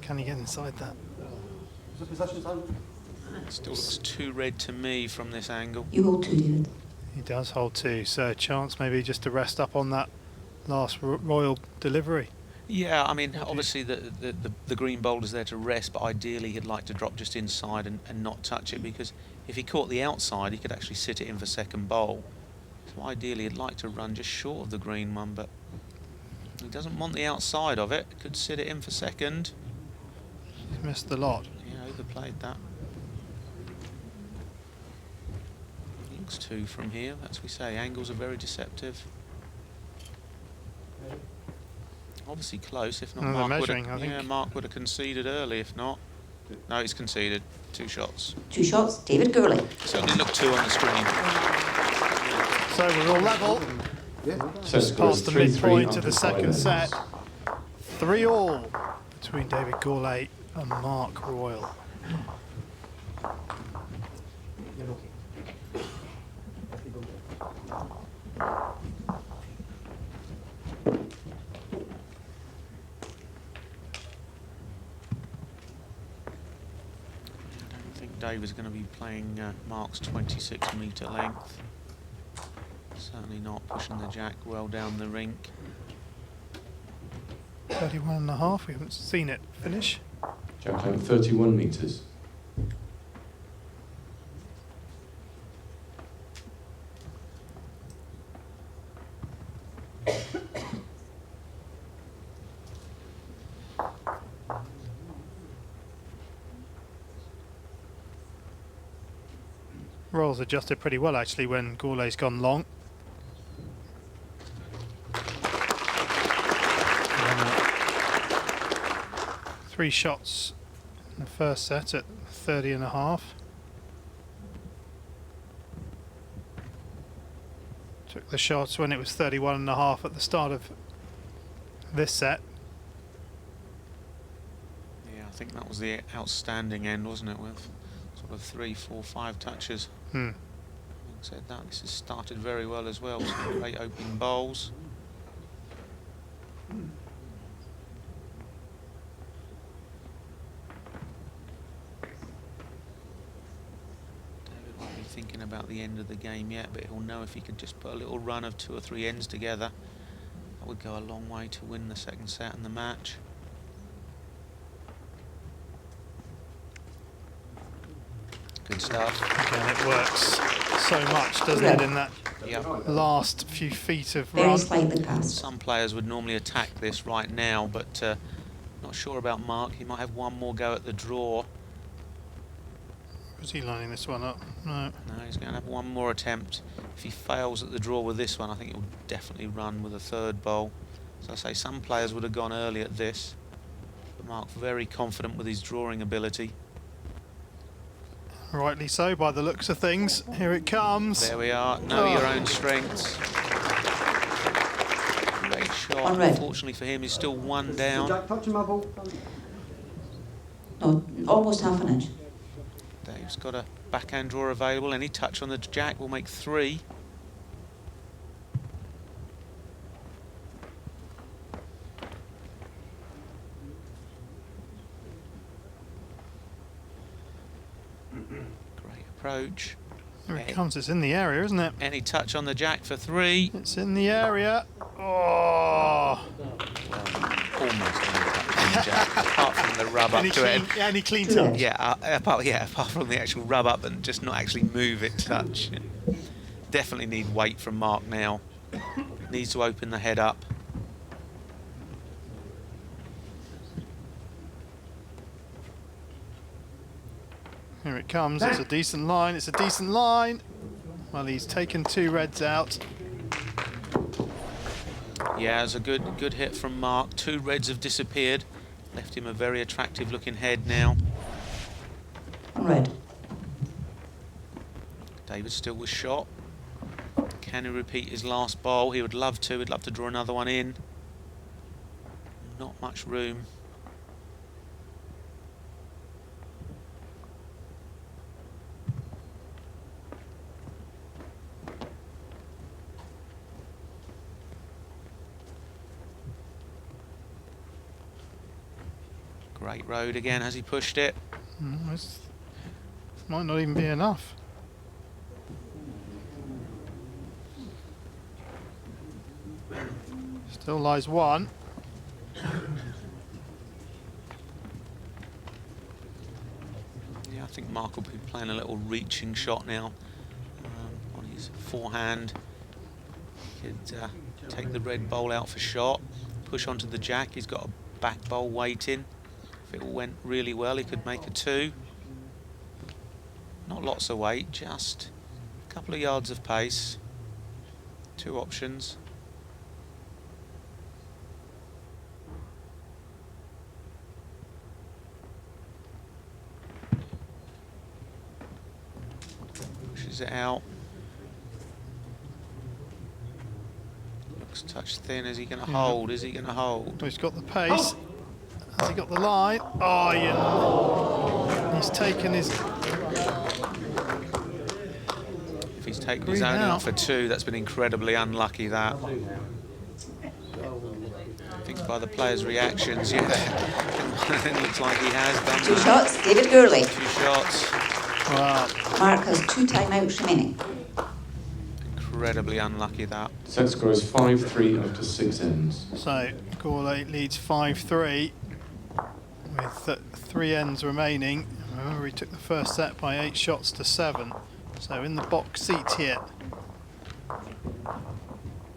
Can he get inside that? Still looks too red to me from this angle. You hold 2, David. He does hold 2, so chance maybe just to rest up on that last Royal delivery. Yeah, I mean, obviously the green boulder's there to rest, but ideally he'd like to drop just inside and not touch it, because if he caught the outside, he could actually sit it in for second bowl. So ideally he'd like to run just short of the green one, but he doesn't want the outside of it. Could sit it in for second. He's missed the lot. Yeah, overplayed that. Looks 2 from here. As we say, angles are very deceptive. Obviously close. If not, No, they're Mark would measuring, I have. think. Yeah, Mark would have conceded early. If not, no, he's conceded. 2 shots. 2 shots, David Gurley. Certainly looked 2 on the screen. So we're all level. Set score is Past the 3-3 midpoint of after the 5 second ends. set. 3-all between David Gourlay and Mark Royal. I don't think Dave is going to be playing Mark's 26-metre length. Certainly not pushing the jack well down the rink. 31.5, we haven't seen it finish. Jack length 31 metres. Royal's adjusted pretty well actually when Gourlay's gone long. 3 shots in the first set at 30.5. Took the shots when it was 31.5 at the start of this set. Yeah, I think that was the outstanding end, wasn't it? With sort of 3, 4, 5 touches. Said that this has started very well as well. Some great opening bowls. David won't be thinking about the end of the game yet, but he'll know if he could just put a little run of 2 or 3 ends together. That would go a long way to win the second set and the match. Good stuff. Again, it works so much, doesn't it, in that last few feet of run. Very slightly past. Some players would normally attack this right now, but not sure about Mark. He might have one more go at the draw. Was he lining this one up? No. No, he's going to have one more attempt. If he fails at the draw with this one, I think he'll definitely run with a third bowl. So I say some players would have gone early at this, but Mark very confident with his drawing ability. Rightly so, by the looks of things. Here it comes. There we are. Know your own strengths. Great shot. Unfortunately for him, he's still 1 down. Jack touching my ball. No, almost half an inch. Dave's got a backhand draw available. Any touch on the jack will make 3. Great approach. Here it comes. It's in the area, isn't it? Any touch on the jack for 3. It's in the area. Oh! Almost any touch on the jack, apart from the rub up to it. Any clean touch? Yeah, apart from the actual rub up and just not actually move it touch. Definitely need weight from Mark now. Needs to open the head up. Here it comes. It's a decent line. It's a decent line. Well, he's taken 2 reds out. Yeah, it's a good hit from Mark. 2 reds have disappeared. Left him a very attractive looking head now. Red. David still with shot. Can he repeat his last bowl? He would love to. He'd love to draw another one in. Not much room. Great road again. Has he pushed it? Might not even be enough. Still lies 1. Yeah, I think Mark will be playing a little reaching shot now on his forehand. He could take the red bowl out for shot, push onto the jack. He's got a back bowl waiting. If it all went really well, he could make a 2. Not lots of weight, just a couple of yards of pace. 2 options. Pushes it out. Looks touch thin. Is he going to hold? Is he going to hold? Well, he's got the pace. Has he got the line? Oh, yeah. He's taken his... If he's taken his own out for 2, that's been incredibly unlucky, that. I think by the players' reactions, yeah. It looks like he has done 2 that. shots, David Gourley. 2 shots. Wow. Mark has 2 timeouts remaining. Incredibly unlucky, that. Set score is 5-3 after 6 ends. So, Gourley leads 5-3 with 3 ends remaining. Remember, he took the first set by 8 shots to 7. So in the box seat here.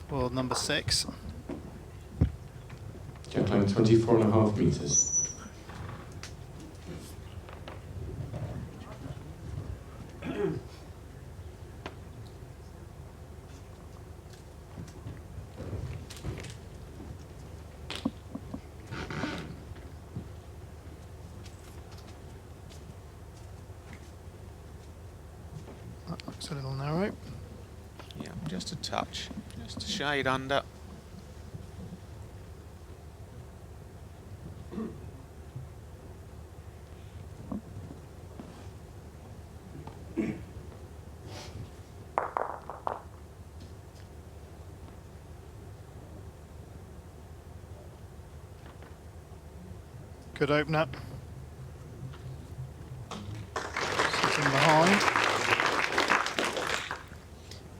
World number 6. Jack line 24.5 metres. That looks a little narrow. Yeah, just a touch. Just a shade under. Good opener. Sitting behind.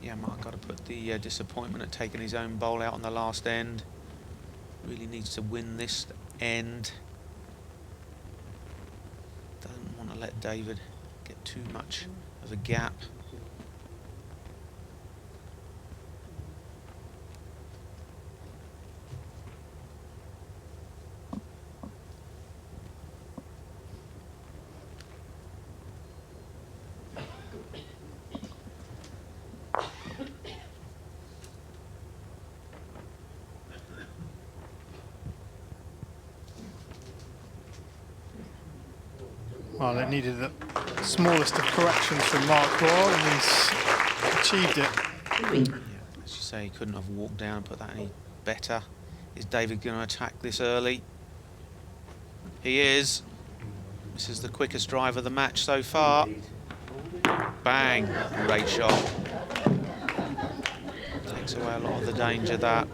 Yeah, Mark got to put the disappointment at taking his own bowl out on the last end. Really needs to win this end. Doesn't want to let David get too much of a gap. Well, it needed the smallest of corrections from Mark Royal, and he's achieved it. Yeah, as you say, he couldn't have walked down and put that any better. Is David going to attack this early? He is. This is the quickest drive of the match so far. Bang! Great shot. Takes away a lot of the danger, that.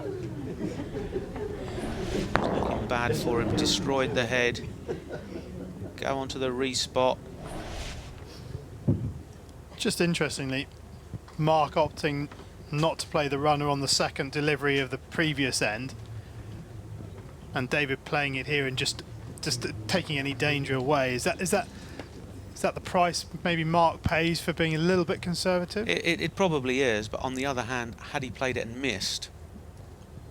Looking bad for him. Destroyed the head. Go on to the respot. Just interestingly, Mark opting not to play the runner on the second delivery of the previous end, and David playing it here and just taking any danger away. Is that the price maybe Mark pays for being a little bit conservative? It probably is, but on the other hand, had he played it and missed,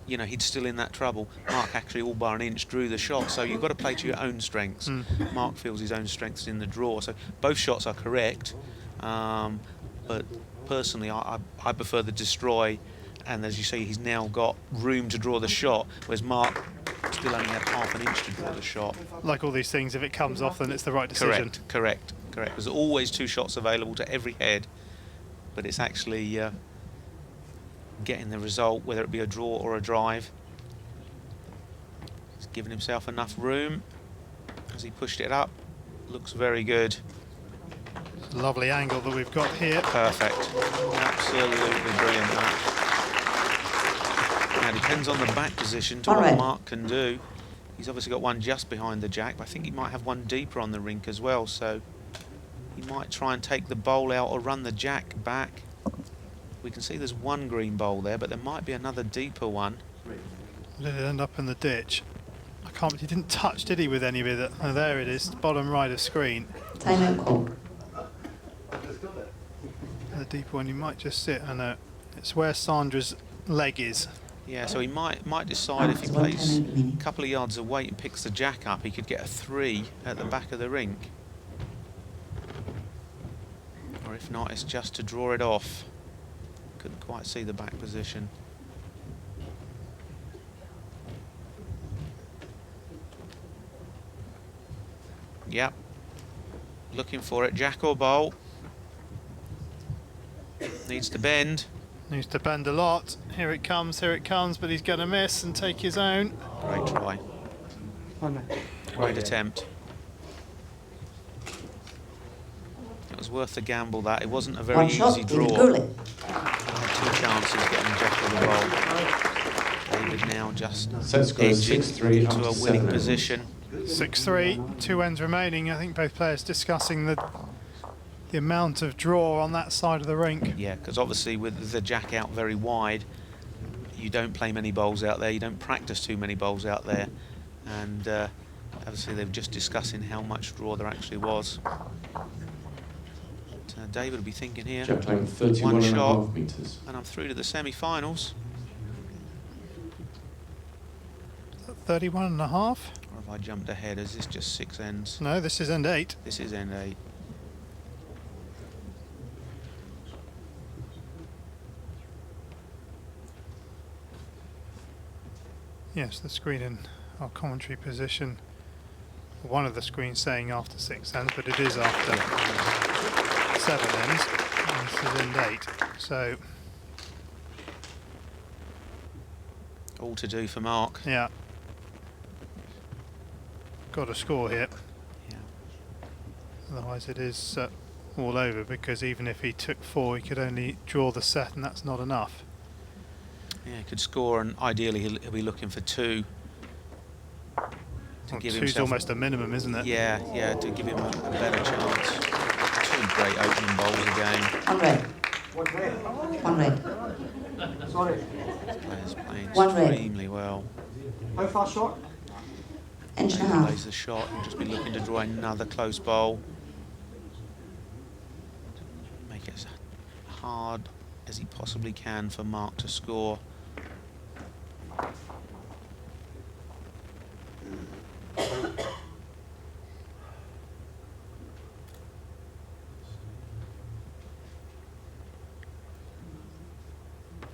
you know, he'd still in that trouble. Mark actually all bar an inch drew the shot, so you've got to play to your own strengths. Mark feels his own strengths in the draw, so both shots are correct. But personally, I prefer the destroy, and as you say, he's now got room to draw the shot, whereas Mark still only had half an inch to draw the shot. Like all these things, if it comes off, then it's the right decision. Correct. There's always two shots available to every head, but it's actually getting the result, whether it be a draw or a drive. He's given himself enough room as he pushed it up. Looks very good. It's a lovely angle that we've got here. Perfect. Absolutely brilliant, that. Now, depends on the back position to what Mark can do. He's obviously got one just behind the jack, but I think he might have one deeper on the rink as well, so he might try and take the bowl out or run the jack back. We can see there's one green bowl there, but there might be another deeper one. Did it end up in the ditch? I can't. He didn't touch, did he, with any of it? Oh, there it is, bottom right of screen. Time out call. The deeper one, you might just sit. I know it's where Sandra's leg is. Yeah, so he might decide if he plays a couple of yards away and picks the jack up, he could get a 3 at the back of the rink. Or if not, it's just to draw it off. Couldn't quite see the back position. Yep. Looking for it. Jack or bowl. Needs to bend. Needs to bend a lot. Here it comes, but he's going to miss and take his own. Great try. Great attempt. It was worth the gamble, that. It wasn't a very easy draw. Two chances getting Jack on the bowl. David now just edging into a winning position. 6-3, 2 ends remaining. I think both players discussing the amount of draw on that side of the rink. Yeah, because obviously with the jack out very wide, you don't play many bowls out there, you don't practice too many bowls out there, and obviously they're just discussing how much draw there actually was. But, David will be thinking here, one shot, meters. And I'm through to the semi-finals. 31.5? Or have I jumped ahead? Is this just 6 ends? No, this is end 8. This is end 8. Yes, the screen in our commentary position. One of the screens saying after 6 ends, but it is after 7 ends. And this is end 8. So all to do for Mark. Yeah. Got a score here. Yeah. Otherwise it is all over, because even if he took 4, he could only draw the set, and that's not enough. Yeah, he could score, and ideally he'll be looking for 2 to Well, give two's himself almost a minimum, isn't it? Yeah, yeah, to give him a better chance. Two great opening bowls again. One red. One red. Sorry. This player's playing One red. extremely well. How far short? Inch and a He half. plays the shot. He'll just be looking to draw another close bowl. Make it as hard as he possibly can for Mark to score.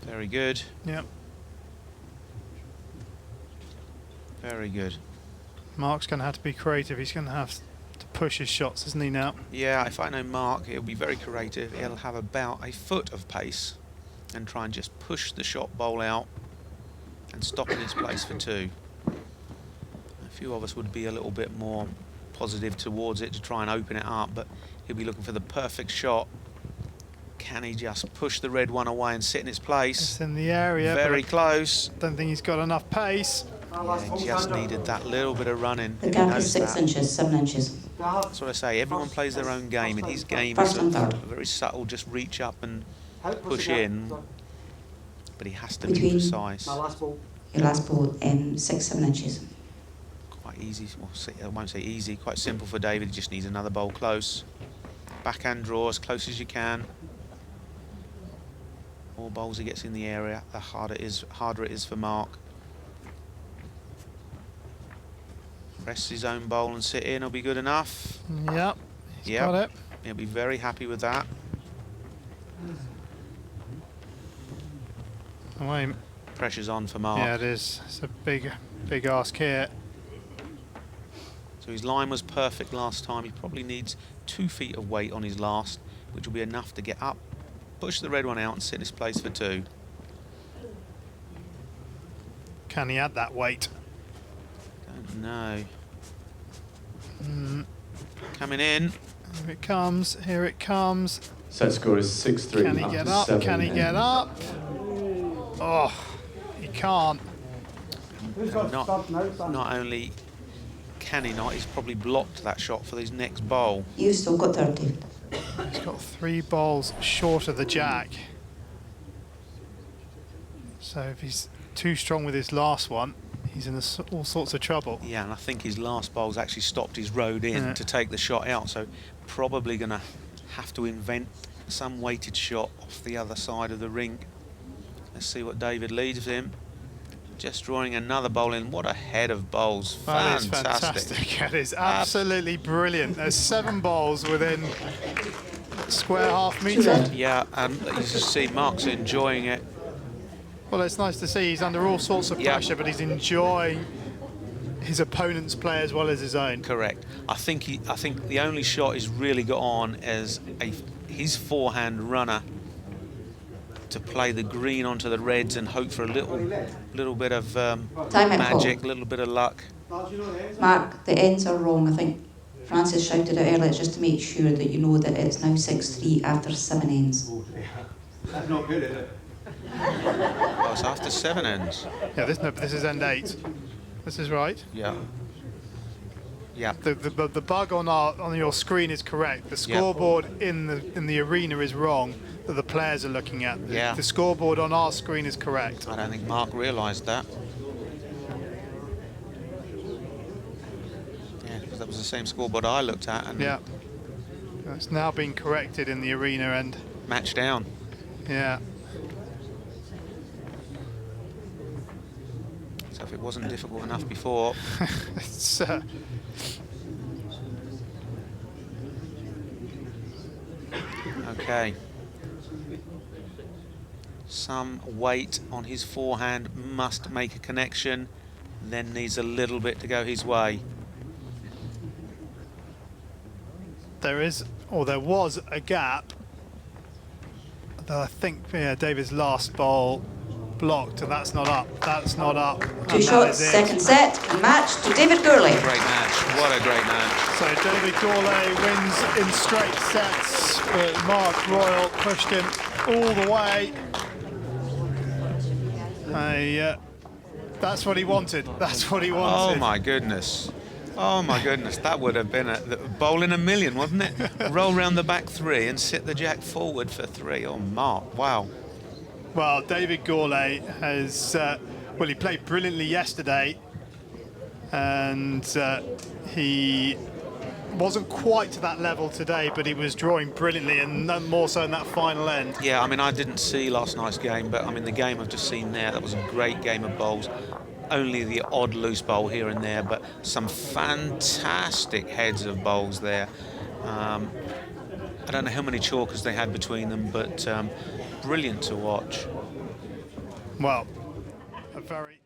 Very good. Yep. Very good. Mark's going to have to be creative. He's going to have to push his shots, isn't he, now? Yeah, if I know Mark, he'll be very creative. He'll have about a foot of pace and try and just push the shot bowl out and stop in its place for two. A few of us would be a little bit more positive towards it to try and open it up, but he'll be looking for the perfect shot. Can he just push the red one away and sit in its place? It's in the area. Very but close. I don't think he's got enough pace. Yeah, he just needed that little bit of running. The He gap knows is 6 that. inches, 7 inches. That's what I say. Everyone plays their own game, and his game First is and third. very subtle. Just reach up and push in, but he has to be Between precise. My last ball. Your last ball, 6, 7 inches. Quite easy. Well, I won't say easy. Quite simple for David. He just needs another bowl close. Backhand draw as close as you can. More bowls he gets in the area, the harder it is for Mark. Press his own bowl and sit in will be good enough. Yep. He's Yep. got it. He'll be very happy with that. Away. Pressure's on for Mark. Yeah, it is. It's a big ask here. So his line was perfect last time. He probably needs 2 feet of weight on his last, which will be enough to get up, push the red one out and sit his place for two. Can he add that weight? Don't know. Mm. Coming in. Here it comes. Here it comes. Set score is 6-3. Can he get up? 7 Can he get up? Oh, he can't. Who's got Not- start now, son? Not only can he not, he's probably blocked that shot for his next bowl. You've still got 30. He's got 3 balls short of the jack. So if he's too strong with his last one, he's in all sorts of trouble. Yeah, and I think his last bowl's actually stopped his road in Yeah. to take the shot out, so probably going to have to invent some weighted shot off the other side of the ring. Let's see what David leads him. Just drawing another bowl in. What a head of bowls. That is Fantastic. fantastic. That is absolutely brilliant. There's 7 balls within square half metre. Yeah, and you can see Mark's enjoying it. Well, it's nice to see he's under all sorts of Yeah. pressure, but he's enjoying his opponent's play as well as his own. Correct. I think the only shot he's really got on is his forehand runner to play the green onto the reds and hope for a little bit of Time magic, a little bit of luck. Mark, the ends are wrong. I think Francis shouted it earlier just to make sure that you know that it's now 6-3 after 7 ends. That's not good, is it? Oh, it's after 7 ends. Yeah, this is end 8. This is right. Yeah. Yeah. The bug on your screen is correct. The scoreboard in the arena is wrong that the players are looking at. Yeah. The scoreboard on our screen is correct. I don't think Mark realised that. Yeah, because that was the same scoreboard I looked at. And Yeah. It's now been corrected in the arena end. match down. Yeah. So if it wasn't difficult enough before, It's, okay. Some weight on his forehand must make a connection, then needs a little bit to go his way. there was a gap that I think David's last ball blocked, and that's not up. That's not up. And 2 that shots, is it. second set, and match to David Gourley. Great match. What a great match. So David Gourlay wins in straight sets, but Mark Royal pushed him all the way. That's what he wanted. That's what he wanted. Oh my goodness. Oh my goodness, that would have been a bowl in a million, wasn't it? Roll round the back 3 and sit the jack forward for 3. Oh, Mark, wow. Well, David Gourlay has, well, he played brilliantly yesterday, and he wasn't quite to that level today, but he was drawing brilliantly, and none more so in that final end. Yeah, I mean, I didn't see last night's game, but I mean, the game I've just seen there, that was a great game of bowls. Only the odd loose bowl here and there, but some fantastic heads of bowls there. I don't know how many chalkers they had between them, but brilliant to watch. Well, a very